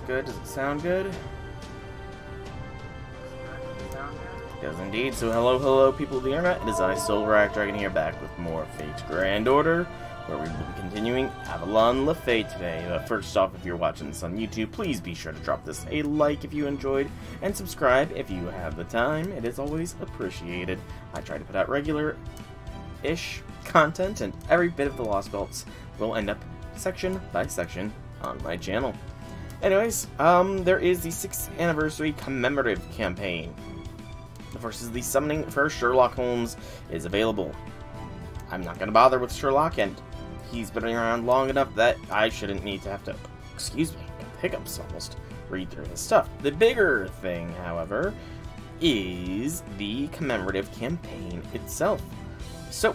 good? Does it sound good? It does indeed. So hello people of the internet. It is I, Silver Dragon here, back with more Fate's Grand Order, where we will be continuing Avalon Lafay today. But first off, if you're watching this on YouTube, please be sure to drop this a like if you enjoyed, and subscribe if you have the time. It is always appreciated. I try to put out regular-ish content, and every bit of the Lostbelts will end up section by section on my channel. Anyways, there is the 6th anniversary commemorative campaign. The first is the summoning for Sherlock Holmes is available. I'm not going to bother with Sherlock, and he's been around long enough that I shouldn't need to have to, excuse me, hiccups almost, read through his stuff. The bigger thing, however, is the commemorative campaign itself. So,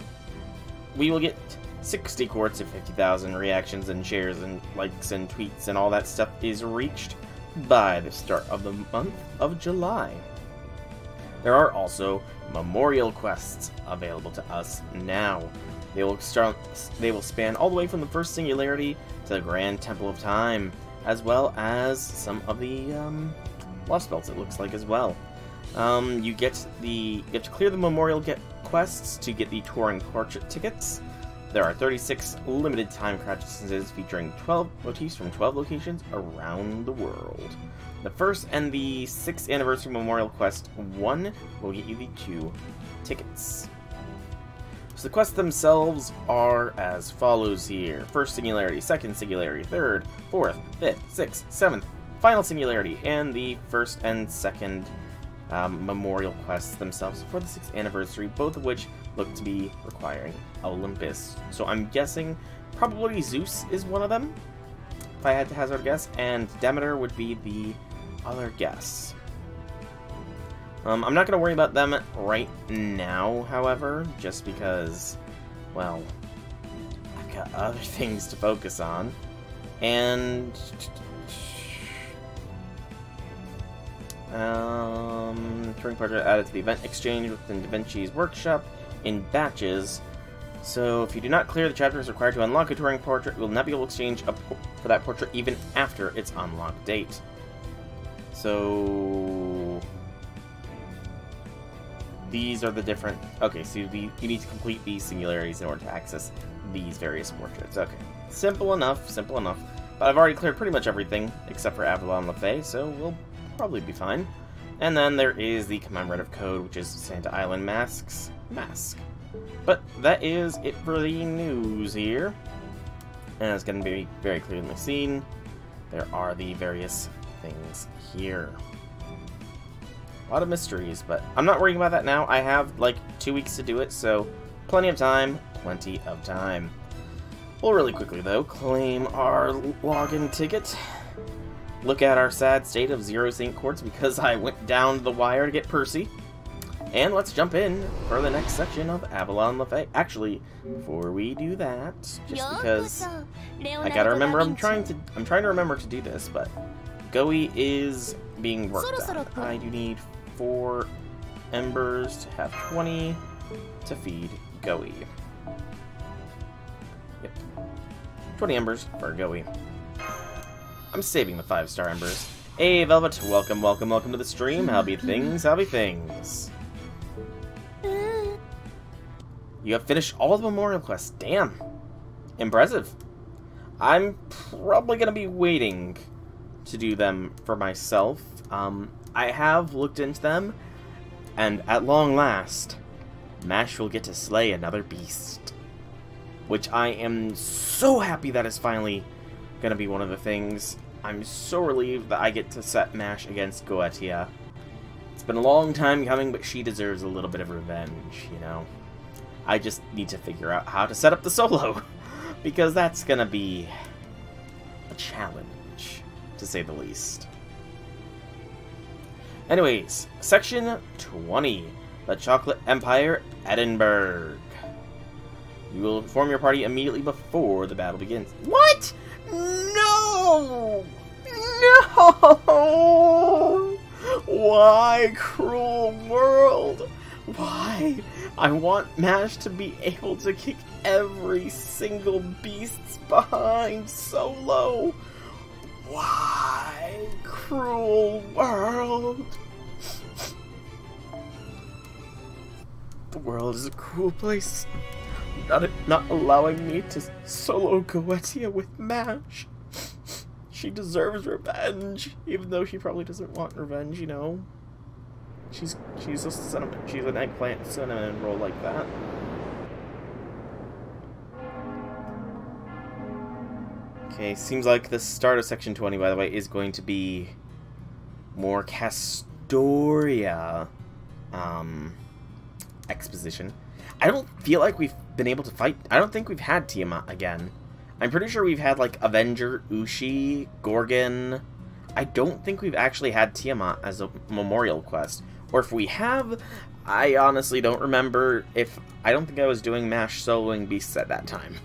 we will get 60 quarts if 50,000 reactions and shares and likes and tweets and all that stuff is reached by the start of the month of July. There are also memorial quests available to us now. They will span all the way from the first singularity to the Grand Temple of Time, as well as some of the Lostbelts, it looks like, as well. You have to clear the memorial quests to get the touring portrait tickets. There are 36 limited time crouch distances featuring 12 motifs from 12 locations around the world. The 1st and the 6th anniversary memorial quest 1 will get you the 2 tickets. So the quests themselves are as follows here. 1st singularity, 2nd singularity, 3rd, 4th, 5th, 6th, 7th, final singularity, and the 1st and 2nd memorial quests themselves for the 6th anniversary, both of which look to be requiring Olympus. So I'm guessing probably Zeus is one of them, if I had to hazard a guess, and Demeter would be the other guess. I'm not going to worry about them right now, however, just because, well, I've got other things to focus on. And touring portrait added to the event exchange within Da Vinci's workshop in batches. So if you do not clear the chapters required to unlock a touring portrait, you will not be able to exchange for that portrait even after its unlock date. So these are the different... Okay, so you need to complete these singularities in order to access these various portraits. Okay, simple enough, simple enough. But I've already cleared pretty much everything except for Avalon Lafay, so we'll probably be fine. And then there is the commemorative code, which is Santa Island Mask. But that is it for the news here. And it's going to be very clearly seen. There are the various things here. A lot of mysteries, but I'm not worrying about that now. I have like 2 weeks to do it, so plenty of time. Plenty of time. We'll really quickly, though, claim our login ticket. Look at our sad state of 0 St. Quartz because I went down the wire to get Percy. And let's jump in for the next section of Avalon Lafay. Actually, before we do that, just because I gotta remember, I'm trying to remember to do this, but Goey is being worked on. I do need 4 embers to have 20 to feed Goey. Yep, 20 embers for Goey. I'm saving the 5-star embers. Hey, Velvet, welcome to the stream. How be things? You have finished all the memorial quests. Damn. Impressive. I'm probably going to be waiting to do them for myself. I have looked into them, and at long last, Mash will get to slay another beast. Which I am so happy that is finally going to be one of the things. I'm so relieved that I get to set Mash against Goetia. It's been a long time coming, but she deserves a little bit of revenge, you know? I just need to figure out how to set up the solo, because that's gonna be a challenge, to say the least. Anyways, Section 20, the Chocolate Empire, Edinburgh. You will form your party immediately before the battle begins. What? No! No! Why, cruel world? Why? I want Mash to be able to kick every single beast's behind solo. Why, cruel world? The world is a cruel place. Not allowing me to solo Goetia with Mash. She deserves revenge, even though she probably doesn't want revenge, you know. She's a cinnamon. She's an eggplant cinnamon roll like that. Okay, seems like the start of Section 20, by the way, is going to be more Castoria exposition. I don't feel like we've been able to fight. I don't think we've had Tiamat again. I'm pretty sure we've had, like, Avenger, Ushi, Gorgon. I don't think we've actually had Tiamat as a memorial quest. Or if we have, I honestly don't remember if... I don't think I was doing MASH soloing beasts at that time.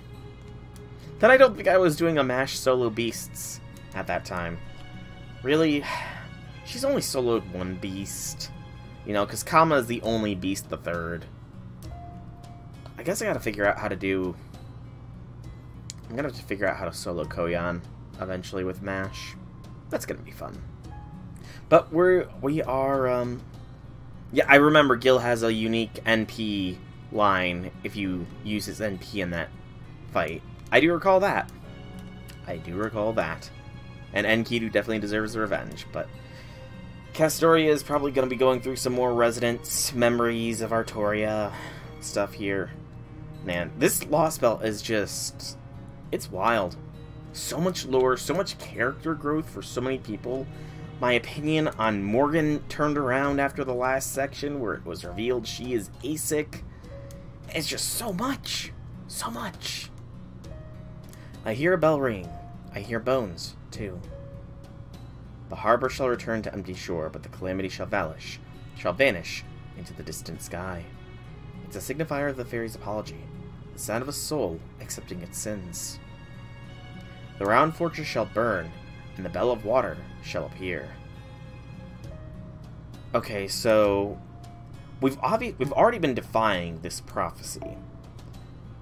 Then I don't think I was doing a MASH solo beasts at that time. Really, she's only soloed one beast. You know, because Kama is the only beast the third. I guess I gotta figure out how to do... I'm gonna have to figure out how to solo Koyan eventually with MASH. That's gonna be fun. But we are, yeah, I remember Gil has a unique NP line if you use his NP in that fight. I do recall that. I do recall that. And Enkidu definitely deserves the revenge, but Castoria is probably going to be going through some more Residence memories of Artoria stuff here. Man, this Lostbelt is just... it's wild. So much lore, so much character growth for so many people. My opinion on Morgan turned around after the last section where it was revealed she is ASIC. It's just so much. So much. I hear a bell ring. I hear bones, too. The harbor shall return to empty shore, but the calamity shall vanish into the distant sky. It's a signifier of the fairy's apology, the sound of a soul accepting its sins. The round fortress shall burn, and the bell of water shall appear. Okay, so we've already been defying this prophecy.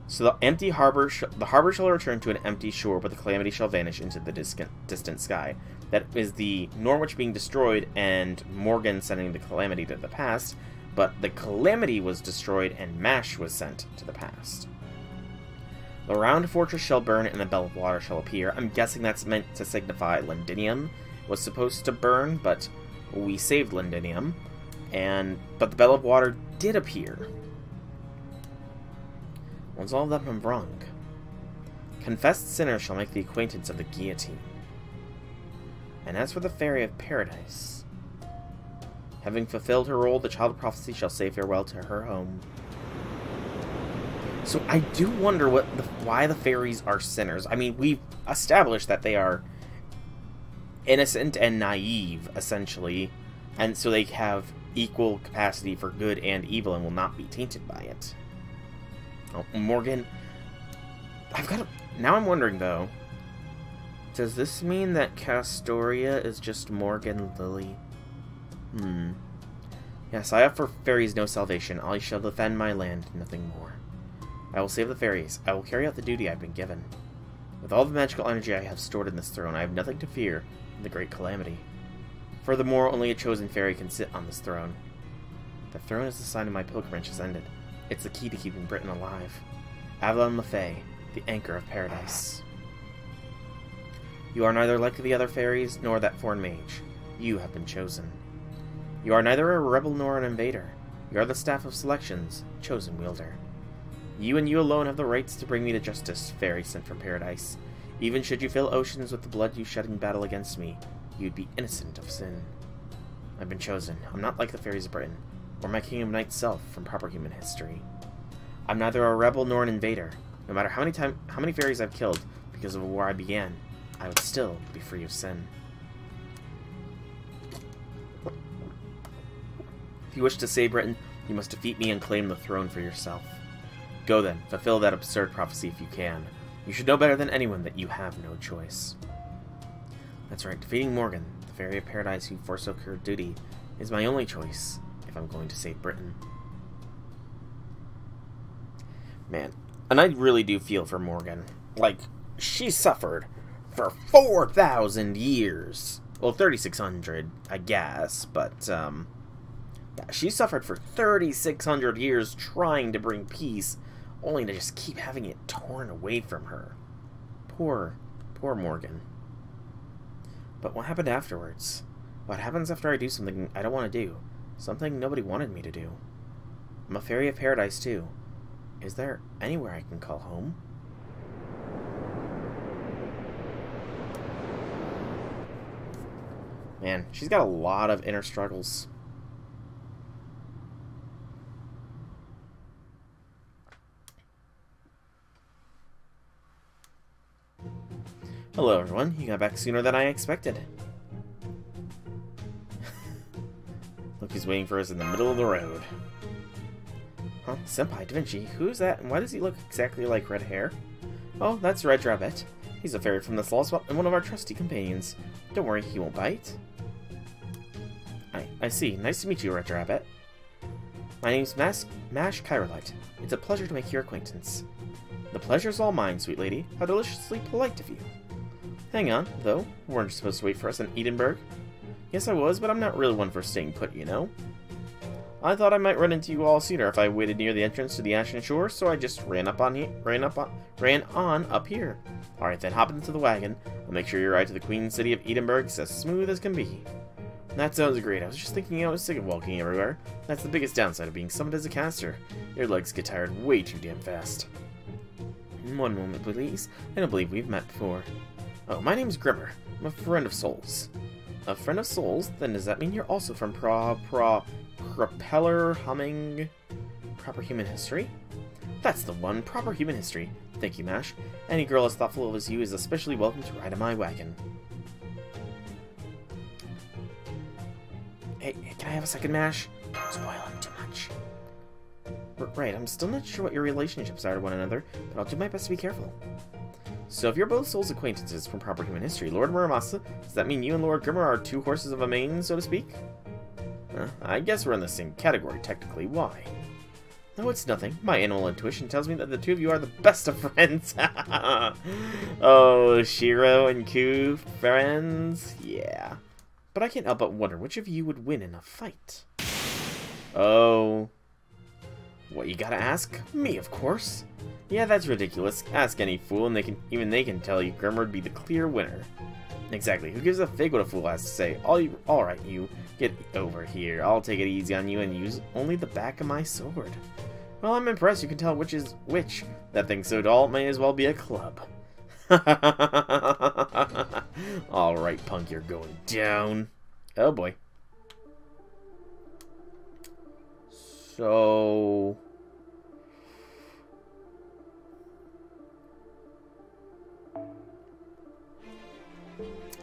So the harbor shall return to an empty shore, but the calamity shall vanish into the distant sky. That is the Norwich being destroyed and Morgan sending the calamity to the past, but the calamity was destroyed and Mash was sent to the past. The round fortress shall burn and the bell of water shall appear. I'm guessing that's meant to signify Londinium was supposed to burn, but we saved Londinium, but the bell of water did appear. Once all of them have wrong, confessed sinners shall make the acquaintance of the guillotine. And as for the Faerie of Paradise, having fulfilled her role, the child of prophecy shall say farewell to her home. So I do wonder why the fairies are sinners. I mean, we've established that they are innocent and naive, essentially, and so they have equal capacity for good and evil and will not be tainted by it. Oh, Morgan, now I'm wondering, though, does this mean that Castoria is just Morgan Lily? Yes, I offer fairies no salvation. I shall defend my land, nothing more. I will save the fairies. I will carry out the duty I've been given. With all the magical energy I have stored in this throne, I have nothing to fear from the great calamity. Furthermore, only a chosen fairy can sit on this throne. The throne is the sign of my pilgrimage has ended. It's the key to keeping Britain alive. Avalon Lefay, the anchor of paradise. You are neither like the other fairies, nor that foreign mage. You have been chosen. You are neither a rebel nor an invader. You are the staff of selections, chosen wielder. You and you alone have the rights to bring me to justice, fairy sent from paradise. Even should you fill oceans with the blood you shed in battle against me, you'd be innocent of sin. I've been chosen. I'm not like the fairies of Britain, or my King of Night self from proper human history. I'm neither a rebel nor an invader. No matter how many fairies I've killed because of a war I began, I would still be free of sin. If you wish to save Britain, you must defeat me and claim the throne for yourself. Go then, fulfill that absurd prophecy if you can. You should know better than anyone that you have no choice. That's right, defeating Morgan, the Faerie of Paradise who forsook her duty, is my only choice if I'm going to save Britain. Man, and I really do feel for Morgan. Like, she suffered for 4,000 years. Well, 3,600, I guess, but, yeah, she suffered for 3,600 years trying to bring peace, only to just keep having it torn away from her. Poor Morgan. But what happened afterwards? What happens after I do something I don't want to do? Something nobody wanted me to do. I'm a fairy of paradise, too. Is there anywhere I can call home? Man, she's got a lot of inner struggles. Hello, everyone. You got back sooner than I expected. Look who's waiting for us in the middle of the road. Huh? Senpai Da Vinci? Who's that, and why does he look exactly like Red Hair? Oh, that's Red Rabbit. He's a fairy from the Lostbelt and one of our trusty companions. Don't worry, he won't bite. I see. Nice to meet you, Red Rabbit. My name's Mash Chirolite. It's a pleasure to make your acquaintance. The pleasure's all mine, sweet lady. How deliciously polite of you. Hang on, though. Weren't you supposed to wait for us in Edinburgh? Yes, I was, but I'm not really one for staying put, you know? I thought I might run into you all sooner if I waited near the entrance to the Ashen Shore, so I just ran on up here. Alright then, hop into the wagon. I'll make sure your ride to the Queen City of Edinburgh is as smooth as can be. That sounds great. I was just thinking I was sick of walking everywhere. That's the biggest downside of being summoned as a caster. Your legs get tired way too damn fast. One moment, please. I don't believe we've met before. Oh, my name's Grimmer. I'm a friend of Souls. A friend of Souls? Then does that mean you're also from Propeller Humming Proper Human History? That's the one, Proper Human History. Thank you, Mash. Any girl as thoughtful as you is especially welcome to ride in my wagon. Hey, can I have a second, Mash? Don't spoil him too much. Right, I'm still not sure what your relationships are to one another, but I'll do my best to be careful. So if you're both Souls acquaintances from Proper Human History, Lord Muramasa, does that mean you and Lord Grimmer are two horses of a mane, so to speak? I guess we're in the same category, technically. Why? No, it's nothing. My animal intuition tells me that the two of you are the best of friends. Oh, Shiro and Ku, friends? Yeah. But I can't help but wonder which of you would win in a fight. Oh. What, you gotta ask? Me, of course. Yeah, that's ridiculous. Ask any fool, and even they can tell you Grimmer would be the clear winner. Exactly. Who gives a fig what a fool has to say? Alright, you. Get over here. I'll take it easy on you and use only the back of my sword. Well, I'm impressed you can tell which is which. That thing's so dull, it may as well be a club. Alright, punk, you're going down. Oh, boy. So...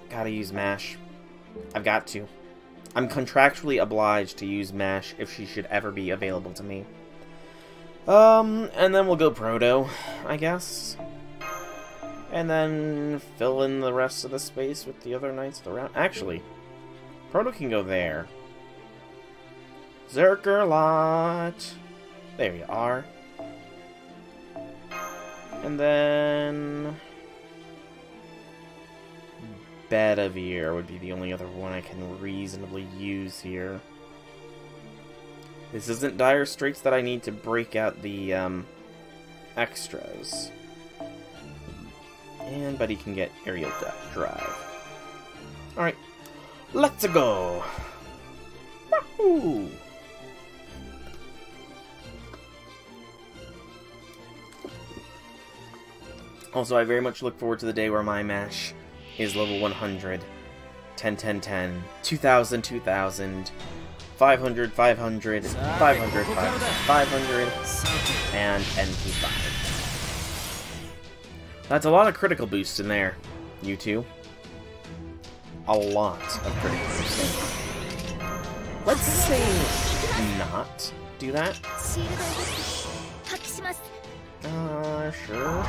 gotta use Mash. I've got to. I'm contractually obliged to use Mash if she should ever be available to me. And then we'll go Proto, I guess. And then fill in the rest of the space with the other knights of the round. Actually, Proto can go there. Zerkerlot. There you are. And then... Bedivere would be the only other one I can reasonably use here. This isn't dire straits that I need to break out the extras. And Buddy can get aerial drive. Alright, let's go! Wahoo! Also, I very much look forward to the day where my Mash is level 100, 10, 10, 10, 2000, 2000, 500, 500, 500, 500, and NP5. That's a lot of critical boost in there, you two. A lot of critical boost. Let's say not do that. Sure.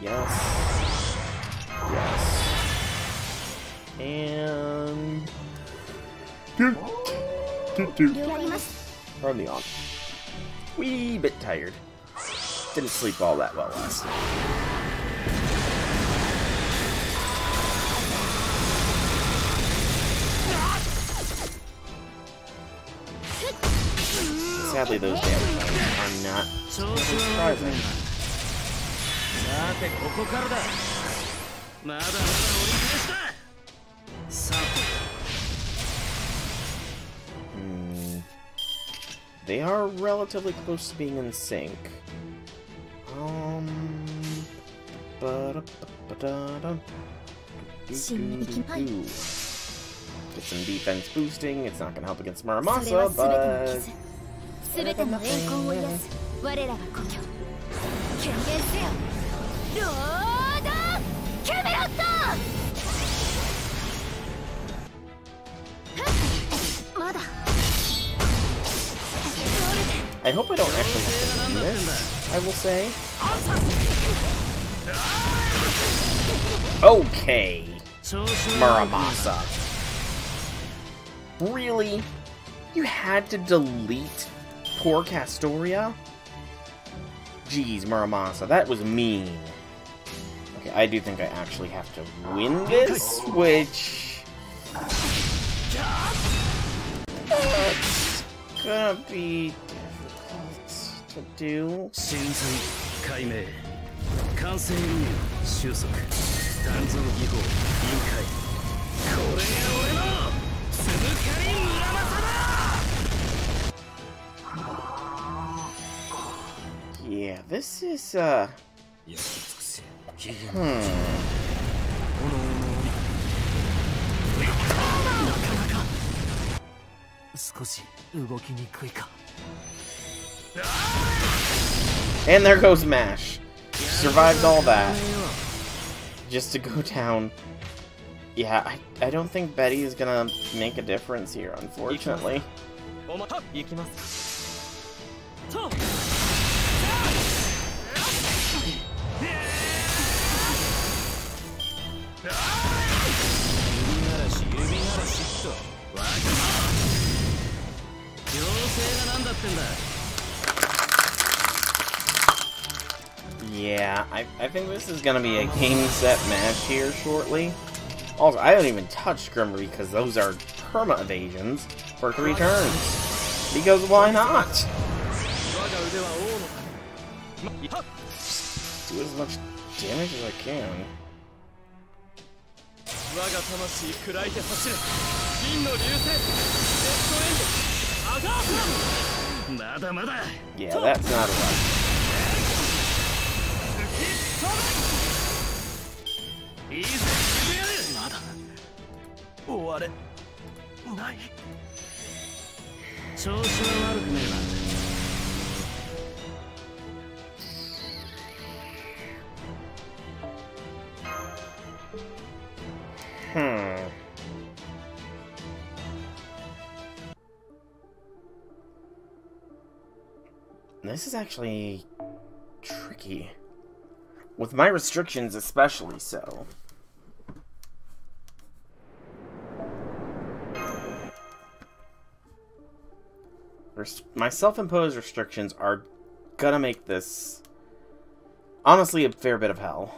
Yes. Yes. And... Early on. Wee bit tired. Didn't sleep all that well last night. Sadly, those damage items are not surprising. They are relatively close to being in sync. Get some defense boosting. It's not going to help against Muramasa, but... I hope I don't actually have to do this, I will say. Okay, Muramasa. Really? You had to delete poor Castoria? Jeez, Muramasa, that was mean. Okay, I do think I actually have to win this, which... it's gonna be difficult to do. Yeah, this is, And there goes Mash. Survived all that. Just to go down. Yeah, I don't think Betty is gonna make a difference here, unfortunately. Yeah, I think this is gonna be a game set match here shortly. Also, I don't even touch Grimmer because those are perma evasions for 3 turns. Because why not? Do as much damage as I can. Yeah, that's not enough. This is actually tricky. With my restrictions especially so. My self-imposed restrictions are gonna make this, honestly, a fair bit of hell.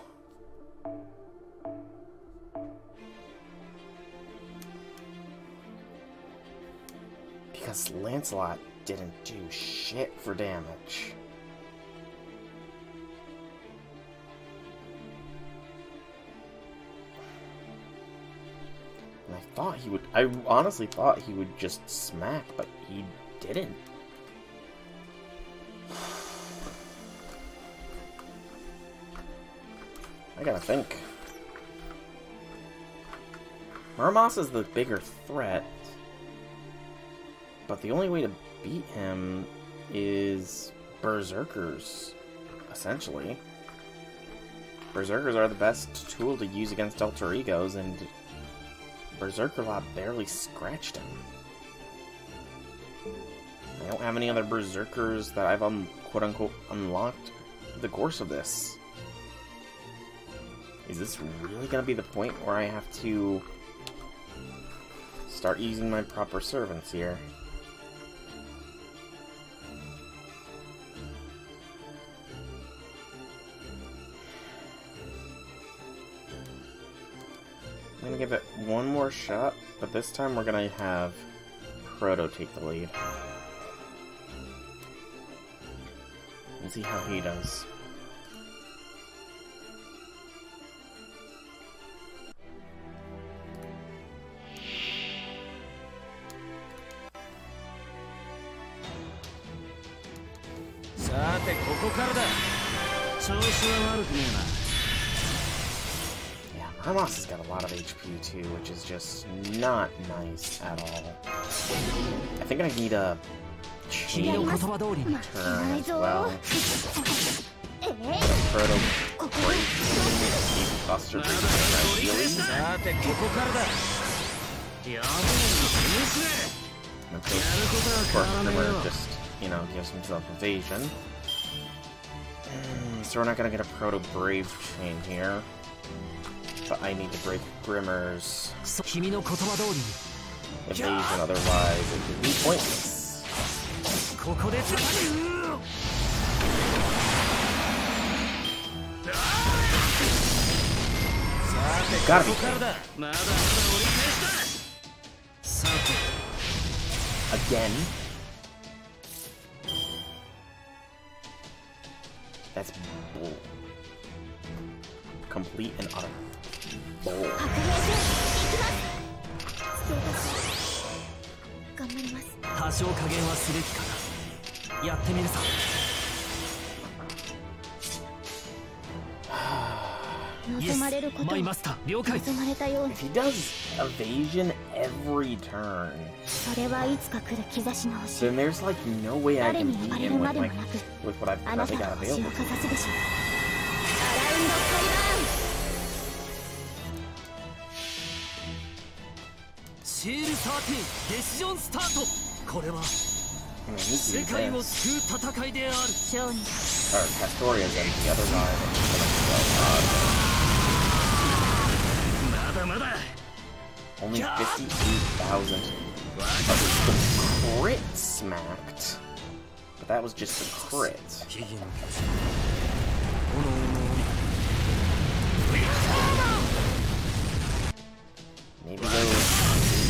Because Lancelot didn't do shit for damage. And I thought he would, I honestly thought he would just smack, but he didn't. I gotta think. Muramasa's the bigger threat, but the only way to beat him is Berserkers, essentially. Berserkers are the best tool to use against alter egos, and Berserker Lot barely scratched him. I don't have any other Berserkers that I've quote-unquote unlocked the course of this. Is this really gonna be the point where I have to start using my proper servants here? I'm gonna give it one more shot, but this time we're gonna have Proto take the lead. and see how he does. Yeah, Mermos has got a lot of HP too, which is just not nice at all. I think I need a chain turn as well. Proto break buster ideally. Okay, Grimmer just, you know, gives himself evasion. So we're not gonna get a Proto Brave chain here. But I need to break Grimmer's evasion, otherwise it would be pointless. Gotta be kidding. Again? That's bull. Complete and utter bull. If he does evasion every turn, then there's like no way I can beat him with what I've currently got available. I mean, he can do this. Or Pastoria's and the other guy. Only 58,000. The crit smacked. But that was just a crit. Maybe those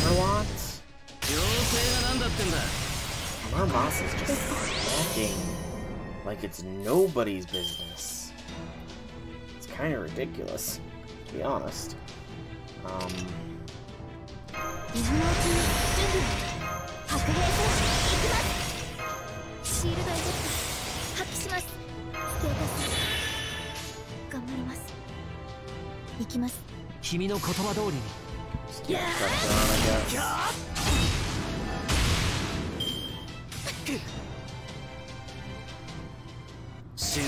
Overlots? Mermos is just smacking like it's nobody's business. It's kind of ridiculous, to be honest. Just keep pressure on, I guess.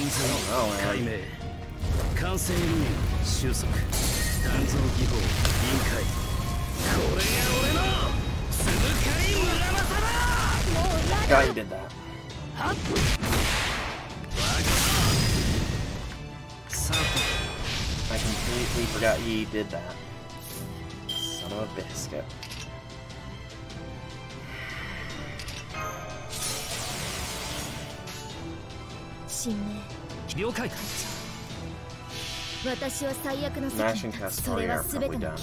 I don't know, man. God, he did that. I completely forgot he did that. Son of a biscuit. Mashing Castoria are probably done.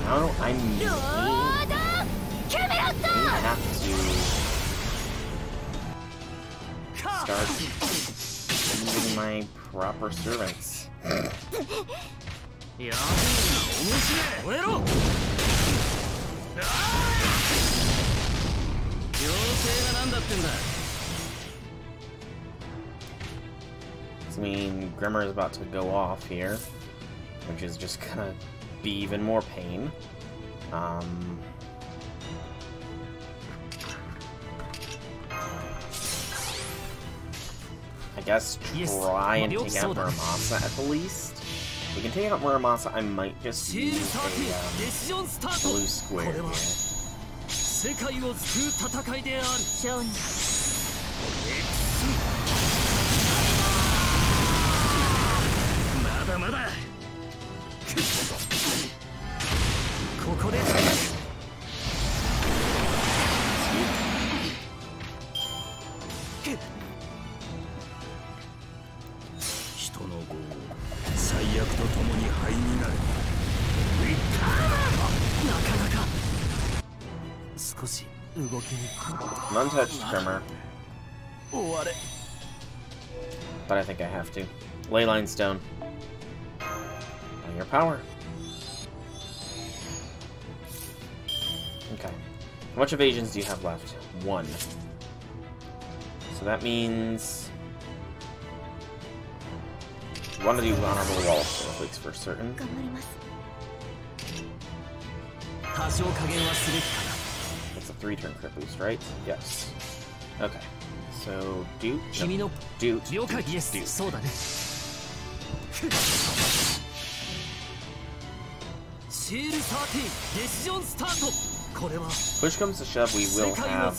No, I may have to start using my proper servants. I mean, Grimmer is about to go off here, which is just gonna be even more pain. I guess try and take out Muramasa at the least. If we can take out Muramasa, I might just use a blue square here. I'm untouched, Grimmer. But I think I have to. Leyline Stone. On your power. Okay. How much evasions do you have left? 1. So that means... you want to do honorable wall snowflakes for certain. That's a 3-turn crit boost, right? Yes. Okay. So, do... no. Do... Push comes to shove, we will have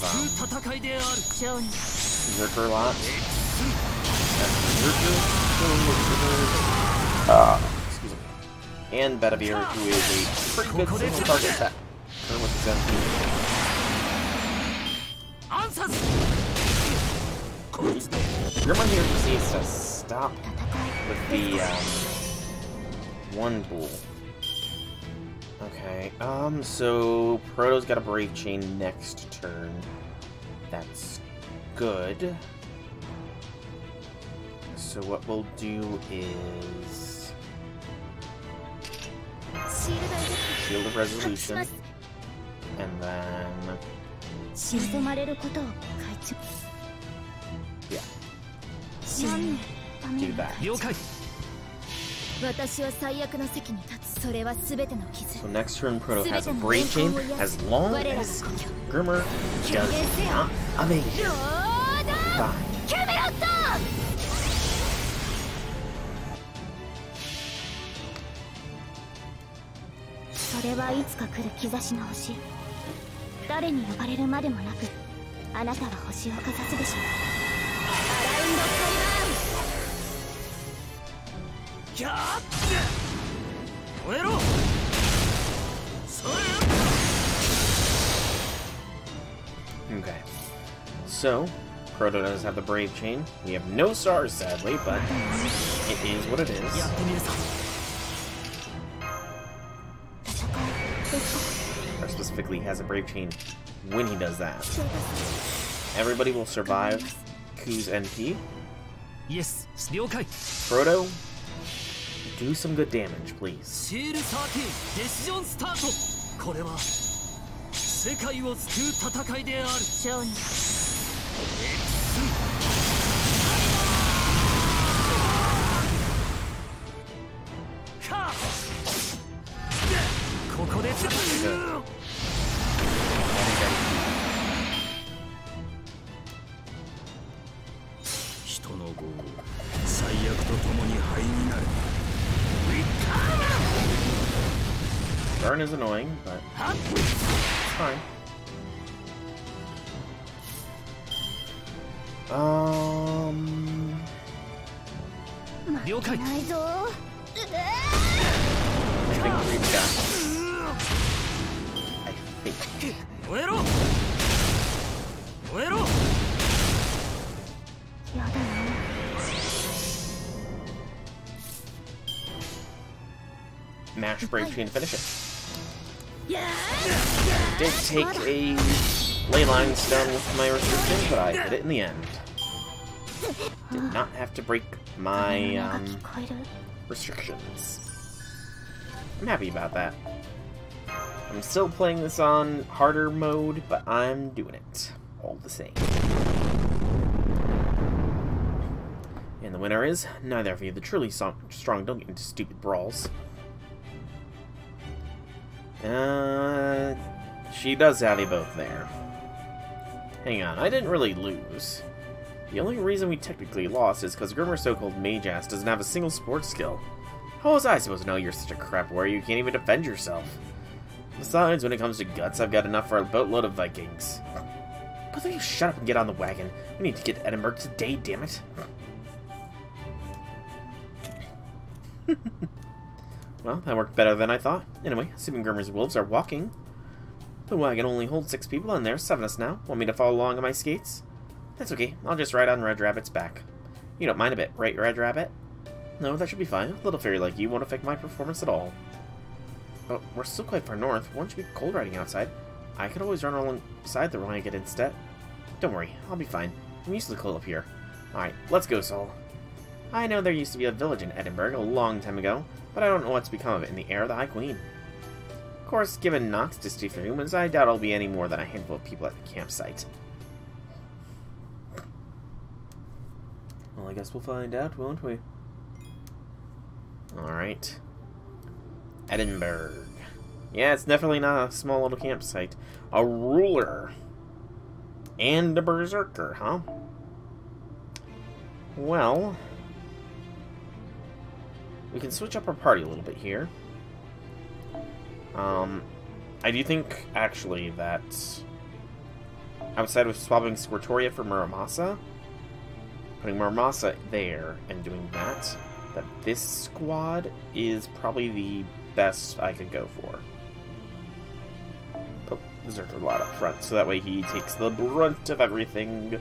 Zerker lot. Excuse me. And Bedivere, who is a pretty good single target attack. With his MP. Grimmer here just needs to stop with the one bull. Okay, so Proto's got a Brave Chain next turn. That's good. So what we'll do is Shield of Resolution, and then yeah, do that. So next turn, Proto has a Brave Chain as long as Grimmer does not evade. Fine. Okay, so Proto does have the Brave Chain. We have no stars, sadly, but it is what it is. Or specifically, has a Brave Chain when he does that. Everybody will survive Ku's NP. Yes, Proto, do some good damage, please. Good. Burn is annoying, but it's fine. I think we've got. I think. Mash Brave Chain to finish it. Did take a Leyline Stone with my restriction, but I did it in the end. Did not have to break my restrictions. I'm happy about that. I'm still playing this on harder mode, but I'm doing it all the same. And the winner is neither of you. The truly strong don't get into stupid brawls. She does have you both there. Hang on, I didn't really lose. The only reason we technically lost is because Grimmer's so-called mage-ass doesn't have a single sports skill. How was I supposed to know you're such a crap warrior you can't even defend yourself? Besides, when it comes to guts, I've got enough for a boatload of Vikings. Both of you shut up and get on the wagon. We need to get to Edinburgh today, damn it. Well, that worked better than I thought. Anyway, assuming Grimmer's wolves are walking. The wagon only holds 6 people and there's 7 of us now. Want me to follow along on my skates? That's okay. I'll just ride on Red Rabbit's back. You don't mind a bit, right, Red Rabbit? No, that should be fine. A little fairy like you won't affect my performance at all. But we're still quite far north. Won't you be cold riding outside? I could always run alongside the wagon instead. Don't worry, I'll be fine. I'm used to the cold up here. Alright, let's go, Sol. I know there used to be a village in Edinburgh a long time ago, but I don't know what's become of it in the heir of the High Queen. Of course, given Nox's distaste for humans, I doubt it'll be any more than a handful of people at the campsite. Well, I guess we'll find out, won't we? Alright. Edinburgh. Yeah, it's definitely not a small little campsite. A ruler. And a berserker, huh? Well, we can switch up our party a little bit here. I do think, actually, that outside of swapping Squirtoria for Muramasa, putting Muramasa there and doing that this squad is probably the best I could go for. Put Berserker a lot up front, so that way he takes the brunt of everything.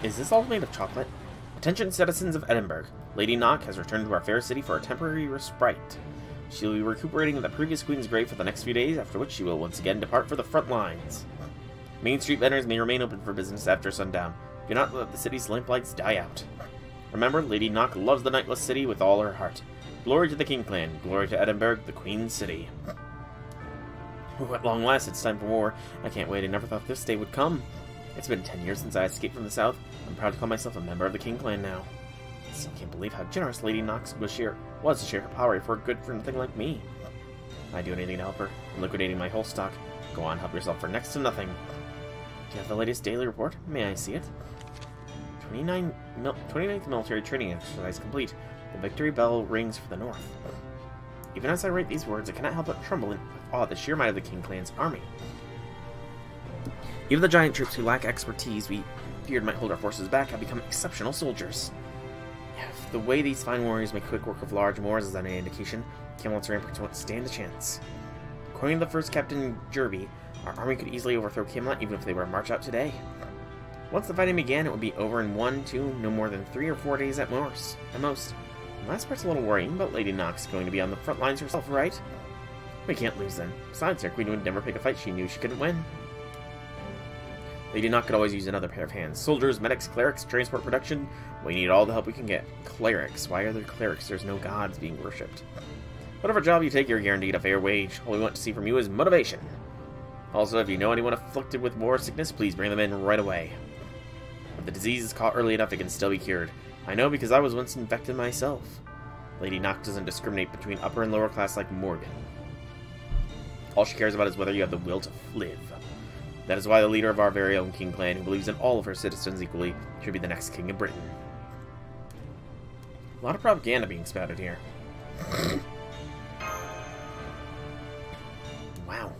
Is this all made of chocolate? Attention, citizens of Edinburgh. Lady Nox has returned to our fair city for a temporary respite. She will be recuperating at the previous queen's grave for the next few days, after which she will once again depart for the front lines. Main street vendors may remain open for business after sundown. Do not let the city's lamplights die out. Remember, Lady Nox loves the nightless city with all her heart. Glory to the King Clan. Glory to Edinburgh, the Queen's city. Oh, at long last, it's time for war. I can't wait. I never thought this day would come. It's been 10 years since I escaped from the south. I'm proud to call myself a member of the King Clan now. I still can't believe how generous Lady Nox was to share her power for a good-for-nothing like me. I'd do anything to help her. I'm liquidating my whole stock. Go on, help yourself for next to nothing. Do you have the latest daily report? May I see it? 29th military training exercise complete. The victory bell rings for the north. Even as I write these words, I cannot help but tremble with awe at the sheer might of the King Clan's army. Even the giant troops who lack expertise we feared might hold our forces back have become exceptional soldiers. If the way these fine warriors make quick work of large moors is any indication, Camelot's ramparts won't stand a chance. According to the first Captain Jerby, our army could easily overthrow Camelot even if they were to march out today. Once the fighting began, it would be over in 1, 2, no more than 3 or 4 days at most. The last part's a little worrying, but Lady Nox is going to be on the front lines herself, right? We can't lose then. Besides, our queen would never pick a fight she knew she couldn't win. Lady Nox could always use another pair of hands. Soldiers, medics, clerics, transport production. We need all the help we can get. Clerics. Why are there clerics? There's no gods being worshipped. Whatever job you take, you're guaranteed a fair wage. All we want to see from you is motivation. Also, if you know anyone afflicted with war sickness, please bring them in right away. If the disease is caught early enough, it can still be cured. I know because I was once infected myself. Lady Nox doesn't discriminate between upper and lower class like Morgan. All she cares about is whether you have the will to live. That is why the leader of our very own King Clan, who believes in all of her citizens equally, should be the next King of Britain. A lot of propaganda being spouted here. Wow.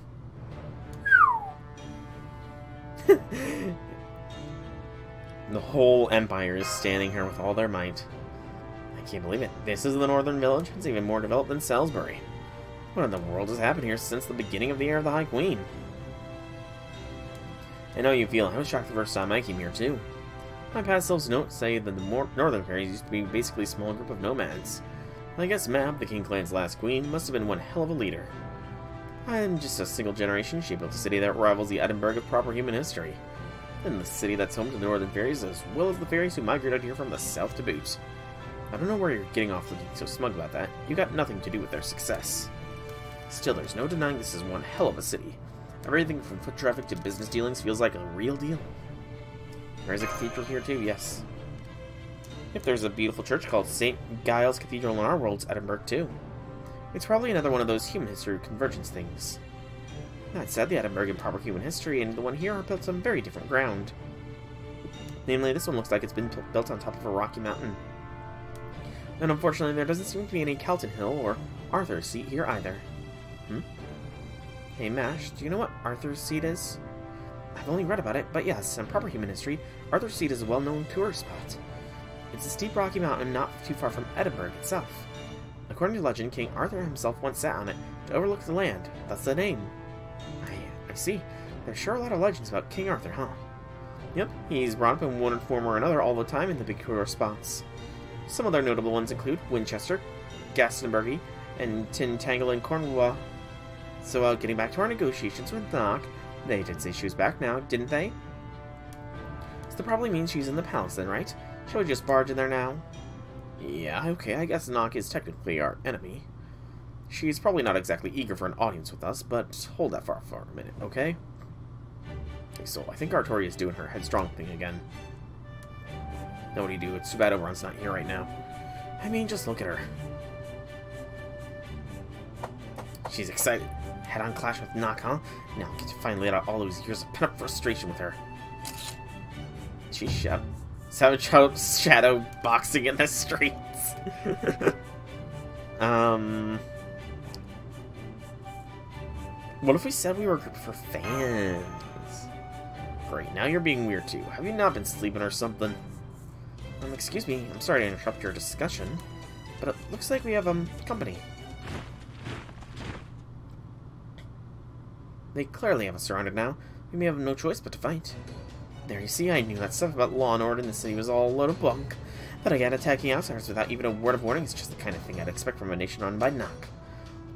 The whole empire is standing here with all their might. I can't believe it. This is the northern village. It's even more developed than Salisbury. What in the world has happened here since the beginning of the Heir of the High Queen? I know you feel. I was shocked the first time I came here, too. My past self's notes say that the northern fairies used to be basically a small group of nomads. I guess Mab, the King Clan's last queen, must have been one hell of a leader. In just a single generation, she built a city that rivals the Edinburgh of proper human history. And the city that's home to the northern fairies, as well as the fairies who migrated here from the south to boot. I don't know where you're getting off looking so smug about that. You got nothing to do with their success. Still, there's no denying this is one hell of a city. Everything from foot traffic to business dealings feels like a real deal. There's a cathedral here too, yes. If there's a beautiful church called St. Giles Cathedral in our world's Edinburgh too. It's probably another one of those human history convergence things. That said, the Edinburgh in proper human history and the one here are built on very different ground. Namely, this one looks like it's been built on top of a rocky mountain. And unfortunately, there doesn't seem to be any Calton Hill or Arthur's Seat here either. Hey Mash, do you know what Arthur's Seat is? I've only read about it, but yes, in proper human history, Arthur's Seat is a well-known tourist spot. It's a steep rocky mountain not too far from Edinburgh itself. According to legend, King Arthur himself once sat on it to overlook the land. That's the name. I see. There's sure a lot of legends about King Arthur, huh? Yep, he's brought up in one form or another all the time in the big tourist spots. Some other notable ones include Winchester, Glastonbury, and Tintagel and Cornwall. So, getting back to our negotiations with Nock, they did say she was back now, didn't they? So that probably means she's in the palace then, right? Shall we just barge in there now? Yeah, okay, I guess Nock is technically our enemy. She's probably not exactly eager for an audience with us, but hold that for a minute, okay? Okay, so I think Artoria is doing her headstrong thing again. Know what do you do? It's too bad Oberon's not here right now. I mean, just look at her. She's excited. Head-on clash with Nock, huh? Now get to finally let out all those years of pent-up frustration with her. She's shadow boxing in the streets. What if we said we were a group for fans? Great, now you're being weird too. Have you not been sleeping or something? Excuse me, I'm sorry to interrupt your discussion, but it looks like we have, company. They clearly have us surrounded now. We may have no choice but to fight. There, you see, I knew that stuff about law and order in the city was all a load of bunk. But again, attacking outsiders without even a word of warning is just the kind of thing I'd expect from a nation run by Nock.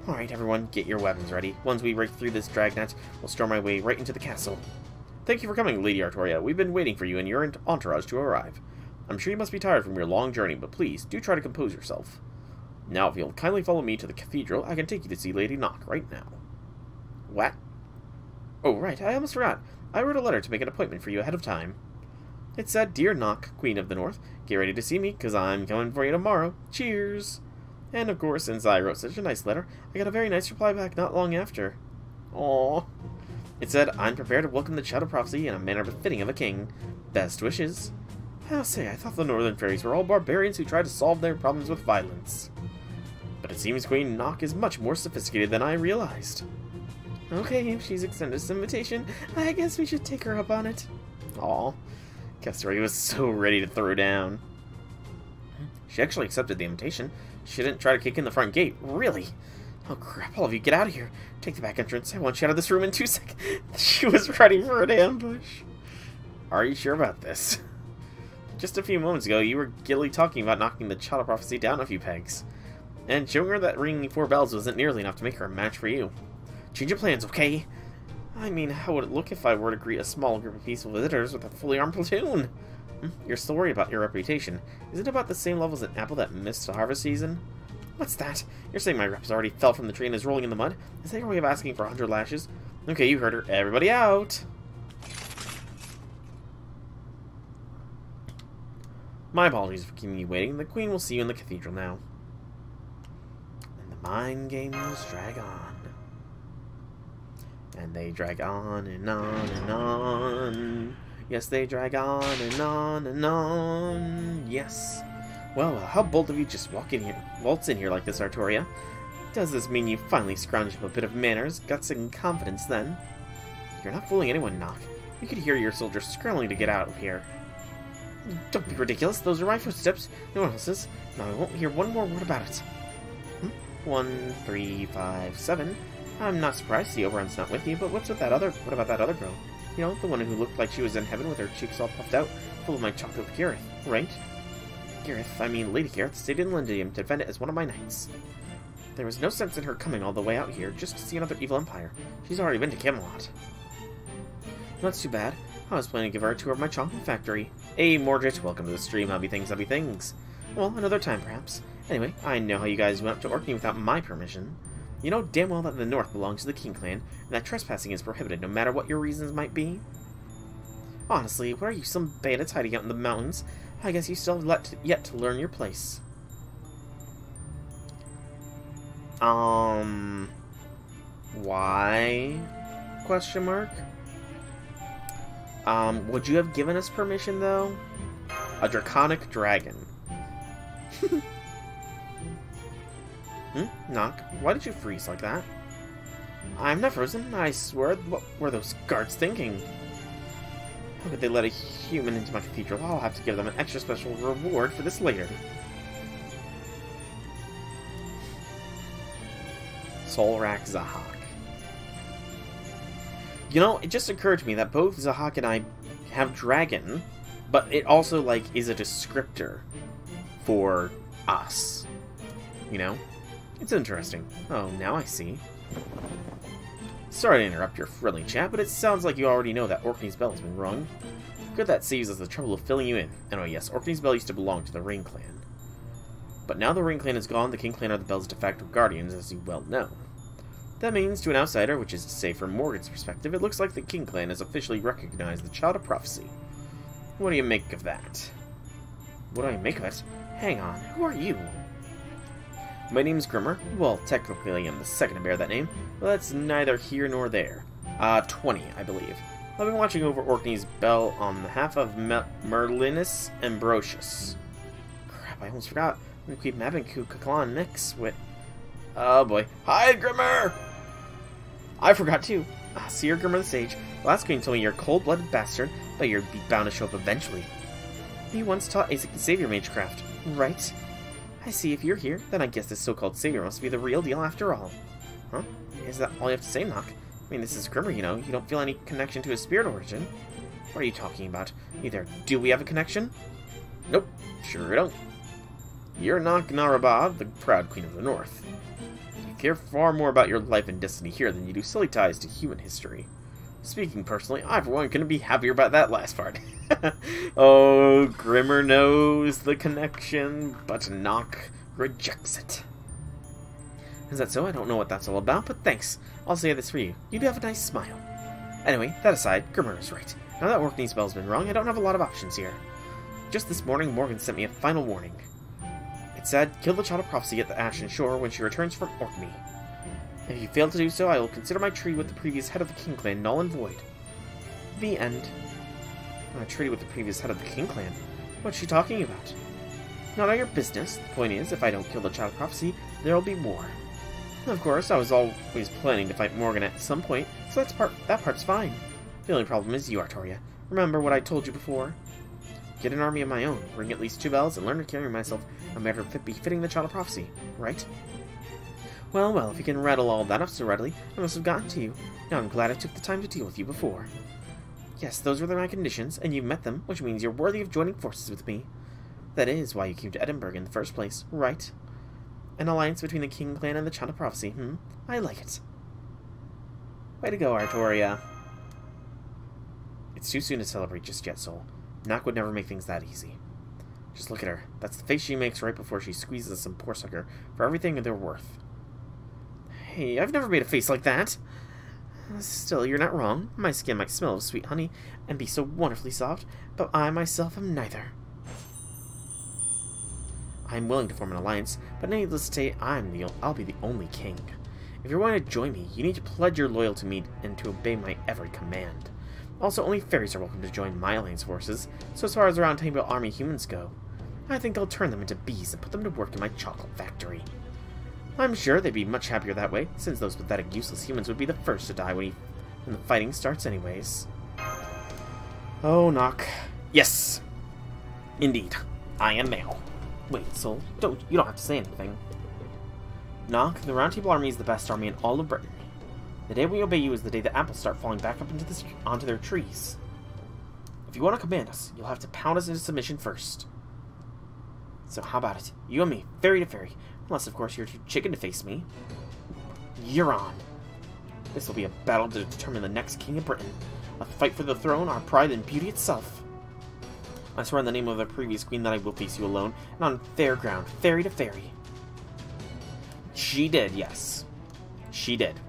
Alright, everyone, get your weapons ready. Once we break through this dragnet, we'll storm our way right into the castle. Thank you for coming, Lady Artoria. We've been waiting for you and your entourage to arrive. I'm sure you must be tired from your long journey, but please, do try to compose yourself. Now, if you'll kindly follow me to the cathedral, I can take you to see Lady Nock right now. What? Oh, right, I almost forgot. I wrote a letter to make an appointment for you ahead of time. It said, Dear Nock, Queen of the North, get ready to see me, 'cause I'm coming for you tomorrow. Cheers! And of course, since I wrote such a nice letter, I got a very nice reply back not long after. Aww. It said, I'm prepared to welcome the Shadow Prophecy in a manner befitting of a king. Best wishes. I'll say, I thought the Northern Fairies were all barbarians who tried to solve their problems with violence. But it seems Queen Nock is much more sophisticated than I realized. Okay, if she's extended this invitation, I guess we should take her up on it. Aw. Castoria was so ready to throw down. She actually accepted the invitation. She didn't try to kick in the front gate. Really? Oh crap, all of you, get out of here. Take the back entrance. I want you out of this room in 2 seconds. She was ready for an ambush. Are you sure about this? Just a few moments ago, you were giddily talking about knocking the Shadow Prophecy down a few pegs. And showing her that ringing 4 bells wasn't nearly enough to make her a match for you. Change your plans, okay? I mean, how would it look if I were to greet a small group of peaceful visitors with a fully armed platoon? You're still worried about your reputation. Is it about the same level as an apple that missed the harvest season? What's that? You're saying my reps already fell from the tree and is rolling in the mud? Is that your way of asking for 100 lashes? Okay, you heard her. Everybody out! My apologies for keeping you waiting. The Queen will see you in the cathedral now. And the mind games drag on. And they drag on and on and on. Yes, they drag on and on and on. Yes. Well, how bold of you just waltz in here like this, Artoria. Does this mean you finally scrounged up a bit of manners, guts, and confidence, then? You're not fooling anyone, Nock. You could hear your soldiers scrambling to get out of here. Don't be ridiculous. Those are my footsteps. No one else's. Now I won't hear one more word about it. 1, 3, 5, 7. I'm not surprised to see Oberon's not with you, but what about that other girl? You know, the one who looked like she was in heaven with her cheeks all puffed out, full of my chocolate with Gareth, right? Gareth, I mean Lady Gareth, stayed in Lindium to defend it as one of my knights. There was no sense in her coming all the way out here just to see another evil empire. She's already been to Camelot. That's too bad. I was planning to give her a tour of my chocolate factory. Hey, Mordred, welcome to the stream. Hubby things. Well, another time, perhaps. Anyway, I know how you guys went up to Orkney without my permission. You know damn well that the North belongs to the King Clan, and that trespassing is prohibited no matter what your reasons might be. Honestly, what are you, some bandits hiding out in the mountains? I guess you still have yet to learn your place. Why? Question mark? Would you have given us permission, though? A draconic dragon. Nock, why did you freeze like that? I'm not frozen, I swear. What were those guards thinking? How could they let a human into my cathedral? I'll have to give them an extra special reward for this later. Solrak Zahak. You know, it just occurred to me that both Zahak and I have dragon, but it also, like, is a descriptor for us. You know? It's interesting. Oh, now I see. Sorry to interrupt your friendly chat, but it sounds like you already know that Orkney's bell has been rung. Good, that saves us the trouble of filling you in. And oh yes, Orkney's bell used to belong to the Ring Clan. But now the Ring Clan is gone, the King Clan are the bell's de facto guardians, as you well know. That means, to an outsider, which is to say from Morgan's perspective, it looks like the King Clan has officially recognized the Child of Prophecy. What do you make of that? What do I make of it? Hang on, who are you? My name's Grimmer. Well, technically I'm the second to bear that name, but that's neither here nor there. 20, I believe. I've been watching over Orkney's bell on behalf of Merlinus Ambrosius. Crap, I almost forgot. I'm gonna keep Mabanku Kaklan mix with... Oh boy. Hi, Grimmer! I forgot too. See, you're Grimmer the Sage. Last game told me you're a cold-blooded bastard, but you'd be bound to show up eventually. You once taught Isaac the Savior Magecraft, right? I see, if you're here, then I guess this so-called savior must be the real deal after all. Huh? Is that all you have to say, Nock? I mean, this is Grimmer, you know. You don't feel any connection to his spirit origin. What are you talking about? Either do we have a connection? Nope, sure don't. You're Nock Narabad, the proud queen of the north. You care far more about your life and destiny here than you do silly ties to human history. Speaking personally, I for one couldn't be happier about that last part. Oh, Grimmer knows the connection, but Nock rejects it. Is that so? I don't know what that's all about, but thanks. I'll say this for you. You do have a nice smile. Anyway, that aside, Grimmer is right. Now that Orkney's bell's been rung, I don't have a lot of options here. Just this morning, Morgan sent me a final warning. It said, kill the Child of Prophecy at the Ashen Shore when she returns from Orkney. If you fail to do so, I will consider my treaty with the previous head of the King Clan null and void. The end. My treaty with the previous head of the King Clan? What's she talking about? None of your business. The point is, if I don't kill the Child of Prophecy, there'll be war. Of course, I was always planning to fight Morgan at some point, so that part's fine. The only problem is you, Artoria. Remember what I told you before? Get an army of my own, ring at least 2 bells, and learn to carry myself a matter befitting the Child of Prophecy, right? Well, well, if you can rattle all that up so readily, I must have gotten to you. Now I'm glad I took the time to deal with you before. Yes, those were my conditions, and you've met them, which means you're worthy of joining forces with me. That is why you came to Edinburgh in the first place, right? An alliance between the King Clan and the Child of Prophecy, I like it. Way to go, Artoria. It's too soon to celebrate just yet, Soul. Nock would never make things that easy. Just look at her. That's the face she makes right before she squeezes some poor sucker for everything they're worth. Hey, I've never made a face like that. Still, you're not wrong. My skin might smell of sweet honey and be so wonderfully soft, but I myself am neither. I'm willing to form an alliance, but needless to say, I'll be the only king. If you're wanting to join me, you need to pledge your loyalty to me and to obey my every command. Also, only fairies are welcome to join my alliance forces, so as far as the Round Table Army humans go, I think I'll turn them into bees and put them to work in my chocolate factory. I'm sure they'd be much happier that way, since those pathetic, useless humans would be the first to die when the fighting starts anyways. Oh, Nock. Yes! Indeed. I am male. Wait, Soul, you don't have to say anything. Nock, the Round Table Army is the best army in all of Britain. The day we obey you is the day the apples start falling back up onto their trees. If you want to command us, you'll have to pound us into submission first. So how about it? You and me, fairy to fairy. Unless, of course, you're too chicken to face me. You're on. This will be a battle to determine the next king of Britain. A fight for the throne, our pride, and beauty itself. I swear in the name of the previous queen that I will face you alone, and on fair ground, fairy to fairy. She did, yes. She did.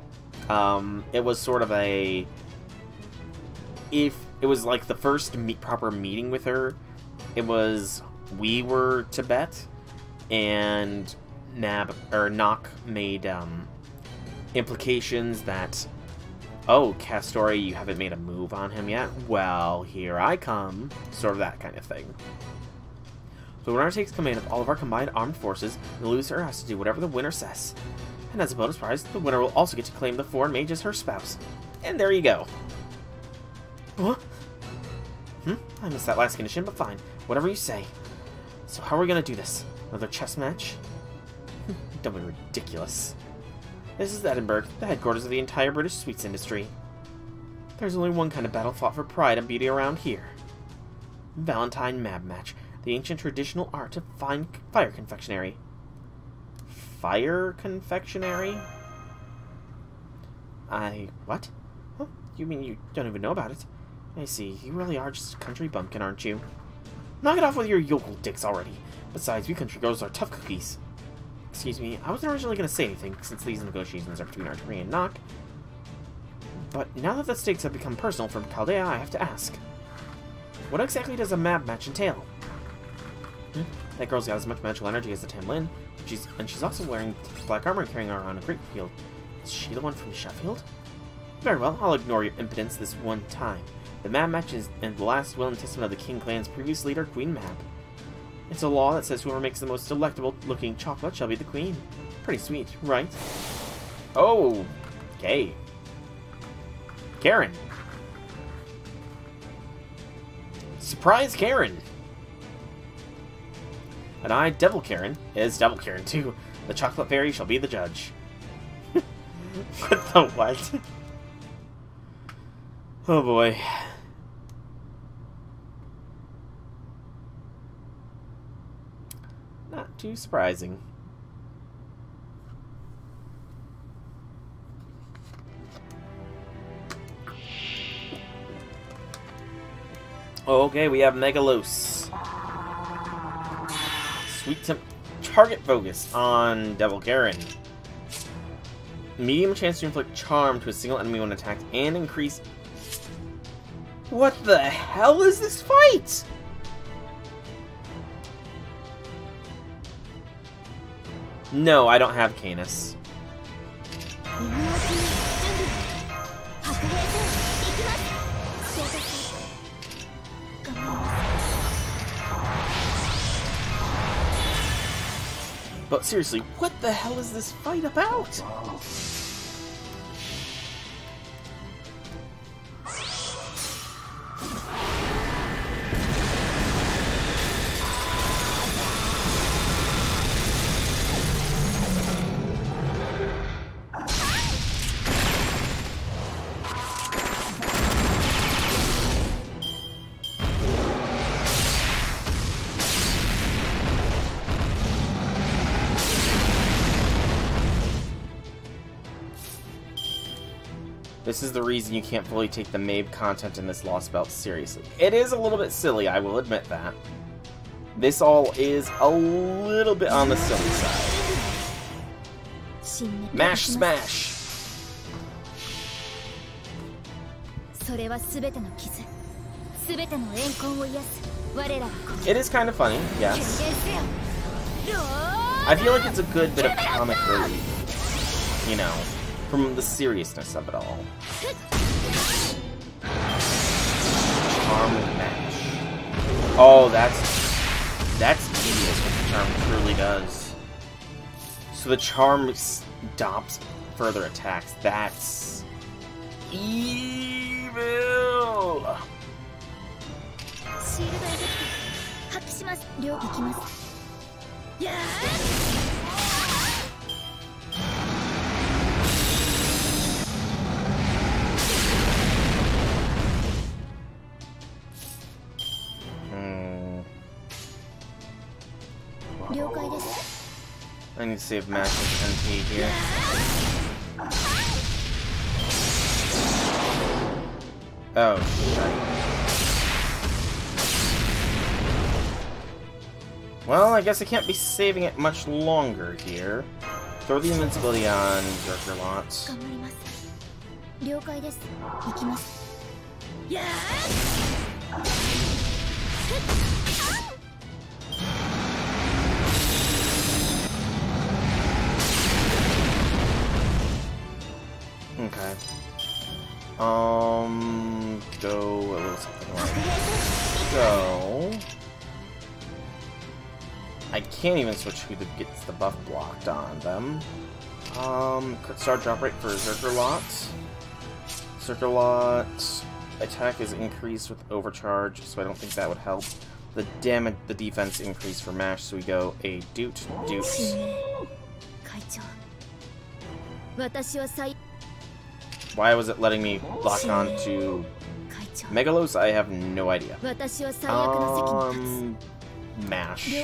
It was sort of a... If it was like the first proper meeting with her, it was... We were to bet, and Nock made implications that, oh, Castori, you haven't made a move on him yet? Well, here I come. Sort of that kind of thing. The winner takes command of all of our combined armed forces, and the loser has to do whatever the winner says. And as a bonus prize, the winner will also get to claim the foreign mage as her spouse. And there you go. What? I missed that last condition, but fine. Whatever you say. So how are we gonna do this? Another chess match? Don't be ridiculous. This is Edinburgh, the headquarters of the entire British sweets industry. There's only one kind of battle fought for pride and beauty around here. Valentine Mab Match. the ancient traditional art of fine fire confectionery. Fire confectionery? What? Huh? You mean you don't even know about it? I see. You really are just a country bumpkin, aren't you? Knock it off with your yokel dicks already. Besides, we country girls are tough cookies. Excuse me, I wasn't originally going to say anything, since these negotiations are between Archery and Nock. But now that the stakes have become personal from Chaldea, I have to ask. What exactly does a map match entail? That girl's got as much magical energy as the Tamlin, and she's also wearing black armor and carrying her around a great field. Is she the one from Sheffield? Very well, I'll ignore your impotence this one time. The map matches and the last will and testament of the King Clan's previous leader, Queen Mab. It's a law that says whoever makes the most delectable-looking chocolate shall be the queen. Pretty sweet, right? Oh, okay. Karen. Surprise Karen! And I, Devil Karen, is Devil Karen too. The chocolate fairy shall be the judge. What the what? Oh boy. Not too surprising. Okay, we have Megalos. Sweet target focus on Devil Karen. Medium chance to inflict charm to a single enemy when attacked and increase... What the hell is this fight? No, I don't have Canis. But seriously, what the hell is this fight about? This is the reason you can't fully take the Mabe content in this Lostbelt seriously. It is a little bit silly, I will admit that. This all is a little bit on the silly side. Mash smash! It is kind of funny, yes. I feel like it's a good bit of comic relief, you know, from the seriousness of it all. Charm match. Oh, that's tedious what the charm truly does. So the charm stops further attacks. That's evil. I need to save massive MP here. Oh, shit. Well, I guess I can't be saving it much longer here. Throw the invincibility on Zerkerlot. Okay. Go a little something like so. I can't even switch who gets the buff blocked on them. Quick start drop rate for Zerkerlot. Zerkerlot attack is increased with overcharge, so I don't think that would help. The defense increase for Mash, so we go a Doot. Why was it letting me lock on to Megalos? I have no idea. mash.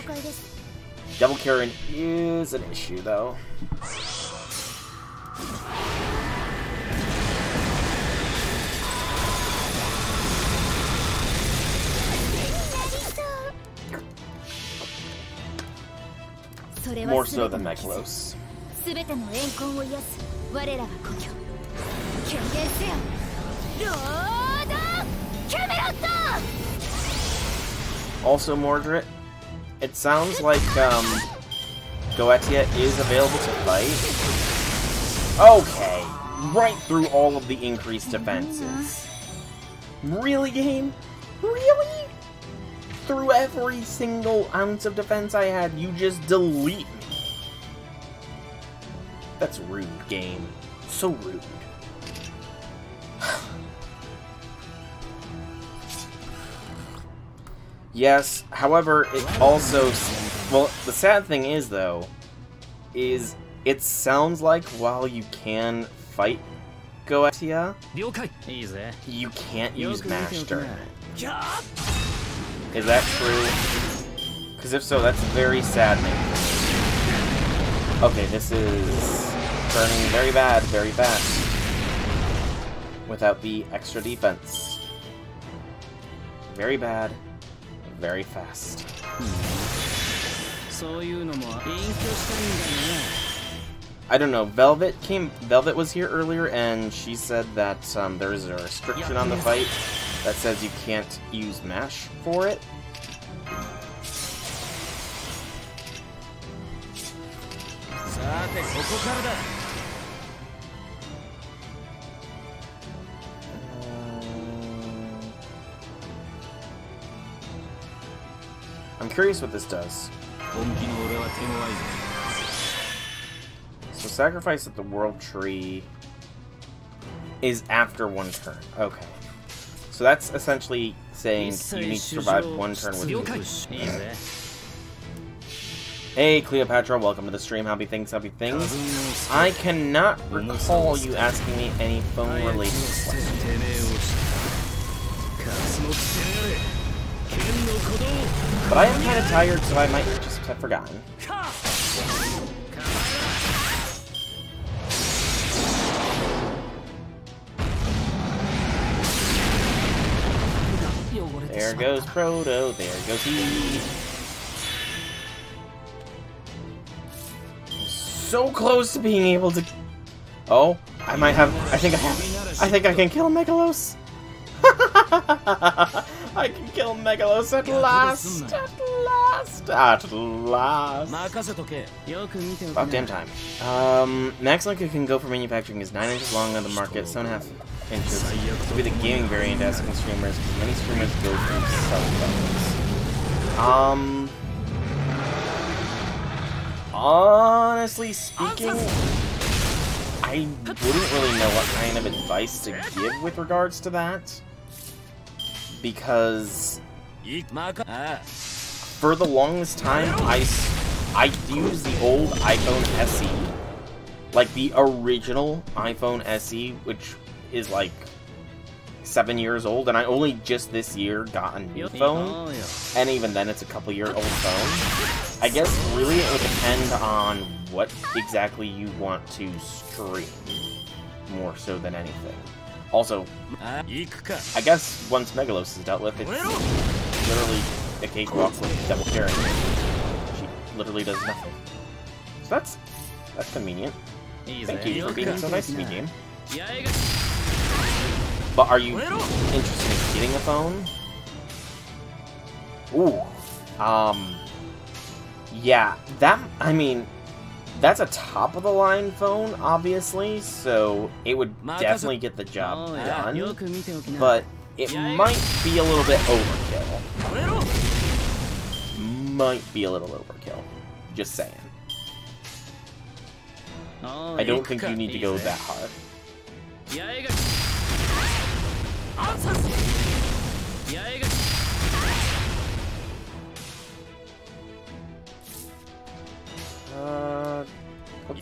Double carrying is an issue, though. More so than Megalos. Also, Mordred, it sounds like Goetia is available to fight. Okay, right through all of the increased defenses. Really, game? Really? Through every single ounce of defense I had, you just delete me. That's rude, game. So rude. Yes, however, it also... Well, the sad thing is, though, is it sounds like while you can fight Goetia, you can't use Mash during it. Is that true? Because if so, that's very saddening. Okay, this is turning very bad, very fast. Without the extra defense. Very bad, very fast. I don't know, Velvet was here earlier and she said that there is a restriction on the fight that says you can't use Mash for it. I'm curious what this does. So sacrifice at the World Tree is after one turn. Okay. So that's essentially saying you need to survive one turn with it. Hey Cleopatra, welcome to the stream. Happy things. I cannot recall you asking me any phone-related questions. But I am kind of tired, so I might just have forgotten. There goes Proto, there goes he. So close to being able to... Oh, I might have... I think I can kill Megalos. I can kill Megalos at last! At last! About damn time. Max length it can go for manufacturing is 9 inches long on the market, 7.5 inches. This will be the gaming variant, asking streamers, because many streamers go through cell phones. Honestly speaking, I wouldn't really know what kind of advice to give with regards to that. Because for the longest time, I used the old iPhone SE, like the original iPhone SE, which is like 7 years old, and I only just this year got a new phone, and even then it's a couple year old phone. I guess really it would depend on what exactly you want to stream, more so than anything. Also, I guess once Megalos is dealt with, it's literally a cakewalk with double carrying. She literally does nothing. So that's convenient. Thank you for being so nice to me, game. But are you interested in getting a phone? Ooh. Yeah, I mean, that's a top-of-the-line phone, obviously, so it would definitely get the job done, but it might be a little bit overkill. Might be a little overkill. Just saying. I don't think you need to go that hard.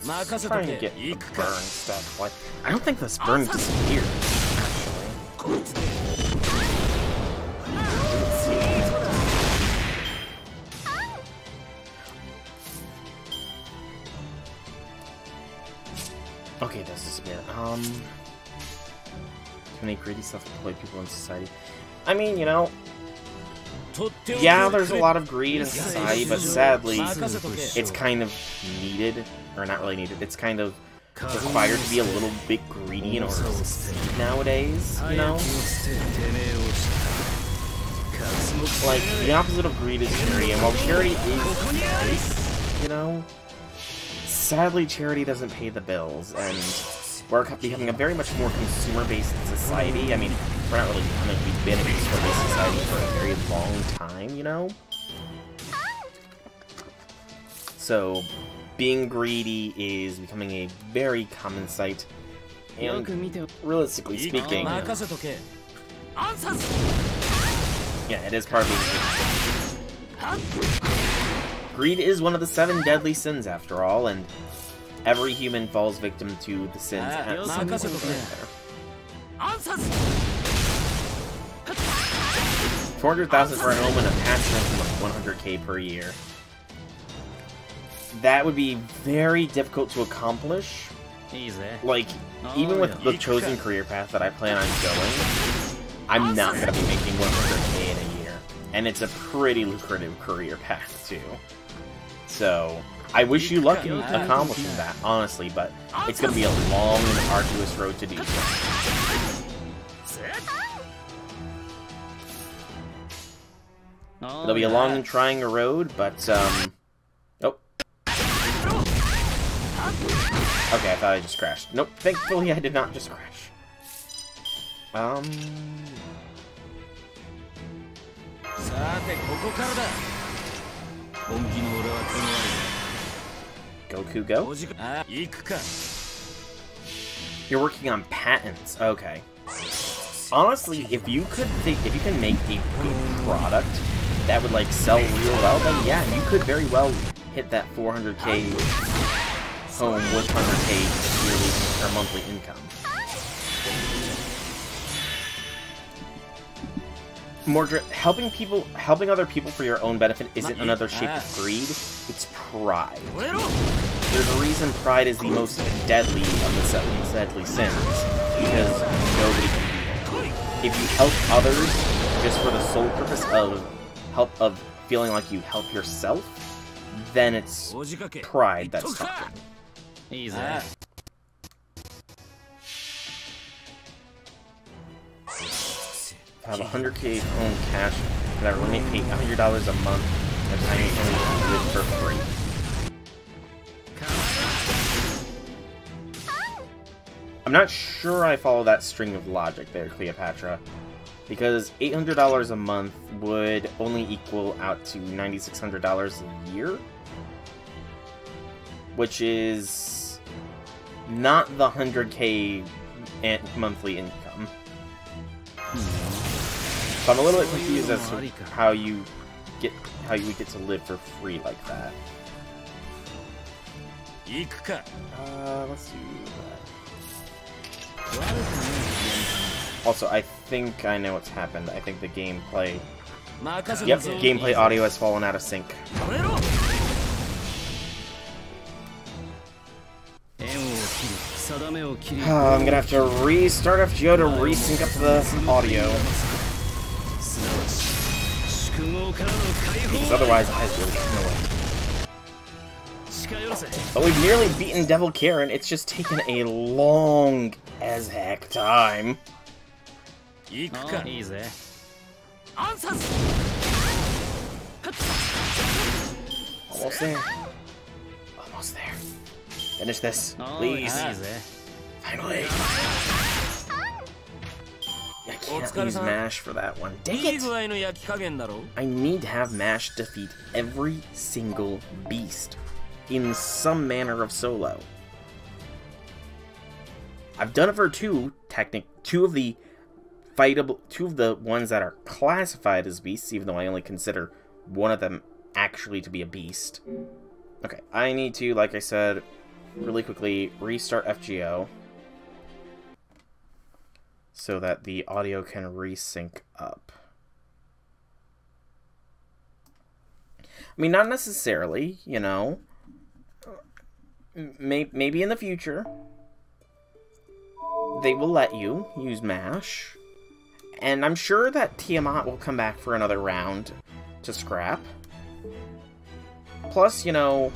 Let's try and get the burn stuff. Like, I don't think this burn disappeared, actually. Okay, it does disappear. Too many greedy, self-employed people in society. I mean, you know, yeah, there's a lot of greed in society, but sadly, it's kind of needed, or not really needed, it's kind of required to be a little bit greedy in order to succeed nowadays, you know? Like, the opposite of greed is charity, and while charity is nice, you know, sadly charity doesn't pay the bills, and we're becoming a very much more consumer-based society. I mean, we're not really becoming, we've been a consumer-based society for a very long time, you know? So, being greedy is becoming a very common sight, and realistically speaking, yeah, it is part of being greedy. Greed is one of the 7 deadly sins, after all, and every human falls victim to the sins at some point or another. 400,000 for an home and a passive income of 100k per year. That would be very difficult to accomplish. Like, even with the chosen career path that I plan on going, I'm not going to be making 100k in a year. And it's a pretty lucrative career path, too. So, I wish you luck in accomplishing that, honestly, but it's going to be a long and arduous road to do so. It'll be a long and trying road, but, oh. Okay, I thought I just crashed. Nope, thankfully I did not just crash. Goku, go? You're working on patents. Okay. Honestly, if you can make a good product that would like sell real well, then yeah, you could very well hit that 400k home with 100k yearly or monthly income. Helping other people for your own benefit isn't another shape of greed, it's pride. There's a reason pride is the most deadly of the 7 deadly sins, because nobody can beat it. If you help others just for the sole purpose of feeling like you help yourself, then it's pride that's talking. I have 100k home cash, and I only pay $100 a month, and I only live for free. I'm not sure I follow that string of logic there, Cleopatra, because $800 a month would only equal out to $9,600 a year, which is not the 100k monthly income. So I'm a little bit confused as to how you would get to live for free like that. Let's do that. Also, I think I know what's happened. I think the gameplay... Yep, gameplay audio has fallen out of sync. I'm gonna have to restart FGO to resync up to the audio. Because otherwise, I really have no way. But we've nearly beaten Devil Karen. It's just taken a long as heck time. Almost there. Almost there. Finish this, please. Finally. I can't use MASH for that one. Dang it! I need to have MASH defeat every single beast in some manner of solo. I've done it for two of the ones that are classified as beasts, even though I only consider one of them actually to be a beast. Okay, I need to, like I said, really quickly restart FGO so that the audio can resync up. I mean, not necessarily, you know. Maybe in the future. they will let you use MASH. And I'm sure that Tiamat will come back for another round to scrap. Plus, you know,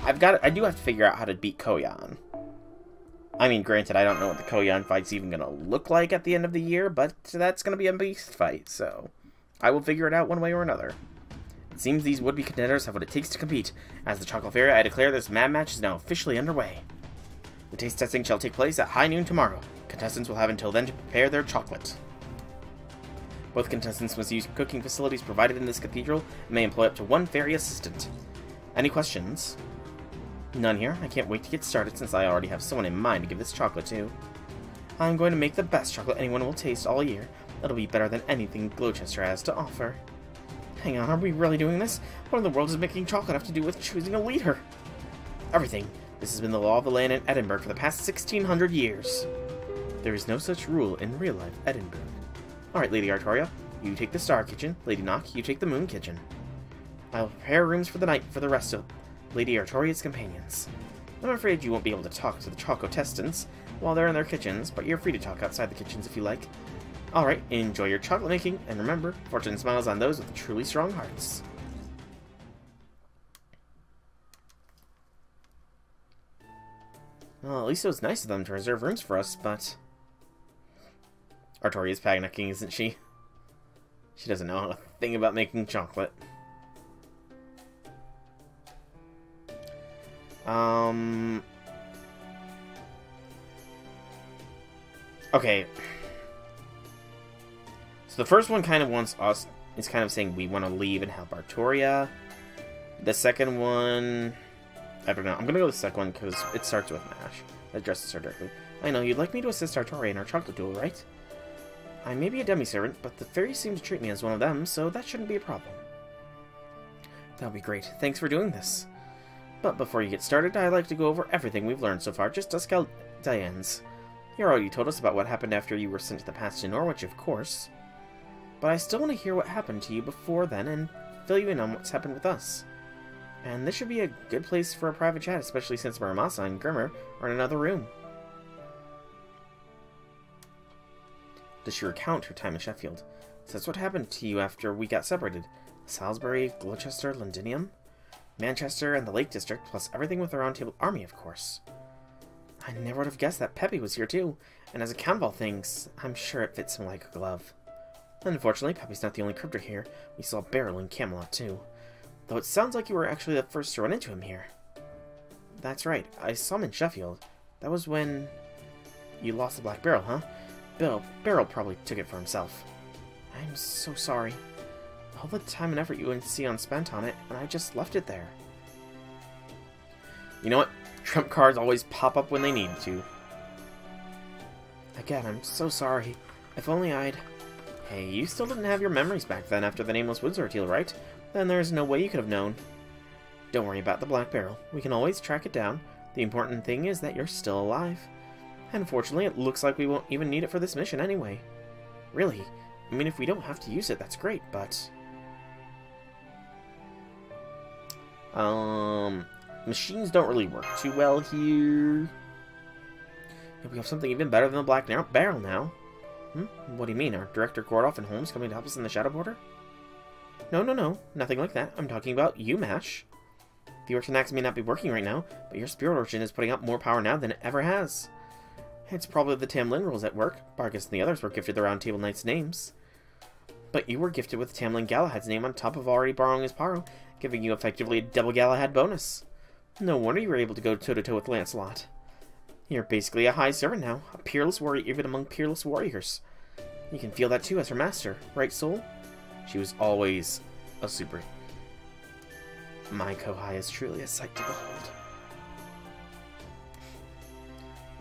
I do have to figure out how to beat Koyan. I mean, granted, I don't know what the Koyan fight's even going to look like at the end of the year, but that's going to be a beast fight, so I will figure it out one way or another. It seems these would-be contenders have what it takes to compete. As the Chocolate Fairy, I declare this mad match is now officially underway. The taste testing shall take place at high noon tomorrow. Contestants will have until then to prepare their chocolate. Both contestants must use cooking facilities provided in this cathedral and may employ up to one fairy assistant. Any questions? None here. I can't wait to get started since I already have someone in mind to give this chocolate to. I'm going to make the best chocolate anyone will taste all year. It'll be better than anything Gloucester has to offer. Hang on, are we really doing this? What in the world does making chocolate have to do with choosing a leader? Everything. This has been the law of the land in Edinburgh for the past 1600 years. There is no such rule in real-life Edinburgh. Alright, Lady Artoria, you take the Star Kitchen. Lady Nock, you take the Moon Kitchen. I'll prepare rooms for the night for the rest of Lady Artoria's companions. I'm afraid you won't be able to talk to the Chocotestants while they're in their kitchens, but you're free to talk outside the kitchens if you like. Alright, enjoy your chocolate making, and remember, fortune smiles on those with truly strong hearts. Well, at least it was nice of them to reserve rooms for us, but Artoria's panicking, isn't she? She doesn't know a thing about making chocolate. Okay. So the first one kind of wants us, is kind of saying we want to leave and help Artoria. The second one, I don't know. I'm going to go with the second one because it starts with MASH. That addresses her directly. I know, you'd like me to assist Artoria in our chocolate duel, right? I may be a demi-servant, but the fairies seem to treat me as one of them, so that shouldn't be a problem. That'll be great. Thanks for doing this. But before you get started, I'd like to go over everything we've learned so far, just us Dianes. You already told us about what happened after you were sent to the past in Norwich, of course. But I still want to hear what happened to you before then and fill you in on what's happened with us. And this should be a good place for a private chat, especially since Muramasa and Grimmer are in another room. Does she recount her time in Sheffield? So that's what happened to you after we got separated. Salisbury, Gloucester, Londinium, Manchester, and the Lake District, plus everything with the Round Table Army, of course. I never would have guessed that Peppy was here too, and as a count of all things, I'm sure it fits him like a glove. Unfortunately, Peppy's not the only cryptor here. We saw Beryl in Camelot too. Though it sounds like you were actually the first to run into him here. That's right, I saw him in Sheffield. That was when you lost the Black Beryl, huh? Beryl probably took it for himself. I'm so sorry. All the time and effort you and Sion spent on it, and I just left it there. You know what? Trump cards always pop up when they need to. Again, I'm so sorry. If only I'd... Hey, you still didn't have your memories back then after the Nameless Woods ordeal, right? Then there's no way you could have known. Don't worry about the Black Beryl. We can always track it down. The important thing is that you're still alive. And fortunately, it looks like we won't even need it for this mission anyway. Really? I mean, if we don't have to use it, that's great, but... Machines don't really work too well here. We have something even better than the Black Beryl now. What do you mean? Are Director Gordoff and Holmes coming to help us in the Shadow Border? No, nothing like that. I'm talking about you, Mash. The Origin Axe may not be working right now, but your Spirit Origin is putting out more power now than it ever has. It's probably the Tamlin rules at work. Bargus and the others were gifted the Round Table Knights' names. But you were gifted with Tamlin Galahad's name on top of already borrowing his Paro, giving you effectively a double Galahad bonus. No wonder you were able to go toe-to-toe with Lancelot. You're basically a high servant now, a peerless warrior even among peerless warriors. You can feel that too as her master, right, Soul? She was always a super... My Kohai is truly a sight to behold.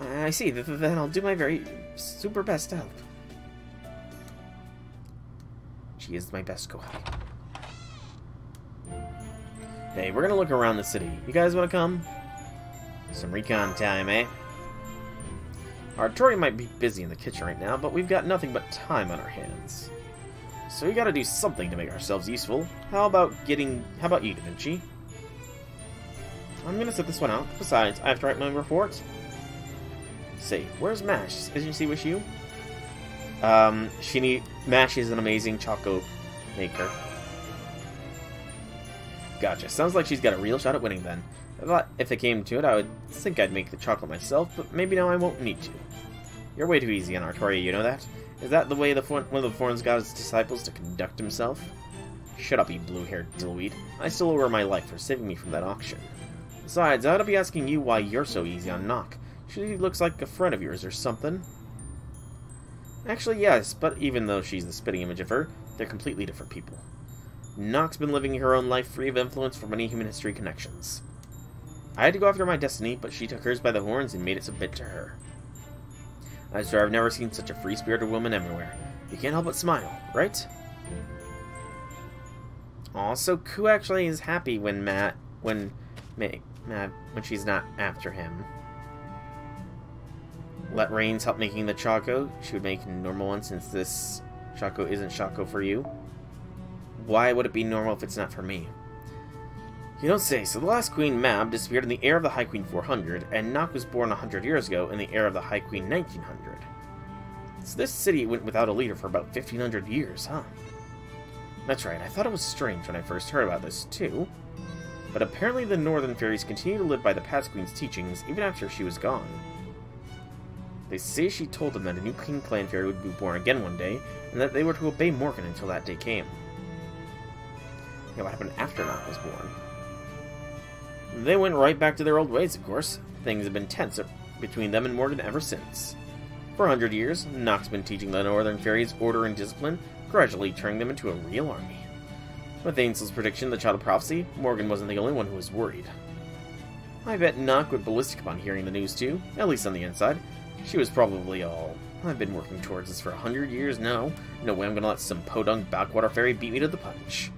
I see, then I'll do my very super best to help. She is my best Kohai. Hey, we're gonna look around the city. You guys wanna come? Some recon time, eh? Artoria might be busy in the kitchen right now, but we've got nothing but time on our hands. So we gotta do something to make ourselves useful. How about you, Da Vinci? I'm gonna sit this one out. Besides, I have to write my report. Say, where's Mash? Isn't she with you? Mash is an amazing choco maker. Gotcha. Sounds like she's got a real shot at winning then. I thought if it came to it, I would think I'd make the chocolate myself, but maybe now I won't need to. You're way too easy on Artoria, you know that? Is that the way one of the Forns got his disciples to conduct himself? Shut up, you blue-haired dillweed. I still owe her my life for saving me from that auction. Besides, I ought to be asking you why you're so easy on Nock. She looks like a friend of yours or something. Actually, yes, but even though she's the spitting image of her, they're completely different people. Nock's been living her own life free of influence from any human history connections. I had to go after my destiny, but she took hers by the horns and made it submit to her. I swear I've never seen such a free-spirited woman everywhere. You can't help but smile, right? Aw, so Ku actually is happy when she's not after him. Let Rains help making the Choco. She would make a normal one since this Choco isn't Choco for you. Why would it be normal if it's not for me? You don't say. So the last Queen, Mab, disappeared in the era of the High Queen 400, and Nock was born 100 years ago in the era of the High Queen 1900. So this city went without a leader for about 1500 years, huh? That's right, I thought it was strange when I first heard about this, too. But apparently the Northern Fairies continue to live by the past Queen's teachings, even after she was gone. They say she told them that a new King Clan Fairy would be born again one day, and that they were to obey Morgan until that day came. Yeah, what happened after Nock was born? They went right back to their old ways, of course. Things have been tense between them and Morgan ever since. For 100 years, Nock's been teaching the Northern Fairies order and discipline, gradually turning them into a real army. With Ainsl's prediction, the Child of Prophecy, Morgan wasn't the only one who was worried. I bet Nock went ballistic upon hearing the news too, at least on the inside. She was probably all, I've been working towards this for 100 years now. No way I'm gonna let some podunk backwater fairy beat me to the punch.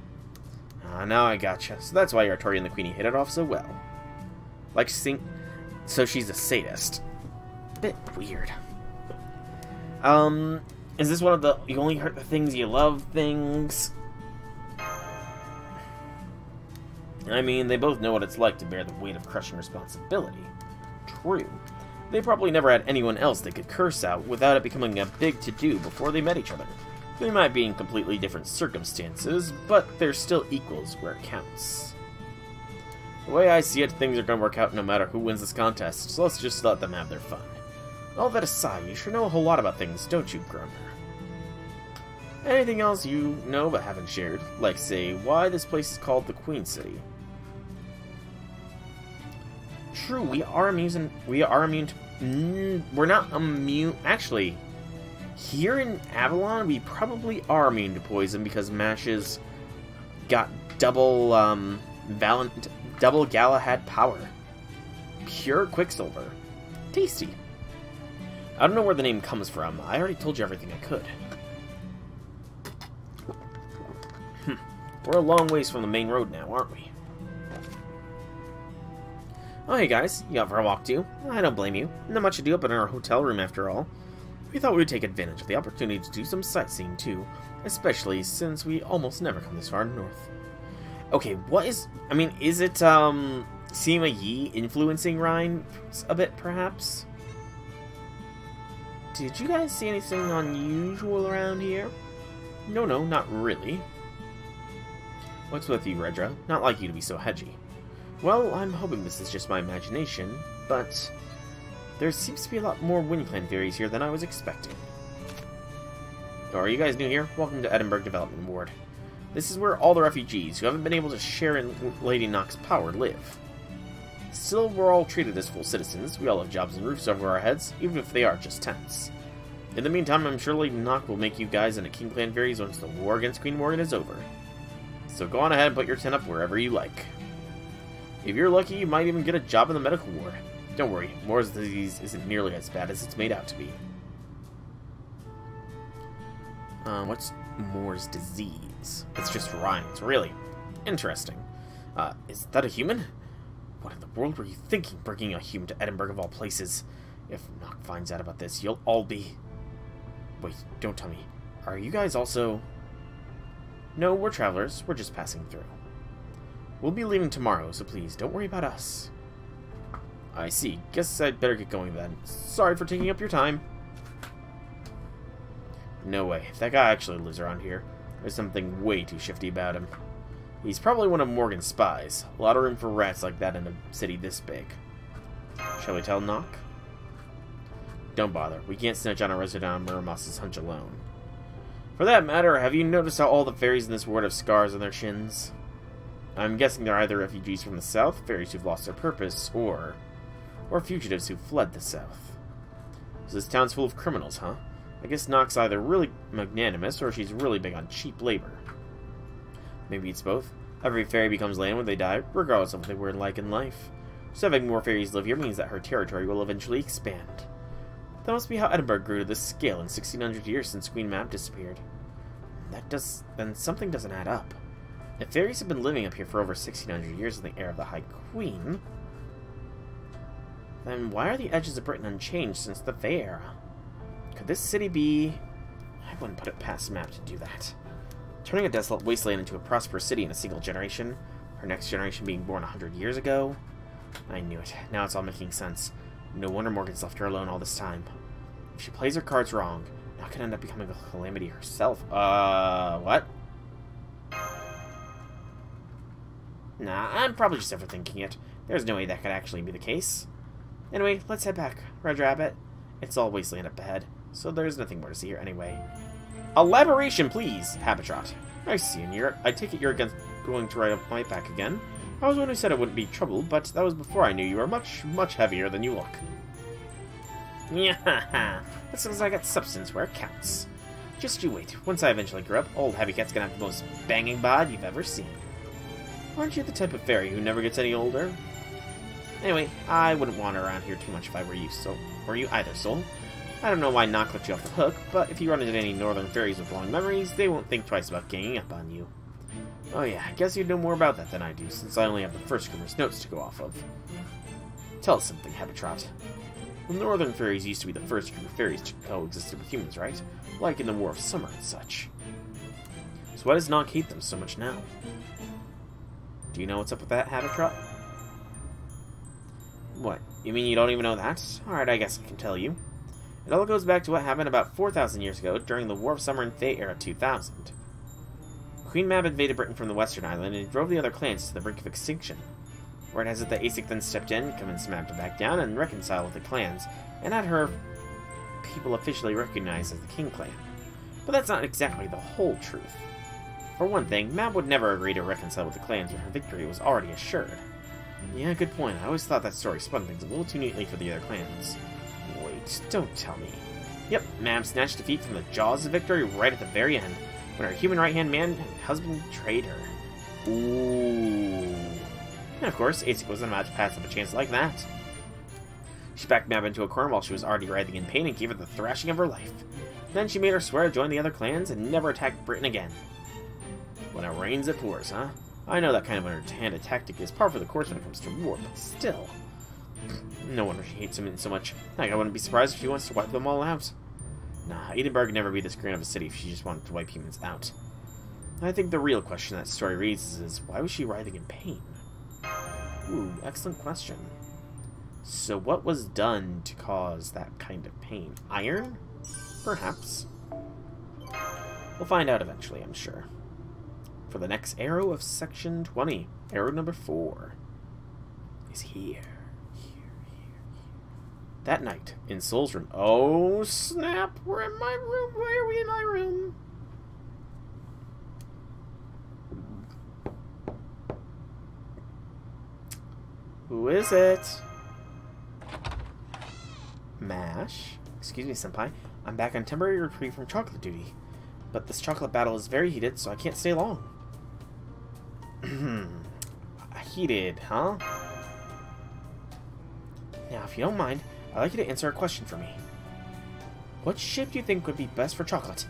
Ah, now I gotcha. So that's why Artoria and the Queenie hit it off so well. Like so she's a sadist. Bit weird. Is this one of the you only hurt the things you love things? I mean, they both know what it's like to bear the weight of crushing responsibility. True. They probably never had anyone else they could curse out without it becoming a big to-do before they met each other. They might be in completely different circumstances, but they're still equals where it counts. The way I see it, things are going to work out no matter who wins this contest, so let's just let them have their fun. All that aside, you sure know a whole lot about things, don't you, Grummer? Anything else you know but haven't shared? Like, say, why this place is called the Queen City? True, we're not immune... Actually, here in Avalon, we probably are immune to poison because Mash's got double Galahad power. Pure Quicksilver. Tasty. I don't know where the name comes from. I already told you everything I could. We're a long ways from the main road now, aren't we? Oh, hey guys. You out for a walk too? I don't blame you. Not much to do up in our hotel room after all. We thought we would take advantage of the opportunity to do some sightseeing too, especially since we almost never come this far north. Okay, what is... I mean, is it, Sima Yi influencing Rhine a bit, perhaps? Did you guys see anything unusual around here? No, not really. What's with you, Redra? Not like you to be so hedgy. Well, I'm hoping this is just my imagination, but there seems to be a lot more Wind Clan fairies here than I was expecting. Oh, are you guys new here? Welcome to Edinburgh Development Ward. This is where all the refugees who haven't been able to share in Lady Nock's power live. Still, we're all treated as full citizens. We all have jobs and roofs over our heads, even if they are just tents. In the meantime, I'm sure Lady Nock will make you guys into King Clan fairies once the war against Queen Morgan is over. So go on ahead and put your tent up wherever you like. If you're lucky, you might even get a job in the medical ward. Don't worry, Moore's disease isn't nearly as bad as it's made out to be. What's Moore's disease? It's just Ryan's, really. Interesting. Is that a human? What in the world were you thinking, bringing a human to Edinburgh of all places? If Nock finds out about this, you'll all be... Wait, don't tell me. Are you guys also... No, we're travelers. We're just passing through. We'll be leaving tomorrow, so please, don't worry about us. I see. Guess I'd better get going then. Sorry for taking up your time. No way. If that guy actually lives around here, there's something way too shifty about him. He's probably one of Morgan's spies. A lot of room for rats like that in a city this big. Shall we tell Nock? Don't bother. We can't snitch on a resident on Muramas's hunch alone. For that matter, have you noticed how all the fairies in this world have scars on their shins? I'm guessing they're either refugees from the south, fairies who've lost their purpose, or fugitives who fled the south. So this town's full of criminals, huh? I guess Nock's either really magnanimous, or she's really big on cheap labor. Maybe it's both. Every fairy becomes land when they die, regardless of what they were like in life. So having more fairies live here means that her territory will eventually expand. That must be how Edinburgh grew to this scale in 1600 years since Queen Mab disappeared. Then something doesn't add up. If fairies have been living up here for over 1600 years in the era of the High Queen, then why are the edges of Britain unchanged since the Fae era? Could this city be... I wouldn't put it past Mab to do that. Turning a desolate wasteland into a prosperous city in a single generation, her next generation being born 100 years ago? I knew it. Now it's all making sense. No wonder Morgan's left her alone all this time. If she plays her cards wrong, Nock could end up becoming a calamity herself. What? Nah, I'm probably just overthinking it. There's no way that could actually be the case. Anyway, let's head back. Red Rabbit. It's all wasteland up ahead, so there's nothing more to see here anyway. Elaboration, please, Habitrot. I see, and I take it you're going to ride up my back again. I was the one who said it wouldn't be trouble, but that was before I knew you were much, much heavier than you look. Yeah, this looks like it's substance where it counts. Just you wait. Once I eventually grow up, old Heavy Cat's gonna have the most banging bod you've ever seen. Aren't you the type of fairy who never gets any older? Anyway, I wouldn't wander around here too much if I were you, so were you either, Soul? I don't know why Nock let you off the hook, but if you run into any northern fairies with long memories, they won't think twice about ganging up on you. Oh yeah, I guess you'd know more about that than I do, since I only have the first Grimmer's notes to go off of. Tell us something, Habitrot. The northern fairies used to be the first group of fairies to coexist with humans, right? Like in the War of Summer and such. So why does Nock hate them so much now? Do you know what's up with that, Habitrot? What? You mean you don't even know that? Alright, I guess I can tell you. It all goes back to what happened about 4,000 years ago during the War of Summer and Fae era 2000. Queen Mab invaded Britain from the Western Island and drove the other clans to the brink of extinction. Word has it that Aesic then stepped in, convinced Mab to back down and reconcile with the clans, and had her people officially recognized as the King Clan. But that's not exactly the whole truth. For one thing, Mab would never agree to reconcile with the clans when her victory was already assured. Yeah, good point. I always thought that story spun things a little too neatly for the other clans. Wait, don't tell me. Yep, Mab snatched defeat from the jaws of victory right at the very end, when her human right-hand man and husband betrayed her. Ooh. And of course, Aesic wasn't about to pass up a chance like that. She backed Mab into a corner while she was already writhing in pain and gave her the thrashing of her life. Then she made her swear to join the other clans and never attack Britain again. When it rains, it pours, huh? I know that kind of underhanded tactic is par for the course when it comes to war, but still. No wonder she hates him so much. Heck, I wouldn't be surprised if she wants to wipe them all out. Nah, Edinburgh would never be this grand of a city if she just wanted to wipe humans out. I think the real question that story raises is, why was she writhing in pain? Ooh, excellent question. So what was done to cause that kind of pain? Iron? Perhaps. We'll find out eventually, I'm sure. For the next arrow of Section 20, arrow number 4 is here. That night, in Soul's room. Oh, snap! We're in my room! Why are we in my room? Who is it? Mash? Excuse me, Senpai. I'm back on temporary reprieve from chocolate duty. But this chocolate battle is very heated, so I can't stay long. Heated, huh? Now, if you don't mind, I'd like you to answer a question for me. What shape do you think would be best for chocolate?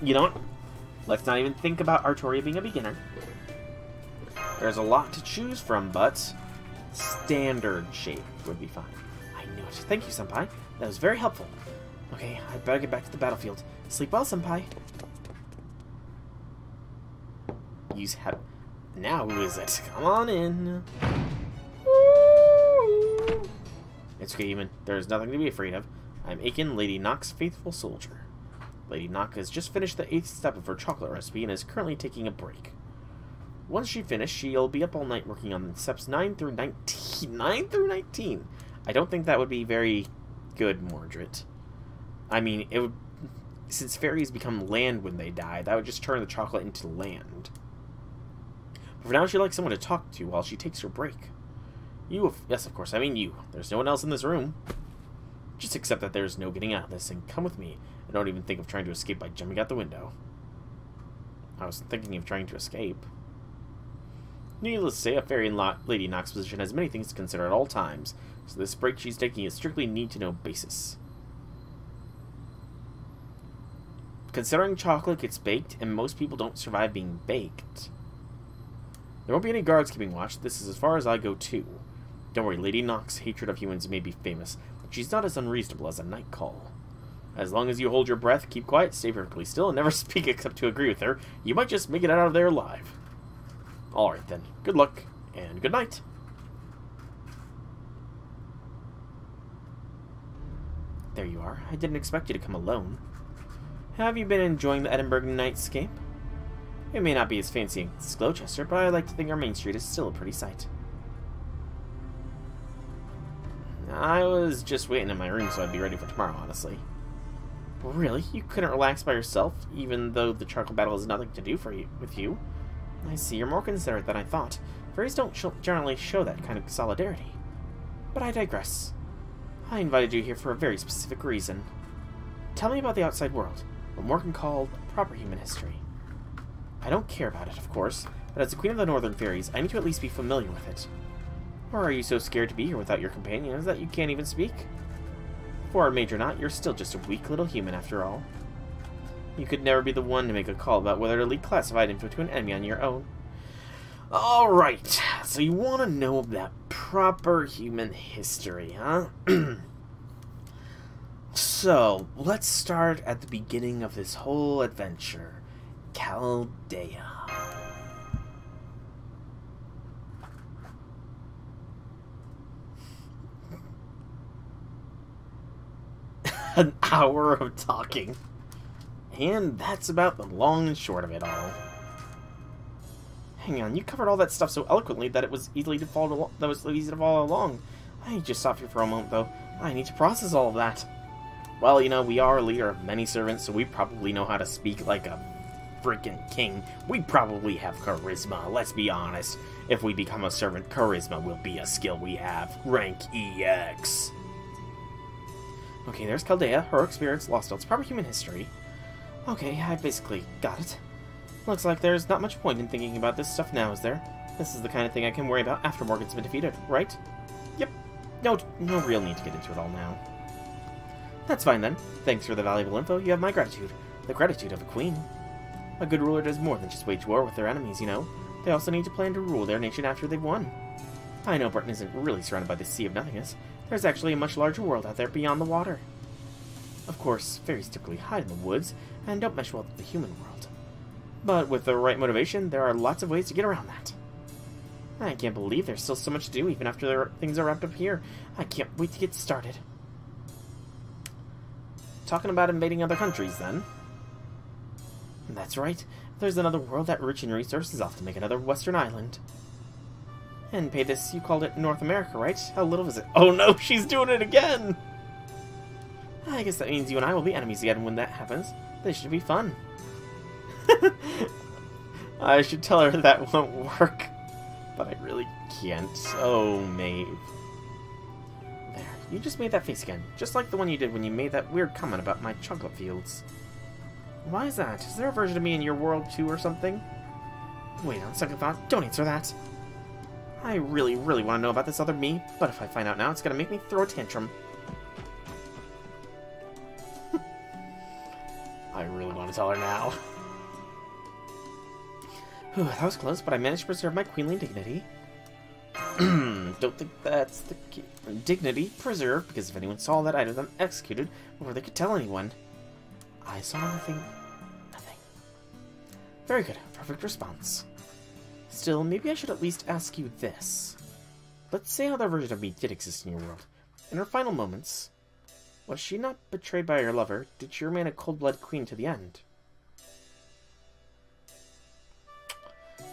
You know what? Let's not even think about Artoria being a beginner. There's a lot to choose from, but standard shape would be fine. I knew it. Thank you, Senpai. That was very helpful. Okay, I'd better get back to the battlefield. Sleep well, Senpai. Now who is it? Come on in. It's okay, human. There's nothing to be afraid of. I'm Aiken, Lady Nock's faithful soldier. Lady Nock has just finished the 8th step of her chocolate recipe and is currently taking a break. Once she finishes, she'll be up all night working on steps 9 through 19. 9 through 19? I don't think that would be very good, Mordred. I mean, it would... Since fairies become land when they die, that would just turn the chocolate into land. But for now, she'd like someone to talk to while she takes her break. You, yes, of course, I mean you. There's no one else in this room. Just accept that there's no getting out of this and come with me. And don't even think of trying to escape by jumping out the window. I was thinking of trying to escape. Needless to say, a fairy in Lady Nock's position has many things to consider at all times, so this break she's taking is strictly need-to-know basis. Considering chocolate gets baked, and most people don't survive being baked, there won't be any guards keeping watch. This is as far as I go, too. Don't worry, Lady Nock's hatred of humans may be famous, but she's not as unreasonable as a night call. As long as you hold your breath, keep quiet, stay perfectly still, and never speak except to agree with her, you might just make it out of there alive. Alright then, good luck, and good night. There you are. I didn't expect you to come alone. Have you been enjoying the Edinburgh nightscape? It may not be as fancy as Gloucester, but I like to think our main street is still a pretty sight. I was just waiting in my room so I'd be ready for tomorrow, honestly. Really? You couldn't relax by yourself, even though the chocolate battle has nothing to do with you? I see you're more considerate than I thought. Fairies don't generally show that kind of solidarity. But I digress. I invited you here for a very specific reason. Tell me about the outside world, what Morgan called proper human history. I don't care about it, of course, but as the Queen of the Northern Fairies, I need to at least be familiar with it. Or are you so scared to be here without your companions that you can't even speak? For a mage or not, you're still just a weak little human after all. You could never be the one to make a call about whether to leak classified info to an enemy on your own. Alright, so you want to know that proper human history, huh? So, let's start at the beginning of this whole adventure. Chaldea. An hour of talking. And that's about the long and short of it all. Hang on, you covered all that stuff so eloquently that it was easy to follow along. I just stopped here for a moment, though. I need to process all of that. Well, you know, we are a leader of many servants, so we probably know how to speak like a freaking king. We probably have charisma, let's be honest. If we become a servant, charisma will be a skill we have. Rank EX. Okay, there's Chaldea, her experience, Lostbelt's proper human history. Okay, I basically got it. Looks like there's not much point in thinking about this stuff now, is there? This is the kind of thing I can worry about after Morgan's been defeated, right? Yep. No real need to get into it all now. That's fine then. Thanks for the valuable info. You have my gratitude. The gratitude of a queen. A good ruler does more than just wage war with their enemies, you know. They also need to plan to rule their nation after they've won. I know Britain isn't really surrounded by the Sea of Nothingness. There's actually a much larger world out there beyond the water. Of course, fairies typically hide in the woods and don't mesh well with the human world. But with the right motivation, there are lots of ways to get around that. I can't believe there's still so much to do even after things are wrapped up here. I can't wait to get started. Talking about invading other countries, then. That's right. If there's another world that rich in resources, I'll have to make another western island. And pay this, you called it North America, right? How little is it? Oh no, she's doing it again! I guess that means you and I will be enemies again when that happens. This should be fun. I should tell her that won't work. But I really can't. Oh, Maeve. There, you just made that face again. Just like the one you did when you made that weird comment about my chocolate fields. Why is that? Is there a version of me in your world too or something? Wait, on second thought, don't answer that. I really want to know about this other me, but if I find out now, it's going to make me throw a tantrum. I really want to tell her now. Whew, that was close, but I managed to preserve my queenly dignity. Don't think that's the key. Dignity preserved, because if anyone saw that, I'd have them executed before they could tell anyone. I saw nothing. Nothing. Very good. Perfect response. Still, maybe I should at least ask you this. Let's say how that version of me did exist in your world. In her final moments, was she not betrayed by her lover? Did she remain a cold-blooded queen to the end?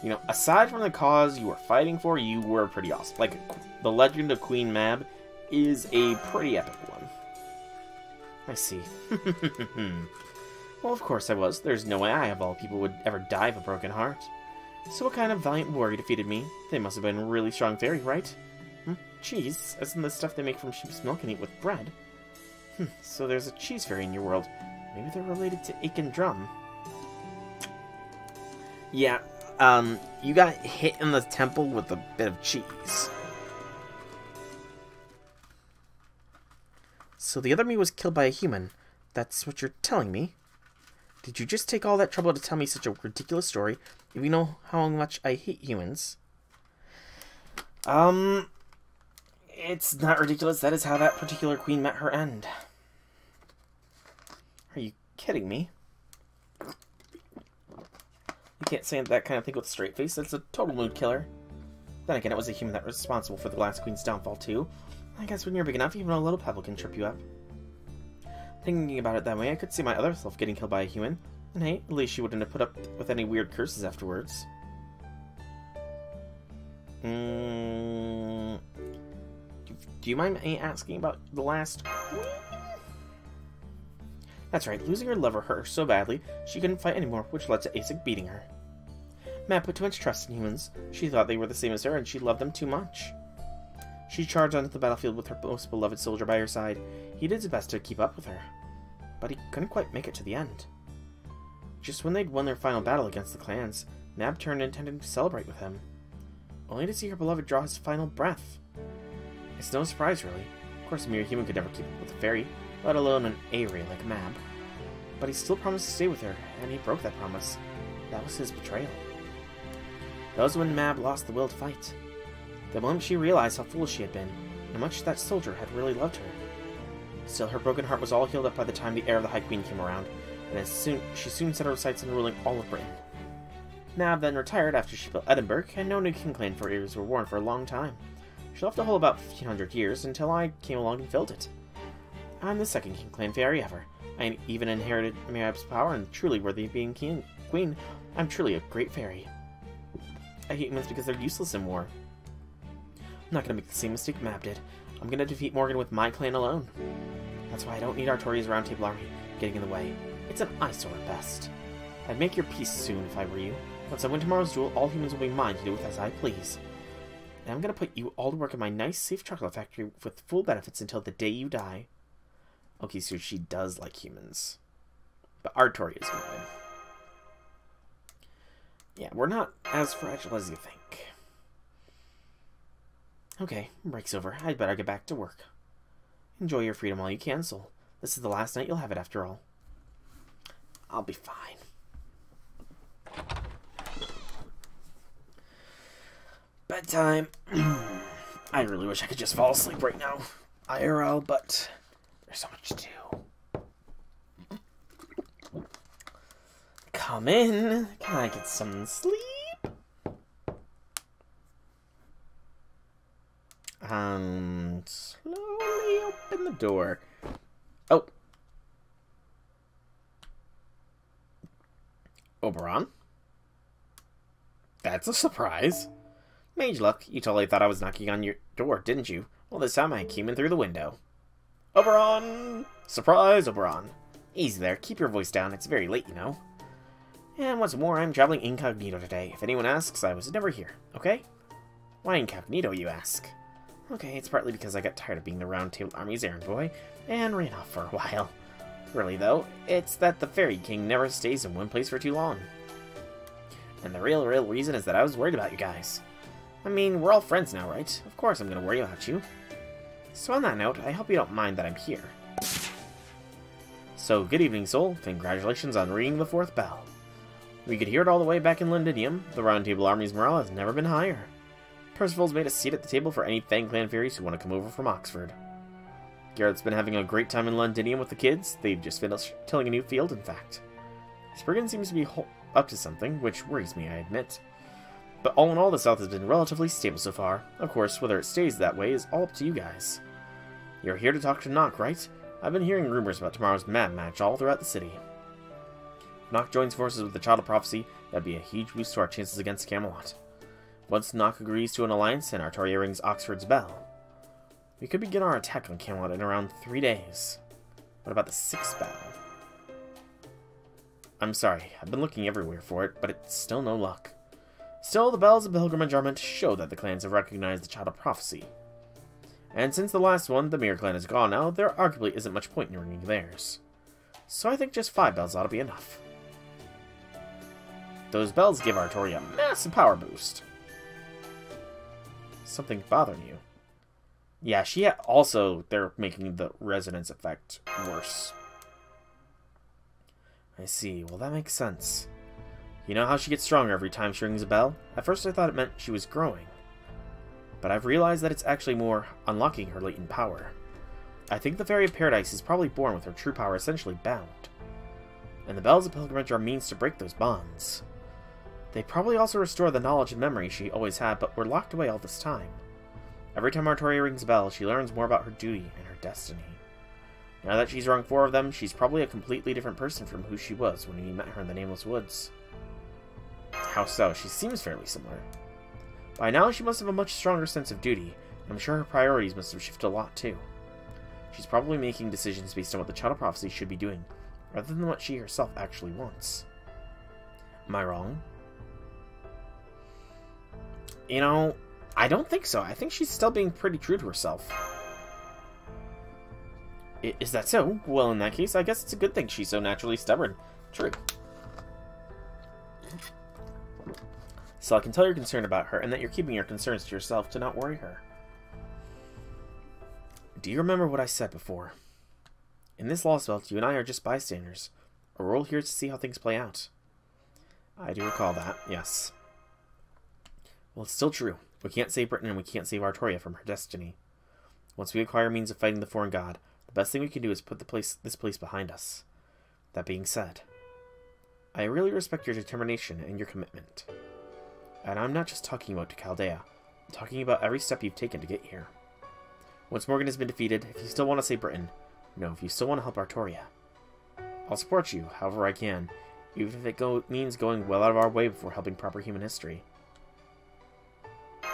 You know, aside from the cause you were fighting for, you were pretty awesome. Like, the legend of Queen Mab is a pretty epic one. I see. Well, of course I was. There's no way I, of all people, would ever die of a broken heart. So what kind of valiant warrior defeated me? They must have been a really strong fairy, right? Cheese, as in the stuff they make from sheep's milk and eat with bread. So there's a cheese fairy in your world. Maybe they're related to Aiken Drum. Yeah, you got hit in the temple with a bit of cheese. So the other me was killed by a human. That's what you're telling me? Did you just take all that trouble to tell me such a ridiculous story, if you know how much I hate humans? It's not ridiculous. That is how that particular queen met her end. Are you kidding me? You can't say that kind of thing with a straight face. That's a total mood killer. Then again, it was a human that was responsible for the last queen's downfall, too. I guess when you're big enough, even a little pebble can trip you up. Thinking about it that way, I could see my other self getting killed by a human. And hey, at least she wouldn't have put up with any weird curses afterwards. Do you mind me asking about the last queen? That's right, losing her lover hurt her so badly, she couldn't fight anymore, which led to Asik beating her. Mab put too much trust in humans. She thought they were the same as her, and she loved them too much. She charged onto the battlefield with her most beloved soldier by her side. He did his best to keep up with her, but he couldn't quite make it to the end. Just when they'd won their final battle against the clans, Mab turned intending to celebrate with him, only to see her beloved draw his final breath. It's no surprise, really. Of course, a mere human could never keep up with a fairy, let alone an Aerie like Mab. But he still promised to stay with her, and he broke that promise. That was his betrayal. That was when Mab lost the will to fight. The moment she realized how foolish she had been, and how much that soldier had really loved her. Still, her broken heart was all healed up by the time the heir of the High Queen came around, and she soon set her sights on ruling all of Britain. Mab then retired after she built Edinburgh, and no new king clan fairies were born for a long time. She left a hole about 1500 years until I came along and filled it. I'm the second king clan fairy ever. I even inherited Mab's power, and truly worthy of being queen. I'm truly a great fairy. I hate humans because they're useless in war. I'm not gonna make the same mistake Mab did. I'm gonna defeat Morgan with my clan alone. That's why I don't need Artoria's roundtable army getting in the way. It's an eyesore at best. I'd make your peace soon if I were you. Once I win tomorrow's duel, all humans will be mine to do with as I please. And I'm gonna put you all to work in my nice, safe chocolate factory with full benefits until the day you die. Okay, so she does like humans. But Artoria's gonna win. Yeah, we're not as fragile as you think. Okay, break's over. I'd better get back to work. Enjoy your freedom while you can, Soul. This is the last night you'll have it after all. I'll be fine. Bedtime. I really wish I could just fall asleep right now. IRL, but there's so much to do. Come in. Can I get some sleep? Slowly open the door. Oh. Oberon? That's a surprise. Mage luck, you totally thought I was knocking on your door, didn't you? Well, this time I came in through the window. Oberon! Surprise, Oberon. Easy there, keep your voice down, it's very late, you know. And what's more, I'm traveling incognito today. If anyone asks, I was never here, okay? Why incognito, you ask? Okay, it's partly because I got tired of being the Round Table Army's errand boy, and ran off for a while. Really, though, it's that the Fairy King never stays in one place for too long. And the real reason is that I was worried about you guys. I mean, we're all friends now, right? Of course I'm gonna worry about you. So on that note, I hope you don't mind that I'm here. So, good evening, Soul. Congratulations on ringing the 4th bell. We could hear it all the way back in Londinium. The Round Table Army's morale has never been higher. Percival's made a seat at the table for any Fang Clan fairies who want to come over from Oxford. Garrett's been having a great time in Londinium with the kids. They've just finished tilling a new field, in fact. Spriggan seems to be up to something, which worries me, I admit. But all in all, the South has been relatively stable so far. Of course, whether it stays that way is all up to you guys. You're here to talk to Nock, right? I've been hearing rumors about tomorrow's mad match all throughout the city. If Nock joins forces with the Child of Prophecy, that'd be a huge boost to our chances against Camelot. Once Nock agrees to an alliance and Artoria rings Oxford's bell, we could begin our attack on Camelot in around 3 days. What about the 6th battle? I'm sorry, I've been looking everywhere for it, but it's still no luck. Still, the bells of pilgrimage are meant to show that the clans have recognized the Child of Prophecy. And since the last one, the Mirror Clan is gone now, there arguably isn't much point in ringing theirs. So I think just 5 bells ought to be enough. Those bells give Artoria a massive power boost. Something bothering you? Yeah, they're making the resonance effect worse. I see, well that makes sense. You know how she gets stronger every time she rings a bell? At first I thought it meant she was growing. But I've realized that it's actually more unlocking her latent power. I think the Fairy of Paradise is probably born with her true power essentially bound. And the Bells of Pilgrimage are means to break those bonds. They probably also restore the knowledge and memory she always had, but were locked away all this time. Every time Artoria rings a bell, she learns more about her duty and her destiny. Now that she's rung 4 of them, she's probably a completely different person from who she was when we met her in the Nameless Woods. How so? She seems fairly similar. By now, she must have a much stronger sense of duty. I'm sure her priorities must have shifted a lot, too. She's probably making decisions based on what the Child of Prophecy should be doing, rather than what she herself actually wants. Am I wrong? You know, I don't think so. I think she's still being pretty true to herself. Is that so? Well, in that case, I guess it's a good thing she's so naturally stubborn. True. So I can tell you're concerned about her, and that you're keeping your concerns to yourself to not worry her. Do you remember what I said before? In this Lostbelt, you and I are just bystanders. We're all here to see how things play out. I do recall that, yes. Well, it's still true. We can't save Britain, and we can't save Artoria from her destiny. Once we acquire means of fighting the foreign god, the best thing we can do is put this place behind us. That being said, I really respect your determination and your commitment. And I'm not just talking about to Chaldea. I'm talking about every step you've taken to get here. Once Morgan has been defeated, if you still want to save Britain, no, if you still want to help Artoria, I'll support you however I can, even if it means going well out of our way before helping proper human history.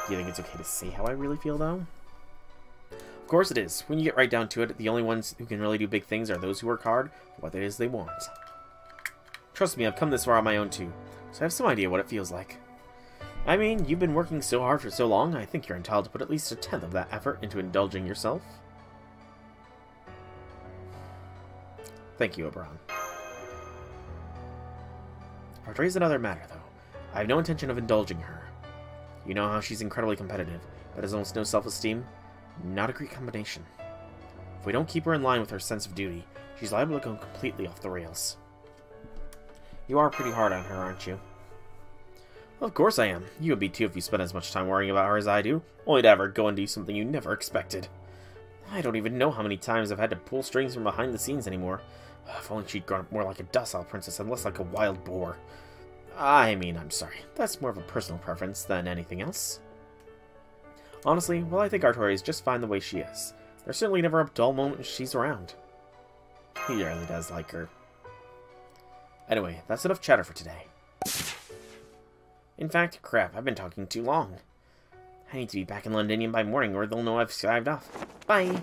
Do you think it's okay to say how I really feel, though? Of course it is. When you get right down to it, the only ones who can really do big things are those who work hard for what it is they want. Trust me, I've come this far on my own too, so I have some idea what it feels like. I mean, you've been working so hard for so long, I think you're entitled to put at least 1/10 of that effort into indulging yourself. Thank you, Oberon. Artoria's another matter, though. I have no intention of indulging her. You know how she's incredibly competitive, but has almost no self-esteem? Not a great combination. If we don't keep her in line with her sense of duty, she's liable to go completely off the rails. You are pretty hard on her, aren't you? Well, of course I am. You would be too if you spent as much time worrying about her as I do, only to have her go and do something you never expected. I don't even know how many times I've had to pull strings from behind the scenes anymore. If only she'd grown up more like a docile princess and less like a wild boar. I mean, I'm sorry. That's more of a personal preference than anything else. Honestly, well, I think Artoria is just fine the way she is. There's certainly never a dull moment when she's around. He really does like her. Anyway, that's enough chatter for today. In fact, crap, I've been talking too long. I need to be back in Londinium by morning or they'll know I've skived off. Bye!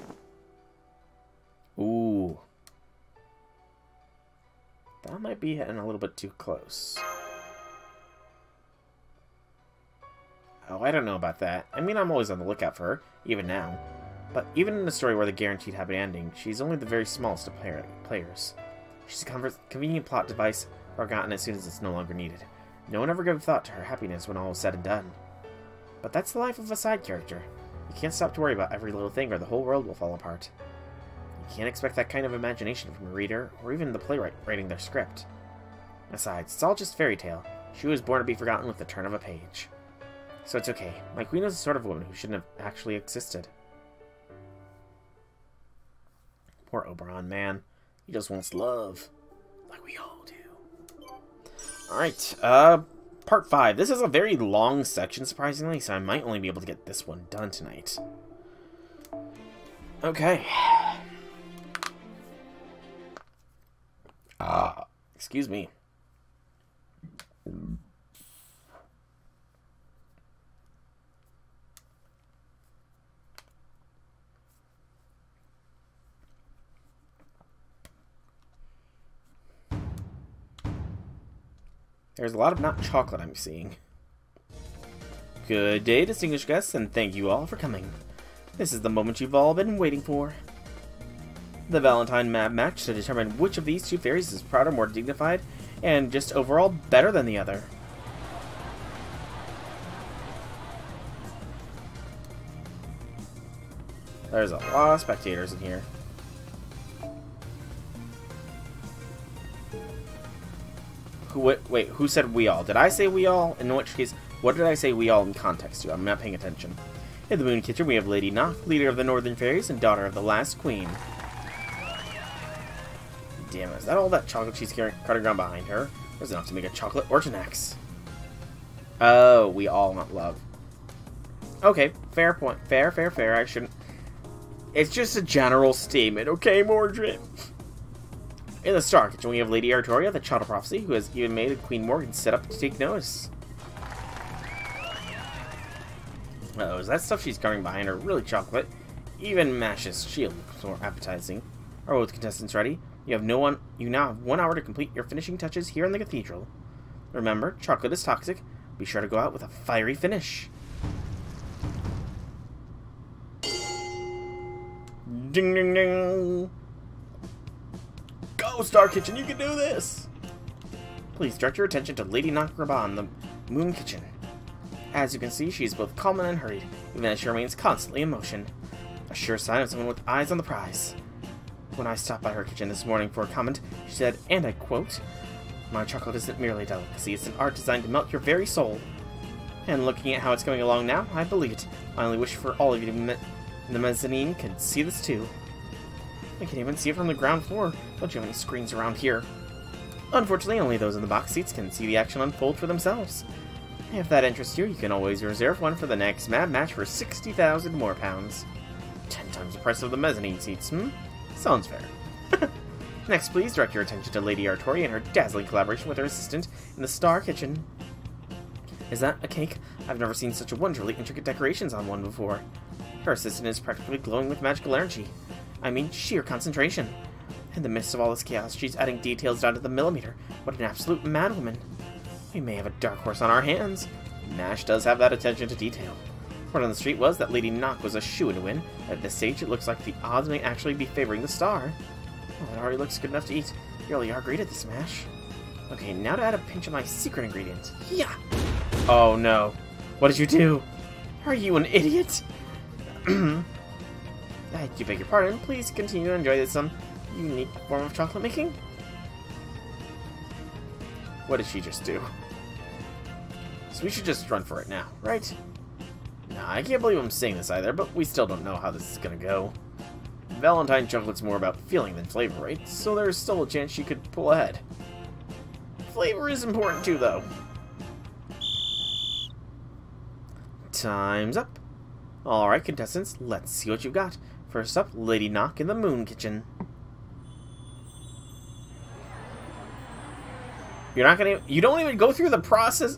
Ooh. That might be hitting a little bit too close. Oh, I don't know about that. I mean, I'm always on the lookout for her, even now. But even in a story where the guaranteed happy ending, she's only the very smallest of players. She's a convenient plot device, forgotten as soon as it's no longer needed. No one ever gave thought to her happiness when all was said and done. But that's the life of a side character. You can't stop to worry about every little thing or the whole world will fall apart. You can't expect that kind of imagination from a reader, or even the playwright writing their script. Besides, it's all just fairy tale. She was born to be forgotten with the turn of a page. So it's okay. My queen was the sort of woman who shouldn't have actually existed. Poor Oberon, man. He just wants love. Like we all do. Alright, Part 5. This is a very long section, surprisingly, so I might only be able to get this one done tonight. Okay. Excuse me. There's a lot of not chocolate I'm seeing. Good day, distinguished guests, and thank you all for coming. This is the moment you've all been waiting for. The Valentine map match to determine which of these two fairies is prouder, more dignified, and just overall better than the other. There's a lot of spectators in here. Wait, who said we all? Did I say we all? In which case, what did I say we all in context to? I'm not paying attention. In the Moon Kitchen, we have Lady Nock, leader of the Northern Fairies and daughter of the last queen. Damn, is that all that chocolate she's carrying around behind her? There's enough to make a chocolate Ortonax. Oh, we all want love. Okay, fair point. Fair. I shouldn't... It's just a general statement, okay, Mordred? In the Star Kitchen, we have Lady Artoria, the Child of Prophecy, who has even made Queen Morgan set up to take notice. Uh-oh, is that stuff she's carrying behind her really chocolate? Even Mash's shield looks more appetizing. Are both contestants ready? You now have 1 hour to complete your finishing touches here in the cathedral. Remember, chocolate is toxic. Be sure to go out with a fiery finish. Ding ding ding! Go, Star Kitchen, you can do this! Please direct your attention to Lady Nock Raban, the Moon Kitchen. As you can see, she is both calm and unhurried, even as she remains constantly in motion. A sure sign of someone with eyes on the prize. When I stopped by her kitchen this morning for a comment, she said, and I quote, "My chocolate isn't merely a delicacy, it's an art designed to melt your very soul." And looking at how it's going along now, I believe it. I only wish for all of you in the mezzanine could see this too. I can even see it from the ground floor. Don't you have any screens around here? Unfortunately, only those in the box seats can see the action unfold for themselves. If that interests you, you can always reserve one for the next Mad Match for 60,000 more pounds. 10 times the price of the mezzanine seats, Sounds fair. Next, please direct your attention to Lady Artoria and her dazzling collaboration with her assistant in the Star Kitchen. Is that a cake? I've never seen such wonderfully intricate decorations on one before. Her assistant is practically glowing with magical energy. I mean, sheer concentration. In the midst of all this chaos, she's adding details down to the millimeter. What an absolute madwoman. We may have a dark horse on our hands. Mash does have that attention to detail. Word on the street was that Lady Nock was a shoo-in to win. At this stage, it looks like the odds may actually be favoring the Star. Oh, it already looks good enough to eat. You really are great at this, Mash. Okay, now to add a pinch of my secret ingredient. Yeah! Oh no. What did you do? Are you an idiot? I do beg your pardon. Please continue to enjoy this unique form of chocolate making. What did she just do? So we should just run for it now, right? Nah, I can't believe I'm saying this either, but we still don't know how this is gonna go. Valentine chocolate's more about feeling than flavor, right? So there's still a chance she could pull ahead. Flavor is important too, though. Time's up. Alright, contestants, let's see what you've got. First up, Lady Nock in the Moon Kitchen. You don't even go through the process.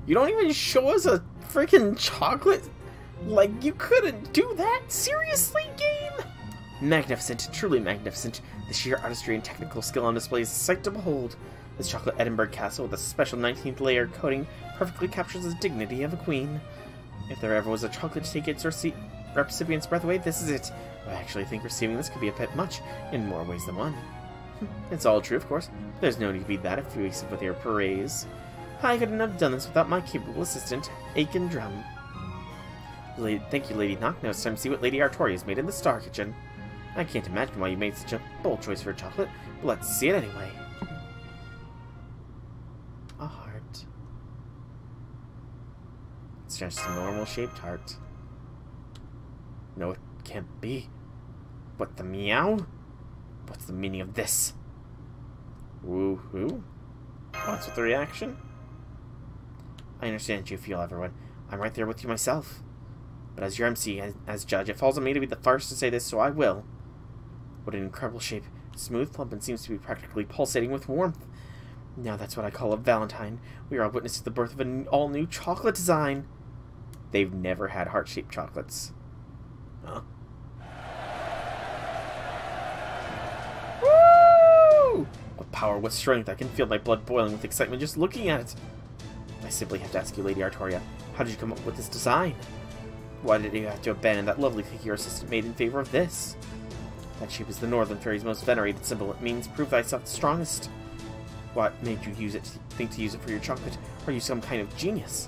You don't even show us a freaking chocolate. Like, you couldn't do that? Seriously, game? Magnificent, truly magnificent. The sheer artistry and technical skill on display is a sight to behold. This chocolate Edinburgh castle with a special 19th layer coating perfectly captures the dignity of a queen. If there ever was a chocolate to take its recipient's breath away, this is it. I actually think receiving this could be a bit much, in more ways than one. It's all true, of course. There's no need to be that effusive with your praise. I couldn't have done this without my capable assistant, Aiken Drum. Thank you, Lady Nock. Now it's time to see what Lady Artoria's made in the Star Kitchen. I can't imagine why you made such a bold choice for chocolate, but let's see it anyway. A heart. It's just a normal-shaped heart. No, it can't be. What the meow? What's the meaning of this? Woohoo? What's with the reaction? I understand you feel, everyone. I'm right there with you myself. But as your MC, as judge, it falls on me to be the first to say this, so I will. What an incredible shape. Smooth, plump, and seems to be practically pulsating with warmth. Now that's what I call a Valentine. We are all witness to the birth of an all-new chocolate design. They've never had heart-shaped chocolates. Huh? Woo! What power, what strength. I can feel my blood boiling with excitement just looking at it. I simply have to ask you, Lady Artoria, how did you come up with this design? Why did you have to abandon that lovely cake your assistant made in favor of this? That shape is the Northern Fairy's most venerated symbol. It means prove thyself the strongest. What made you think to use it for your chocolate? Are you some kind of genius?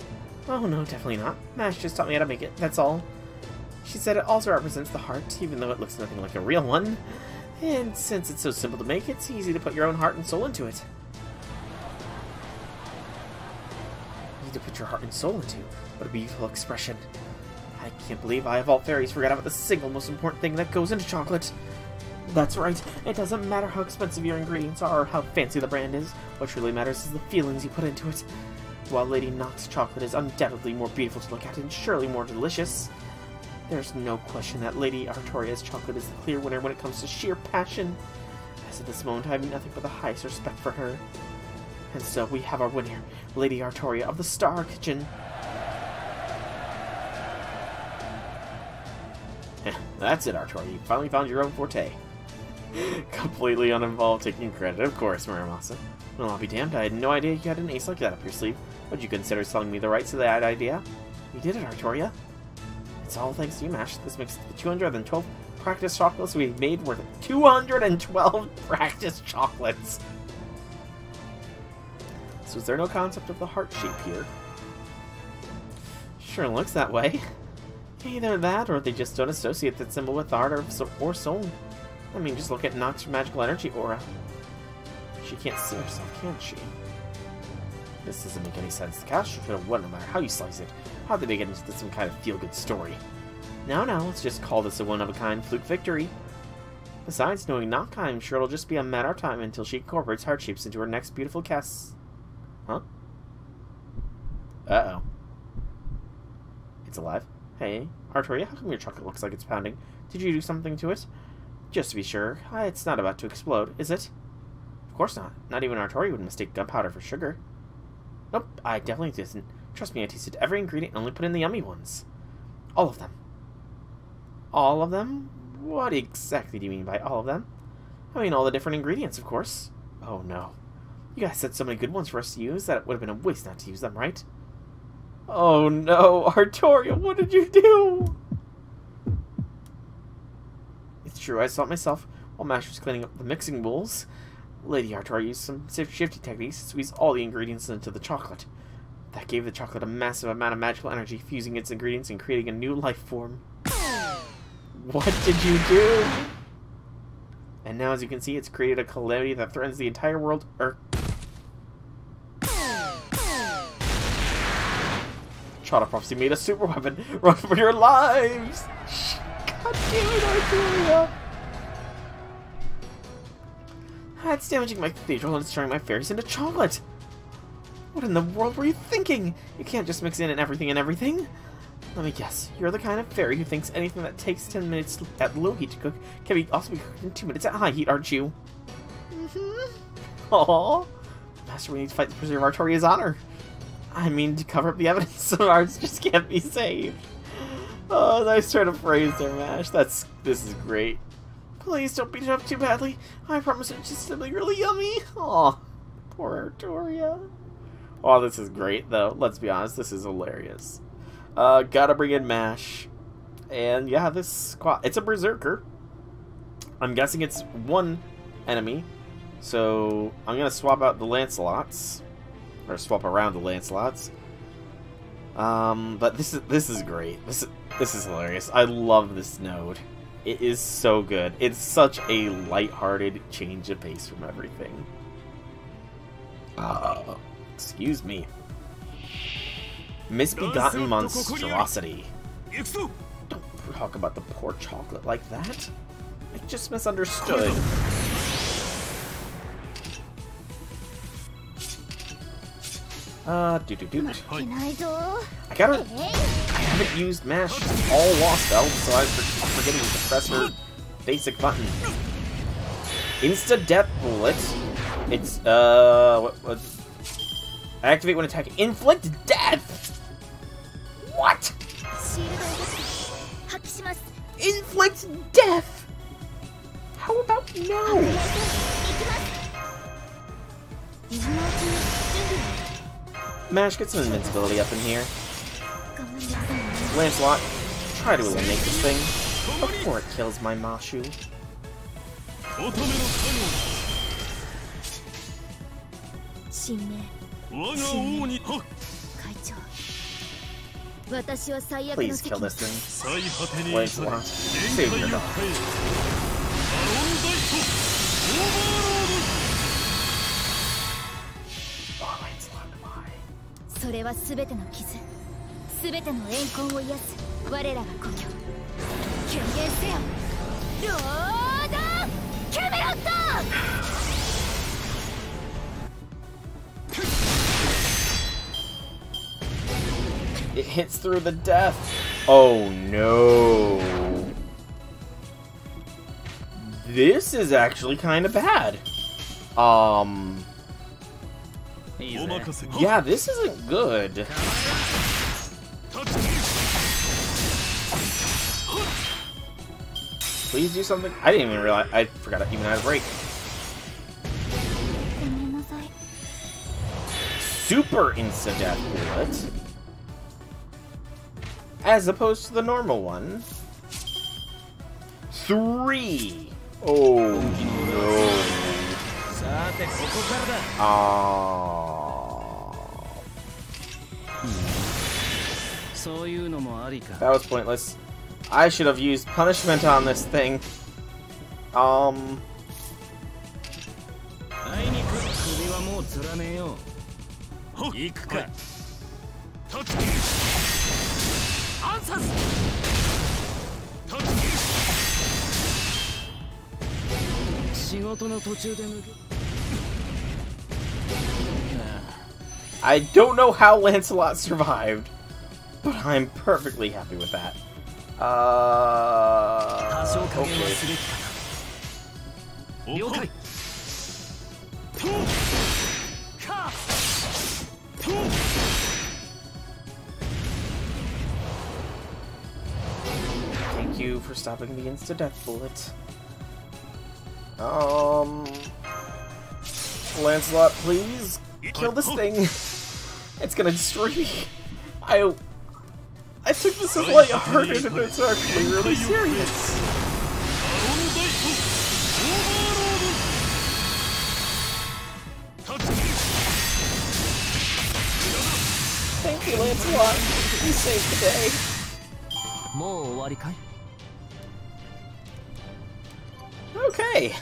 Oh no, definitely not. Mash just taught me how to make it, that's all. She said it also represents the heart, even though it looks nothing like a real one. And since it's so simple to make, it's easy to put your own heart and soul into it. You need to put your heart and soul into. What a beautiful expression. I can't believe I, of all fairies, forgot about the single most important thing that goes into chocolate. That's right. It doesn't matter how expensive your ingredients are or how fancy the brand is. What truly matters is the feelings you put into it. While Lady Nox's chocolate is undoubtedly more beautiful to look at and surely more delicious, there's no question that Lady Artoria's chocolate is the clear winner when it comes to sheer passion. As at this moment, I have nothing but the highest respect for her. And so we have our winner, Lady Artoria of the Star Kitchen. That's it, Artoria. You finally found your own forte. Completely uninvolved, taking credit, of course, Muramasa. Well, I'll be damned. I had no idea you had an ace like that up your sleeve. Would you consider selling me the rights to that idea? You did it, Artoria. It's all thanks to you, Mash. This makes the 212 practice chocolates we've made worth 212 practice chocolates. So is there no concept of the heart shape here? Sure looks that way. Either that, or they just don't associate that symbol with art or soul. I mean, just look at Nox's magical energy aura. She can't see herself, can she? This doesn't make any sense. The castle should have won no matter how you slice it. How did they get into some kind of feel-good story? Now, let's just call this a one-of-a-kind fluke victory. Besides, knowing Nox, I'm sure it'll just be a matter of time until she incorporates heart shapes into her next beautiful cast. Huh? Uh-oh. It's alive. Hey, Artoria, how come your chocolate looks like it's pounding? Did you do something to it? Just to be sure, it's not about to explode, is it? Of course not. Not even Artoria would mistake gunpowder for sugar. Nope, I definitely didn't. Trust me, I tasted every ingredient and only put in the yummy ones. All of them. All of them? What exactly do you mean by all of them? I mean all the different ingredients, of course. Oh no. You guys said so many good ones for us to use that it would have been a waste not to use them, right? Oh no, Artoria, what did you do? It's true, I saw it myself while Mash was cleaning up the mixing bowls. Lady Artoria used some shifty techniques to squeeze all the ingredients into the chocolate. That gave the chocolate a massive amount of magical energy, fusing its ingredients and creating a new life form. What did you do? And now, as you can see, it's created a calamity that threatens the entire world, Chata Prophecy made a super weapon. Run for your lives! God damn it, Artoria! It's damaging my cathedral and it's turning my fairies into chocolate! What in the world were you thinking? You can't just mix in and everything. Let me guess. You're the kind of fairy who thinks anything that takes 10 minutes at low heat to cook can also be cooked in 2 minutes at high heat, aren't you? Mm-hmm. Aww. Master, we need to fight to preserve Artoria's honor. I mean, to cover up the evidence so ours just can't be saved. Oh, nice turn of phrase there, Mash. This is great. Please don't beat it up too badly. I promise it's just something really yummy. Aw, poor Artoria. Oh, this is great, though. Let's be honest, this is hilarious. Gotta bring in Mash. And yeah, this squad, it's a berserker. I'm guessing it's one enemy. So I'm gonna swap out the Lancelots. Or swap around the Lancelots. But this is great. This is hilarious. I love this node. It is so good. It's such a lighthearted change of pace from everything. Excuse me. Misbegotten monstrosity. Don't talk about the poor chocolate like that. I just misunderstood. I haven't used mash all Lostbelt, so I'm forgetting to press her basic button. Insta-death bullet. It's, what? Activate when attacking. Inflict death! What? Inflict death! How about no? Mash, get some invincibility up in here. Lancelot, try to eliminate this thing before it kills my Mashu. Please kill this thing. Lancelot, save your dog. Oh, Lancelot, why? それはすべての傷、すべての怨恨を癒す我らが故郷。権限せよ、ロード・キャメロット。It hits through the death. Oh no. This is actually kind of bad. Yeah, this isn't good. Please do something. I didn't even realize. I forgot I even had a break. Super insta-death bullet. As opposed to the normal one. 3! Oh no. That was pointless. I should have used punishment on this thing. I don't know how Lancelot survived, but I'm perfectly happy with that. Okay. Thank you for stopping the insta-death bullet. Lancelot, please kill this thing. It's gonna destroy me. I took this as lighthearted, and it's actually really serious. Thank you, Lancelot. You saved the day. Okay.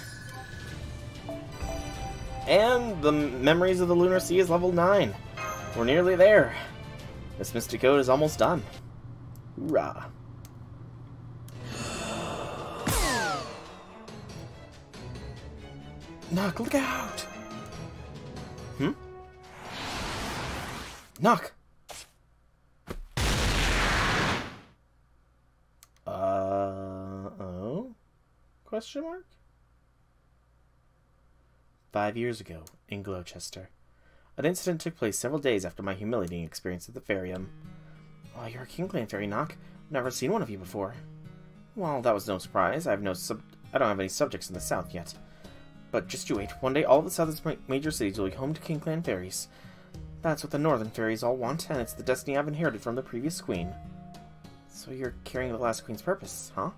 And the Memories of the Lunar Sea is level 9. We're nearly there. This Mystic Code is almost done. Hoorah. Knock, look out! Hmm? Knock! Oh? Question mark? 5 years ago, in Gloucester. An incident took place several days after my humiliating experience at the Fairium. Oh, you're a Kingclan fairy, Knock. I've never seen one of you before. Well, that was no surprise. I don't have any subjects in the south yet. But just you wait. One day, all of the southern major cities will be home to Kingclan fairies. That's what the northern fairies all want, and it's the destiny I've inherited from the previous queen. So you're carrying the last queen's purpose, huh?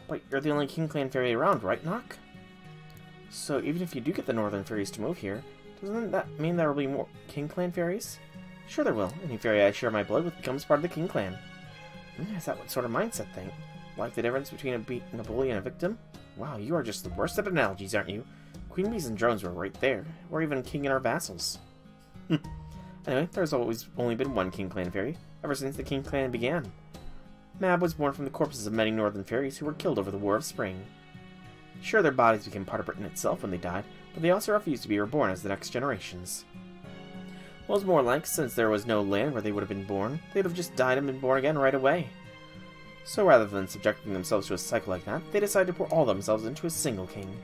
But you're the only Kingclan fairy around, right, Knock? So even if you do get the northern fairies to move here, doesn't that mean there will be more Kingclan fairies? Sure there will. Any fairy I share my blood with becomes part of the Kingclan. Is that what sort of mindset thing? Like the difference between a bully and a victim? Wow, you are just the worst at analogies, aren't you? Queen bees and drones were right there. We're even king and our vassals. Anyway, there's always only been one Kingclan fairy, ever since the Kingclan began. Mab was born from the corpses of many northern fairies who were killed over the War of Spring. Sure, their bodies became part of Britain itself when they died, but they also refused to be reborn as the next generations. Well, it's more like, since there was no land where they would have been born, they'd have just died and been born again right away. So rather than subjecting themselves to a cycle like that, they decided to pour all themselves into a single king.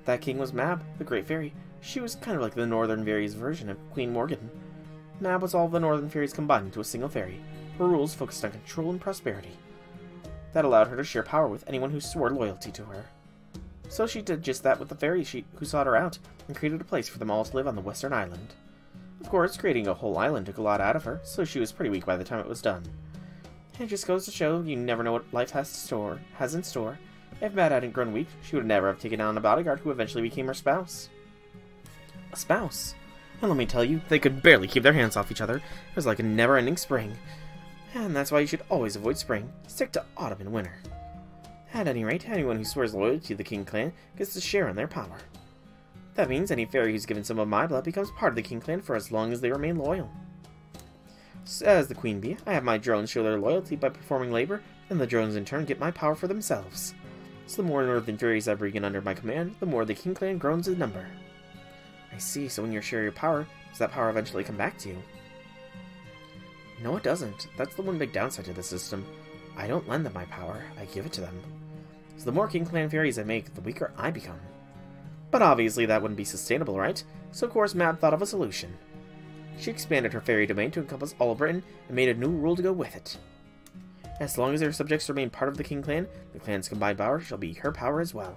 That king was Mab, the Great Fairy. She was kind of like the Northern Fairies' version of Queen Morgan. Mab was all of the Northern Fairies combined into a single fairy. Her rules focused on control and prosperity. That allowed her to share power with anyone who swore loyalty to her. So she did just that with the fairies who sought her out, and created a place for them all to live on the Western Island. Of course, creating a whole island took a lot out of her, so she was pretty weak by the time it was done. It just goes to show you never know what life has in store. If Mad hadn't grown weak, she would never have taken on a bodyguard who eventually became her spouse. A spouse? And let me tell you, they could barely keep their hands off each other. It was like a never-ending spring. And that's why you should always avoid spring. Stick to autumn and winter. At any rate, anyone who swears loyalty to the King Clan gets to share in their power. That means any fairy who's given some of my blood becomes part of the King Clan for as long as they remain loyal. As the Queen Bee, I have my drones show their loyalty by performing labor, and the drones in turn get my power for themselves. So the more Northern Fairies I bring in under my command, the more the King Clan grows in number. I see, so when you share your power, does that power eventually come back to you? No, it doesn't. That's the one big downside to the system. I don't lend them my power, I give it to them. So the more King Clan Fairies I make, the weaker I become. But obviously that wouldn't be sustainable, right? So of course Mab thought of a solution. She expanded her fairy domain to encompass all of Britain, and made a new rule to go with it. As long as their subjects remain part of the King Clan, the clan's combined power shall be her power as well.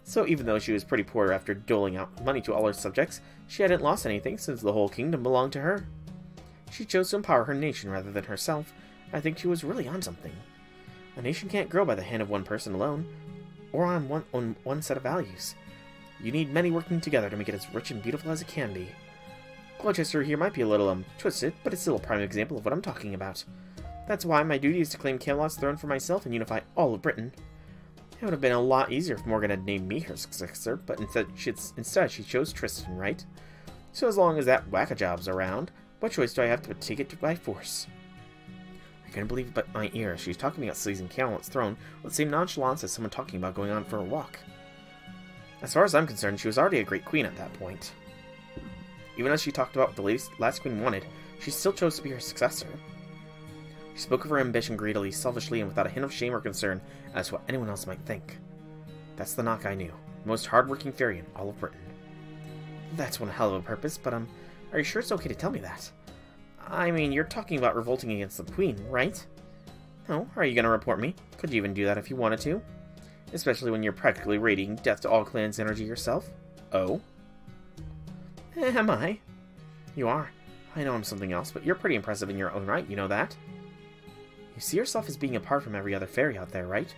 So even though she was pretty poor after doling out money to all her subjects, she hadn't lost anything since the whole kingdom belonged to her. She chose to empower her nation rather than herself. I think she was really on something. A nation can't grow by the hand of one person alone, or on one set of values. You need many working together to make it as rich and beautiful as it can be. Gloucester here might be a little, twisted, but it's still a prime example of what I'm talking about. That's why my duty is to claim Camelot's throne for myself and unify all of Britain. It would have been a lot easier if Morgan had named me her successor, but instead she chose Tristan, right? So as long as that whack-a-job's around, what choice do I have to take it by force? I couldn't believe but my ears. She's talking about seizing Camelot's throne with the same nonchalance as someone talking about going on for a walk. As far as I'm concerned, she was already a great queen at that point. Even as she talked about what the last queen wanted, she still chose to be her successor. She spoke of her ambition greedily, selfishly, and without a hint of shame or concern as to what anyone else might think. That's the Nock I knew, the most hard-working fairy in all of Britain. That's one hell of a purpose, but are you sure it's okay to tell me that? I mean, you're talking about revolting against the queen, right? Oh, are you gonna report me? Could you even do that if you wanted to? Especially when you're practically radiating death to all clans' energy yourself? Oh? Am I? You are. I know I'm something else, but you're pretty impressive in your own right, you know that? You see yourself as being apart from every other fairy out there, right?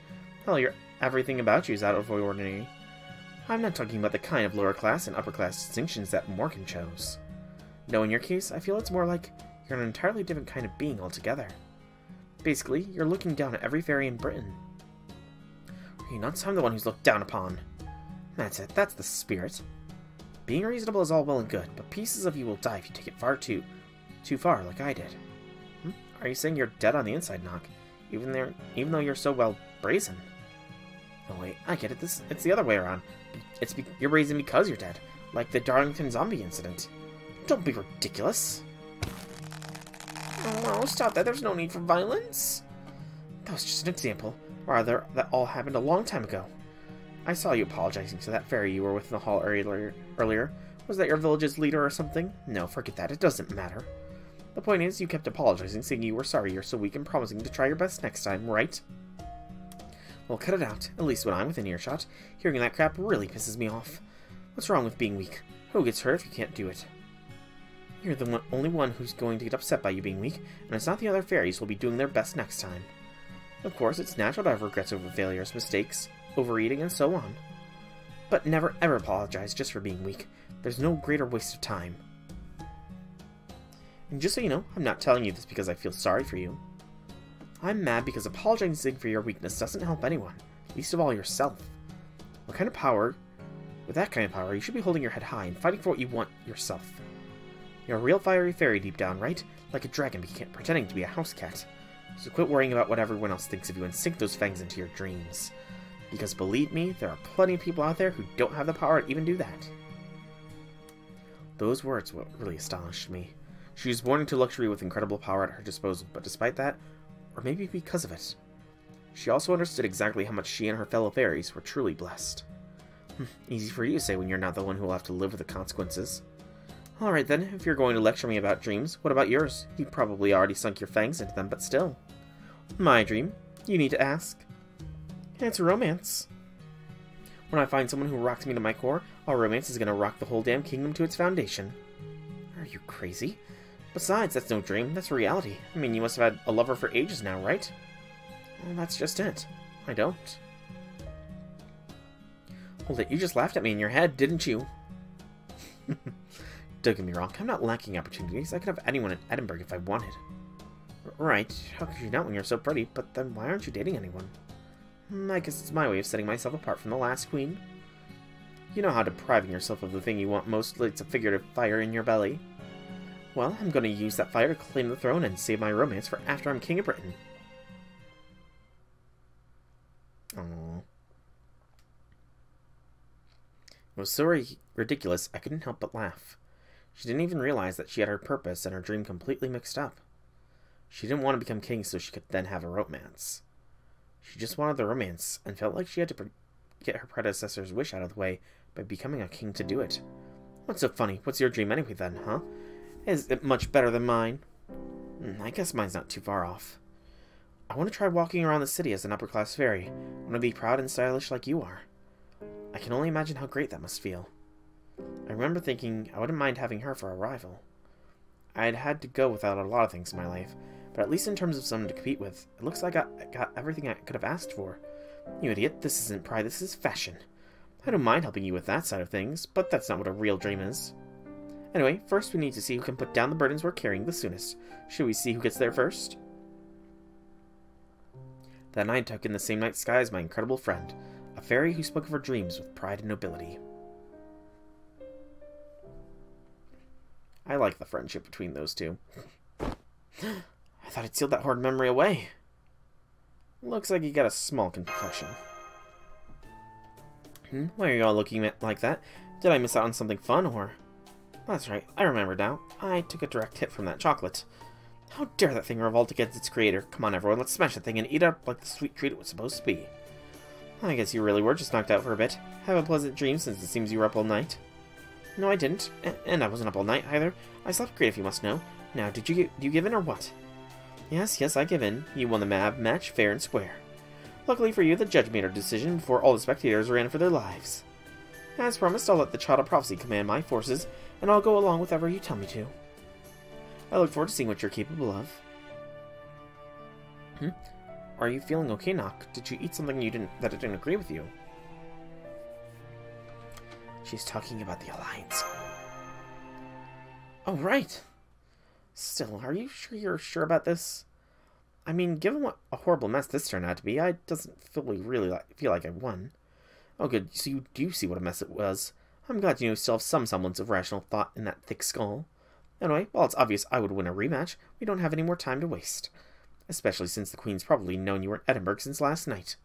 Hell, everything about you is out of the ordinary. I'm not talking about the kind of lower class and upper class distinctions that Morgan chose. No, in your case, I feel it's more like you're an entirely different kind of being altogether. Basically, you're looking down at every fairy in Britain. Are you nuts? I'm the one who's looked down upon. That's it, that's the spirit. Being reasonable is all well and good, but pieces of you will die if you take it too far, like I did. Are you saying you're dead on the inside, Nock? Even though you're so well brazen? No, wait, I get it. It's the other way around. You're brazen because you're dead, like the Darlington zombie incident. Don't be ridiculous. Oh, stop that. There's no need for violence. That was just an example. Rather, that all happened a long time ago. I saw you apologizing to that fairy you were with in the hall earlier. Was that your village's leader or something? No, forget that. It doesn't matter. The point is, you kept apologizing, saying you were sorry you're so weak and promising to try your best next time, right? Well, cut it out. At least when I'm within earshot. Hearing that crap really pisses me off. What's wrong with being weak? Who gets hurt if you can't do it? You're the only one who's going to get upset by you being weak, and it's not the other fairies who'll be doing their best next time. Of course, it's natural to have regrets over failures, mistakes, overeating, and so on. But never ever apologize just for being weak. There's no greater waste of time. And just so you know, I'm not telling you this because I feel sorry for you. I'm mad because apologizing for your weakness doesn't help anyone, least of all yourself. With that kind of power, you should be holding your head high and fighting for what you want yourself. You're a real fiery fairy deep down, right? Like a dragon pretending to be a house cat. So quit worrying about what everyone else thinks of you and sink those fangs into your dreams. Because believe me, there are plenty of people out there who don't have the power to even do that. Those words really astonished me. She was born into luxury with incredible power at her disposal, but despite that, or maybe because of it, she also understood exactly how much she and her fellow fairies were truly blessed. Easy for you to say when you're not the one who will have to live with the consequences. Alright then, if you're going to lecture me about dreams, what about yours? You probably already sunk your fangs into them, but still. My dream? You need to ask. It's a romance. When I find someone who rocks me to my core, our romance is going to rock the whole damn kingdom to its foundation. Are you crazy? Besides, that's no dream, that's reality. I mean, you must have had a lover for ages now, right? Well, that's just it. I don't. Hold it, you just laughed at me in your head, didn't you? Don't get me wrong, I'm not lacking opportunities. I could have anyone in Edinburgh if I wanted. Right, how could you not when you're so pretty, but then why aren't you dating anyone? I guess it's my way of setting myself apart from the last queen. You know how depriving yourself of the thing you want most lights a figurative fire in your belly. Well, I'm going to use that fire to claim the throne and save my romance for after I'm King of Britain. Aww. It was so ridiculous, I couldn't help but laugh. She didn't even realize that she had her purpose and her dream completely mixed up. She didn't want to become king so she could then have a romance. She just wanted the romance, and felt like she had to get her predecessor's wish out of the way by becoming a king to do it. What's so funny? What's your dream anyway then, huh? Is it much better than mine? I guess mine's not too far off. I want to try walking around the city as an upper-class fairy. I want to be proud and stylish like you are. I can only imagine how great that must feel. I remember thinking I wouldn't mind having her for a rival. I'd had to go without a lot of things in my life, but at least in terms of someone to compete with, it looks like I got everything I could have asked for. You idiot, this isn't pride, this is fashion. I don't mind helping you with that side of things, but that's not what a real dream is. Anyway, first we need to see who can put down the burdens we're carrying the soonest. Should we see who gets there first? That night I took in the same night sky as my incredible friend, a fairy who spoke of her dreams with pride and nobility. I like the friendship between those two. I thought I'd sealed that horrid memory away. Looks like you got a small concussion. Why are you all looking at like that? Did I miss out on something fun, or... That's right, I remember now. I took a direct hit from that chocolate. How dare that thing revolt against its creator? Come on, everyone, let's smash that thing and eat it up like the sweet treat it was supposed to be. I guess you really were just knocked out for a bit. Have a pleasant dream, since it seems you were up all night. No, I didn't. And I wasn't up all night, either. I slept great, if you must know. Now, do you give in, or what? Yes, I give in. You won the match fair and square. Luckily for you, the judge made her decision before all the spectators ran for their lives. As promised, I'll let the Child of Prophecy command my forces, and I'll go along with whatever you tell me to. I look forward to seeing what you're capable of. Are you feeling okay, Nock? Did you eat something that didn't agree with you? She's talking about the Alliance. Oh, right! Still, are you sure you're sure about this? I mean, given what a horrible mess this turned out to be, I doesn't really feel like I won. Oh good, so you do see what a mess it was. I'm glad you still have some semblance of rational thought in that thick skull. Anyway, while it's obvious I would win a rematch, we don't have any more time to waste. Especially since the Queen's probably known you were in Edinburgh since last night.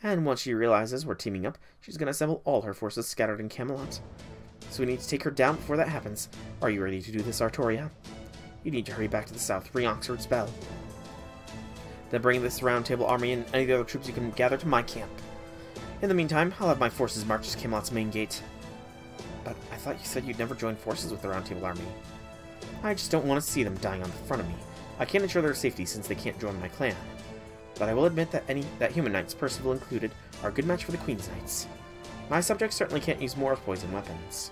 And once she realizes we're teaming up, she's going to assemble all her forces scattered in Camelot. So we need to take her down before that happens. Are you ready to do this, Artoria? You need to hurry back to the south, ring Oxford's bell. Then bring this round table army and any of the other troops you can gather to my camp. In the meantime, I'll have my forces march to Camelot's main gate. But I thought you said you'd never join forces with the Round Table Army. I just don't want to see them dying on the front of me. I can't ensure their safety since they can't join my clan. But I will admit that human knights, Percival included, are a good match for the Queen's Knights. My subjects certainly can't use more of poison weapons.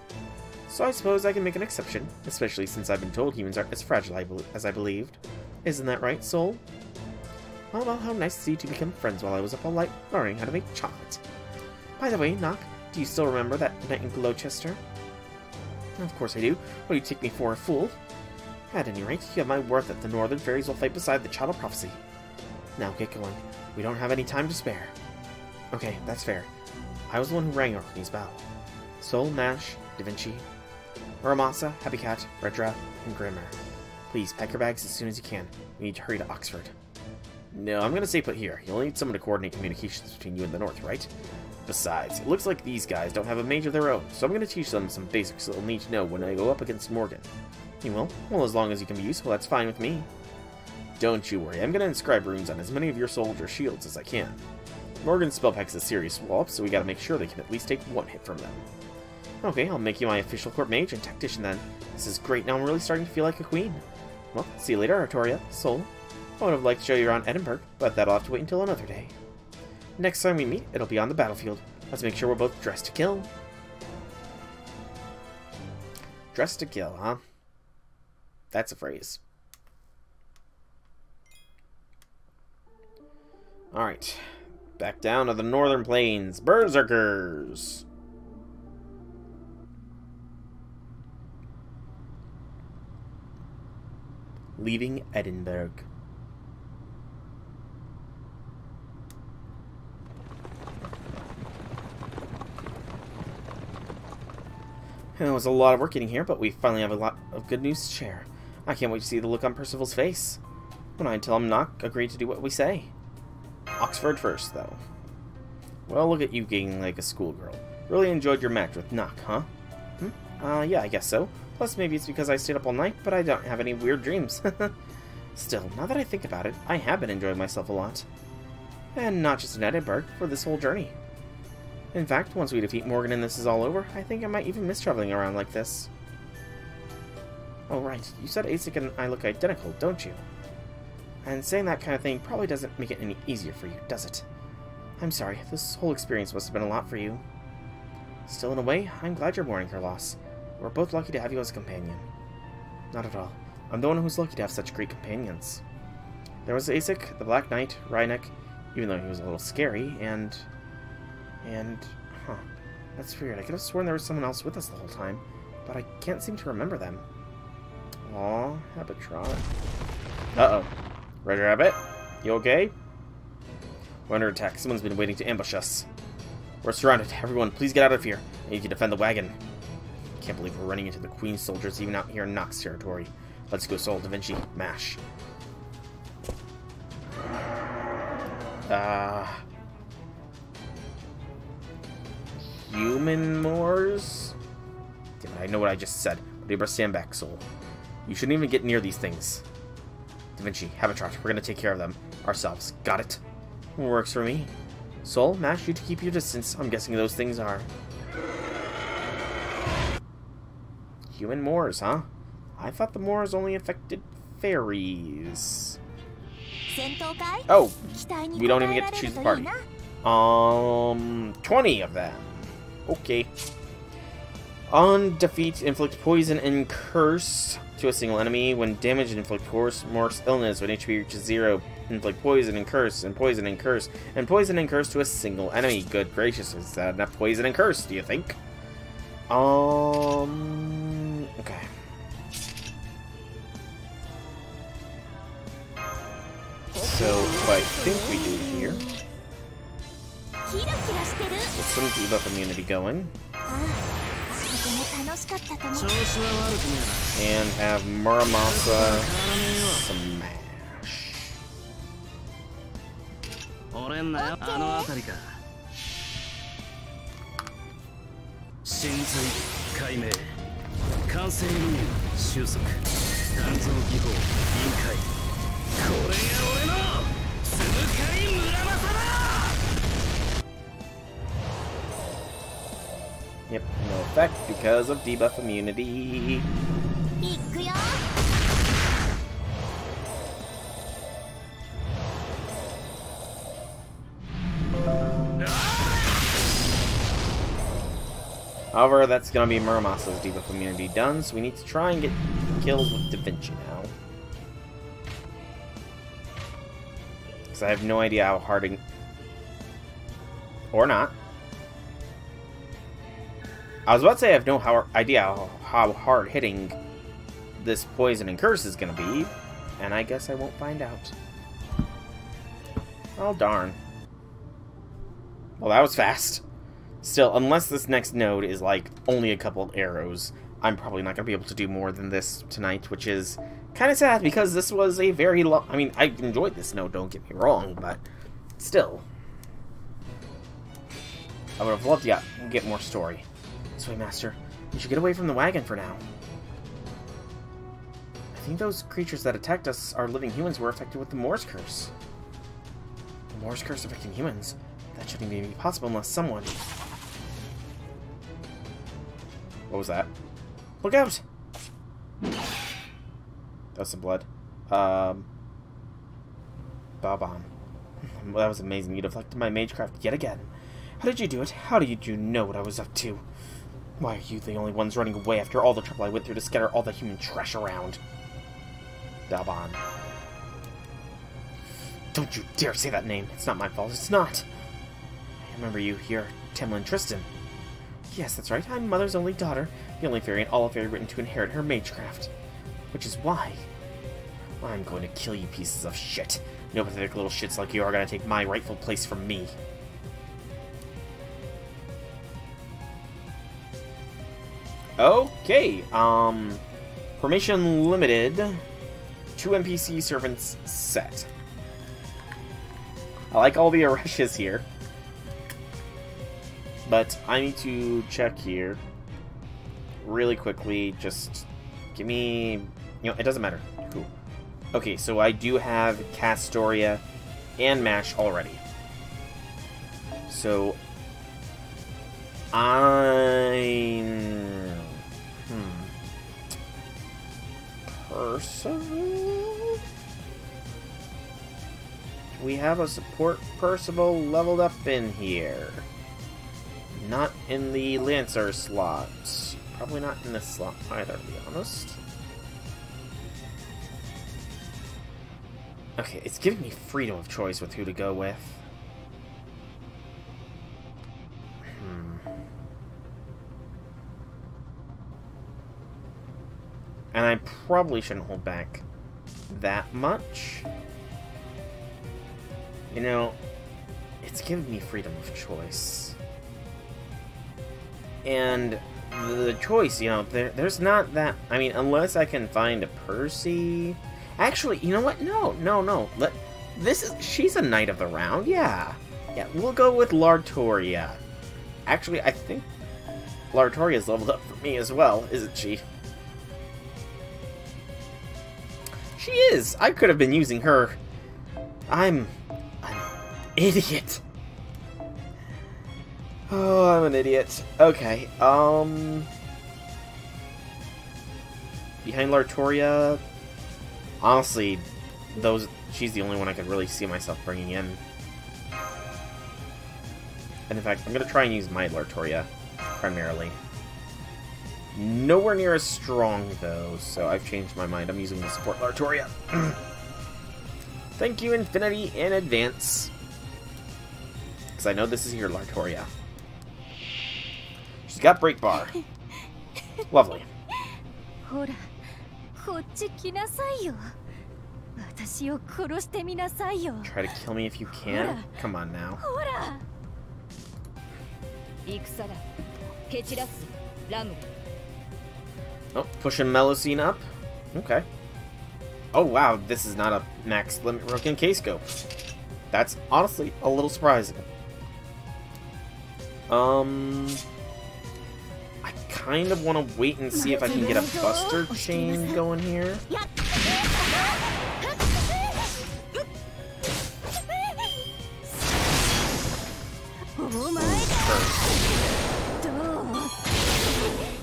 So I suppose I can make an exception, especially since I've been told humans aren't as fragile as I believed. Isn't that right, Soul? Oh well, how nice to see you two become friends while I was up all night learning how to make chocolate. By the way, Nock, do you still remember that night in Gloucester? Of course I do. What do you take me for, a fool? At any rate, you have my word that the Northern Fairies will fight beside the Child of Prophecy. Now get going. We don't have any time to spare. Okay, that's fair. I was the one who rang Orkney's bell. Sol, Nash, Da Vinci, Muramasa, Happy Cat, Redra, and Grimmer. Please, pack your bags as soon as you can. We need to hurry to Oxford. No, I'm gonna stay put here. You'll need someone to coordinate communications between you and the North, right? Besides, it looks like these guys don't have a mage of their own, so I'm gonna teach them some basics they'll need to know when I go up against Morgan. You will? Well, as long as you can be useful, that's fine with me. Don't you worry, I'm gonna inscribe runes on as many of your soldier shields as I can. Morgan's spell pack's a serious wallop, so we gotta make sure they can at least take one hit from them. Okay, I'll make you my official court mage and tactician then. This is great, now I'm really starting to feel like a queen. Well, see you later, Artoria. Sol. I would have liked to show you around Edinburgh, but that'll have to wait until another day. Next time we meet, it'll be on the battlefield. Let's make sure we're both dressed to kill. Dressed to kill, huh? That's a phrase. Alright. Back down to the northern plains. Berserkers! Leaving Edinburgh. It was a lot of work getting here, but we finally have a lot of good news to share. I can't wait to see the look on Percival's face when I tell him Nock agreed to do what we say. Oxford first, though. Well, look at you getting like a schoolgirl. Really enjoyed your match with Nock, huh? Yeah, I guess so. Plus, maybe it's because I stayed up all night, but I don't have any weird dreams. Still, now that I think about it, I have been enjoying myself a lot. And not just in Edinburgh, for this whole journey. In fact, once we defeat Morgan and this is all over, I think I might even miss traveling around like this. Oh right, you said Asik and I look identical, don't you? And saying that kind of thing probably doesn't make it any easier for you, does it? I'm sorry, this whole experience must have been a lot for you. Still, in a way, I'm glad you're mourning her loss. We're both lucky to have you as a companion. Not at all. I'm the one who's lucky to have such great companions. There was Asik, the Black Knight, Rhynek, even though he was a little scary, and, that's weird. I could have sworn there was someone else with us the whole time, but I can't seem to remember them. Aw, Habitron. Uh-oh. Red Rabbit? You okay? We're under attack. Someone's been waiting to ambush us. We're surrounded. Everyone, please get out of here. I need to defend the wagon. Can't believe we're running into the Queen's soldiers even out here in Nock's territory. Let's go, Sol, Da Vinci. Mash. Human Moors? Damn it, I know what I just said. But stand back, Sol. You shouldn't even get near these things. Da Vinci, Habitrot, we're gonna take care of them ourselves. Got it? Works for me. Sol, Mash, you to keep your distance. I'm guessing those things are human Moors, huh? I thought the Moors only affected fairies. Oh, we don't even get to choose the party. 20 of them. Okay. On defeat, inflict poison and curse to a single enemy. When damaged, inflict force, morse, illness. When HP reaches 0, inflict poison and curse, and poison and curse, and poison and curse to a single enemy. Good gracious, is that enough poison and curse, do you think? Okay. So, what I think we do here, get some debuff immunity going, and have Muramasa smash. Yep, no effect because of debuff immunity. However, that's gonna be Muramasa's debuff immunity done, so we need to try and get kills with Da Vinci now. Because I have no idea how hard or not. I was about to say I have no idea how hard hitting this poison and curse is going to be, and I guess I won't find out. Oh, darn. Well, that was fast. Still, unless this next node is, like, only a couple of arrows, I'm probably not going to be able to do more than this tonight, which is Kind of sad, because this was a very long... I mean, I enjoyed this, no, don't get me wrong, but still. I would have loved to get more story. This way, Master. We should get away from the wagon for now. I think those creatures that attacked us, our living humans, were affected with the Morse Curse. The Morse Curse affecting humans? That shouldn't even be possible unless someone... What was that? Look out! That's some blood. Bob-on. That was amazing. You deflected my magecraft yet again. How did you do it? How did you know what I was up to? Why are you the only ones running away after all the trouble I went through to scatter all the human trash around? Bob-on. Don't you dare say that name. It's not my fault. It's not. I remember you here, Tamlin Tristan. Yes, that's right. I'm Mother's only daughter, the only fairy in all of Faerie Britain to inherit her magecraft. Which is why I'm going to kill you pieces of shit. No pathetic little shits like you are going to take my rightful place from me. Okay, formation limited. 2 NPC servants set. I like all the Areshas here. But I need to check here really quickly. Just give me... You know, it doesn't matter. Cool. Okay, so I do have Castoria and Mash already. So... Percival? We have a support Percival leveled up in here. Not in the Lancer slot. Probably not in this slot either, to be honest. Okay, it's giving me freedom of choice with who to go with. And I probably shouldn't hold back that much. You know, it's giving me freedom of choice. And the choice, you know, there's not that... I mean, unless I can find a Percy... Actually, you know what? No. She's a Knight of the Round, yeah. Yeah, we'll go with Lartoria. Actually, I think Lartoria's leveled up for me as well, isn't she? She is! I could have been using her. I'm an idiot. Oh, I'm an idiot. Okay, behind Lartoria, honestly, she's the only one I could really see myself bringing in. And in fact, I'm gonna try and use my Lartoria, primarily. Nowhere near as strong, though, so I've changed my mind. I'm using the support Lartoria. Thank you, Infinity, in advance. Because I know this is your Lartoria. She's got Break Bar. Lovely. Try to kill me if you can. Come on now. Oh, pushing Melusine up. Okay. Oh wow, this is not a max limit broken K-scope. That's honestly a little surprising. I kind of want to wait and see if I can get a Buster Chain going here.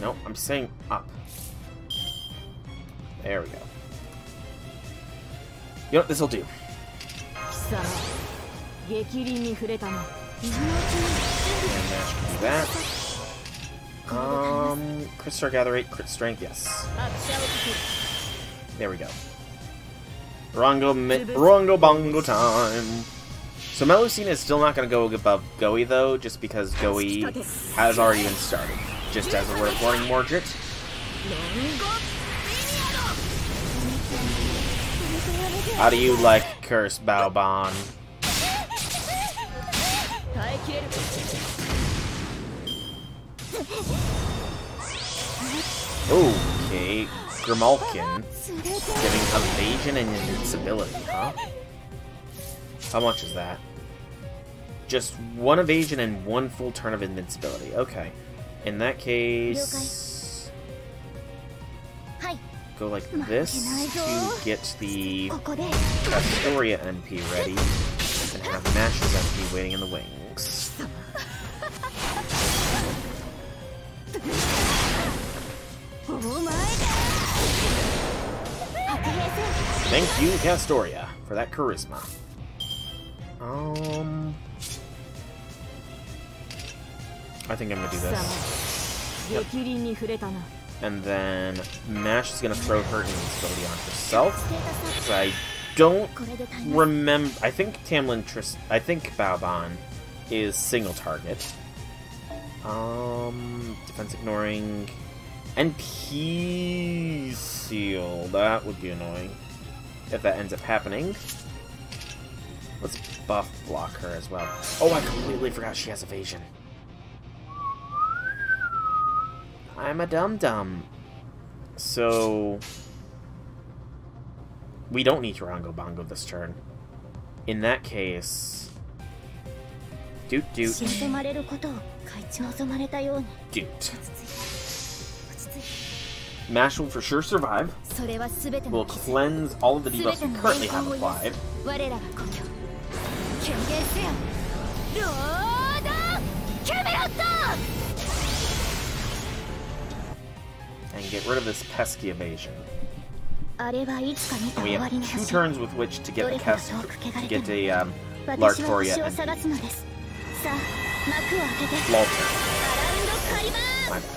Nope, I'm saying up. There we go. You know what, this'll do. That. Crit Star Gather 8, Crit Strength, yes. There we go. Rongo Bongo time. So Melusine is still not going to go above Goey, though, just because Goey has already been started. Just as a word of warning, Mordred. How do you like Curse Baobon? Okay, Grimalkin, giving evasion and invincibility, huh? How much is that? Just 1 evasion and 1 full turn of invincibility. Okay. In that case... go like this to get the Castoria NP ready, and have Mash's NP waiting in the wings. Thank you, Castoria, for that charisma. I think I'm gonna do this. Yep. And then Mash is gonna throw her invincibility on herself. Because I don't remember. I think I think Baobon is single target. Defense ignoring. NP seal. That would be annoying if that ends up happening. Let's buff block her as well. Oh, I completely forgot she has evasion. I'm a dum-dum. So... we don't need to Rango Bongo this turn. In that case... Doot. Mash will for sure survive. We'll cleanse all of the debuffs we currently have applied. And get rid of this pesky evasion. And we have 2 turns with which to get a Lartoria and Lalter. My bad.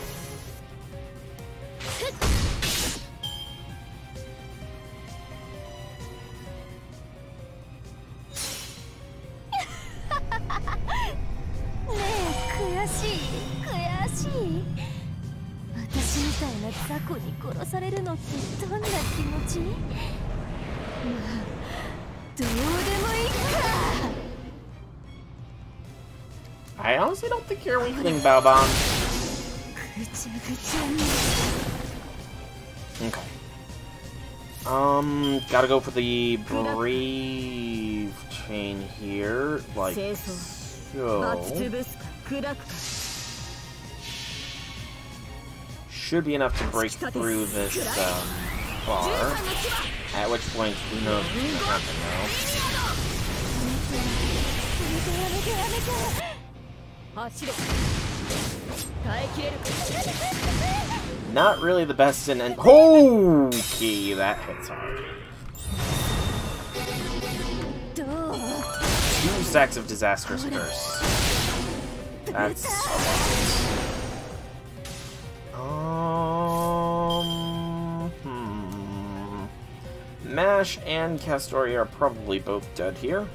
I honestly don't think you're weakling, Baobon. Okay. Gotta go for the Brave Chain here, like so. Should be enough to break through this bar. At which point, who knows what's gonna happen now. Not really the best in and okay, that hits hard. 2 stacks of Disastrous Curse. That's a lot. Mash and Castoria are probably both dead here.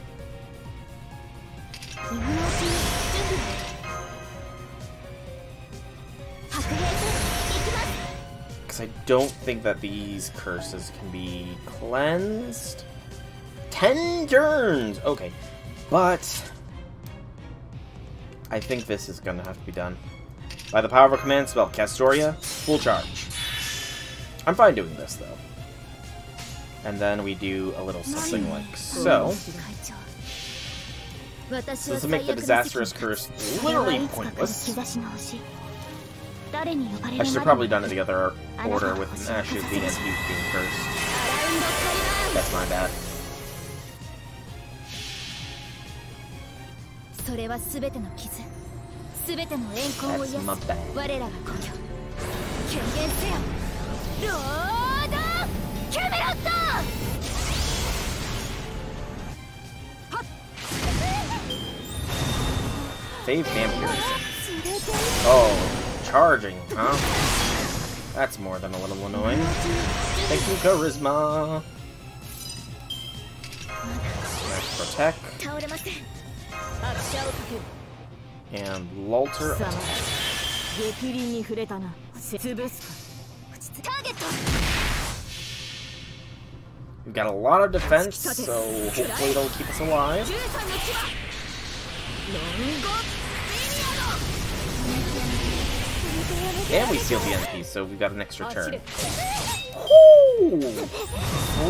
Because I don't think that these curses can be cleansed. 10 turns! Okay. But I think this is going to have to be done. By the power of a command spell, Castoria, full charge. I'm fine doing this, though. And then we do a little something like so. This will make the Disastrous Curse literally pointless. I should have probably done it the other order with Ashes being and Hugh being first. That's my bad. That's my bad. Save Vampires. Oh, charging, huh? That's more than a little annoying. Thank you, Charisma. Nice Protect. And Lalter attack. We've got a lot of defense, so hopefully it'll keep us alive. And we seal the NP, so we've got an extra turn. Whoo!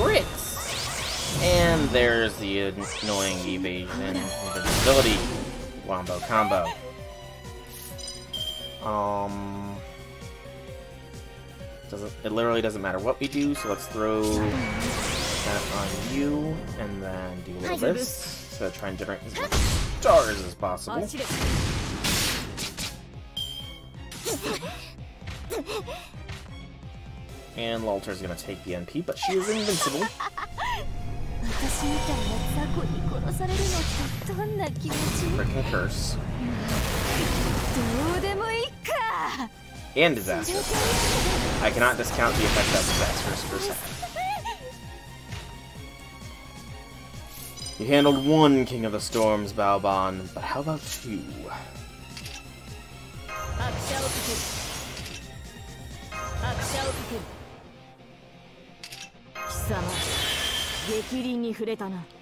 Fritz! And there's the annoying evasion invincibility wombo combo. It literally doesn't matter what we do, so let's throw that on you, and then do a little this to try and generate as many stars as possible. And Lalter's gonna take the NP, but she is invincible. Frickin' curse. And disaster. I cannot discount the effect that disastrous curse had. You handled one King of the Storms, Balban, but how about two?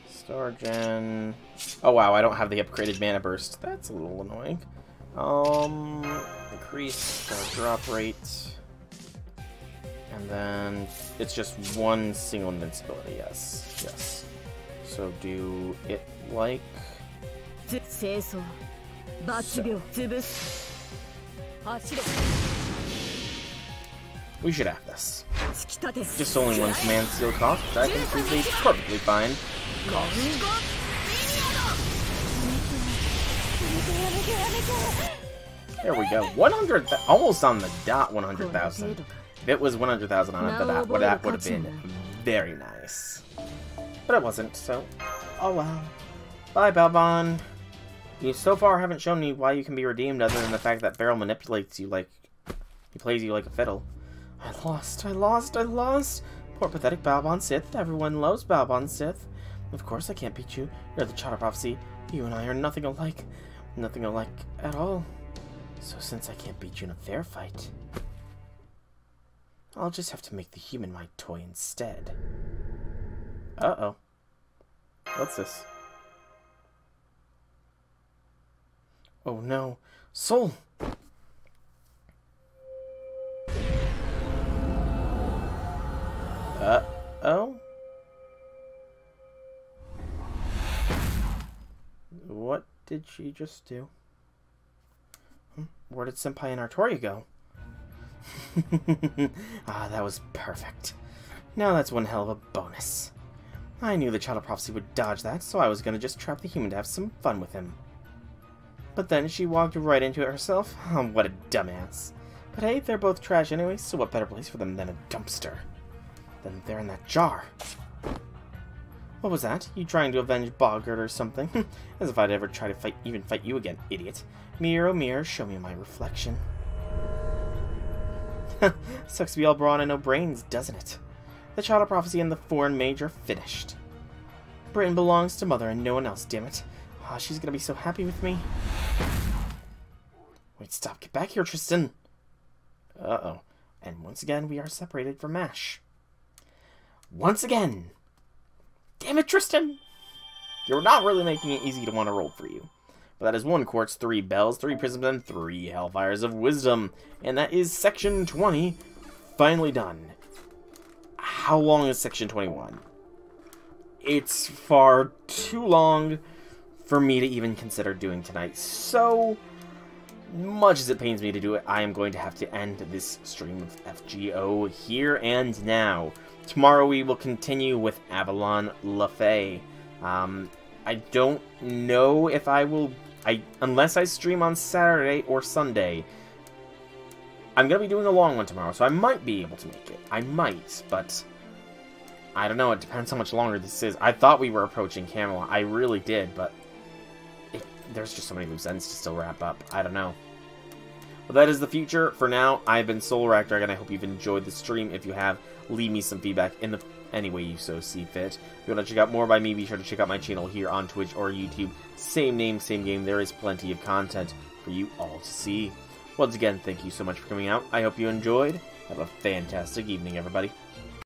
Stargen. Oh wow, I don't have the upgraded mana burst. That's a little annoying. Increase our drop rate. And then it's just one single invincibility, yes. Yes. So do it like so. We should have this. Just only one command seal cost, but I think this is perfectly fine. There we go. 100, almost on the dot. 100,000. If it was 100,000 on it, that would have been very nice. But it wasn't, so oh well. Bye, Balban. You so far haven't shown me why you can be redeemed, other than the fact that Beryl manipulates you like he plays you like a fiddle. I lost. Poor pathetic Balban Sith. Everyone loves Balban Sith. Of course I can't beat you. You're the Child of Prophecy. You and I are nothing alike. Nothing alike at all. So since I can't beat you in a fair fight, I'll just have to make the human my toy instead. Uh-oh. What's this? Oh no. Soul! Uh-oh? What did she just do? Where did Senpai and Artoria go? Ah, that was perfect. Now that's one hell of a bonus. I knew the Child of Prophecy would dodge that, so I was gonna just trap the human to have some fun with him. But then she walked right into it herself. Oh, what a dumbass. But hey, they're both trash anyway, so what better place for them than a dumpster? Then they're in that jar. What was that? You trying to avenge Boggart or something? As if I'd ever try to even fight you again, idiot. Mirror, oh mirror, show me my reflection. Sucks to be all brawn and no brains, doesn't it? The Child of Prophecy and the Foreign Mage are finished. Britain belongs to Mother and no one else, damn it. Oh, she's gonna be so happy with me. Wait, stop. Get back here, Tristan. Uh-oh. And once again, we are separated from MASH. Once again! Damn it, Tristan! You're not really making it easy to want to roll for you. But that is 1 quartz, 3 bells, 3 prisms, and 3 hellfires of wisdom. And that is section 20 finally done. How long is section 21? It's far too long for me to even consider doing tonight. So much as it pains me to do it, I am going to have to end this stream of FGO here and now. Tomorrow we will continue with Avalon LaFay. I don't know if I will... unless I stream on Saturday or Sunday. I'm going to be doing a long one tomorrow, so I might be able to make it. I might, but I don't know. It depends how much longer this is. I thought we were approaching Camelot. I really did, but there's just so many loose ends to still wrap up. I don't know. But that is the future. For now, I've been SoulRackDragon. I hope you've enjoyed the stream. If you have, leave me some feedback in any way you so see fit. If you want to check out more by me, be sure to check out my channel here on Twitch or YouTube. Same name, same game. There is plenty of content for you all to see. Once again, thank you so much for coming out. I hope you enjoyed. Have a fantastic evening, everybody.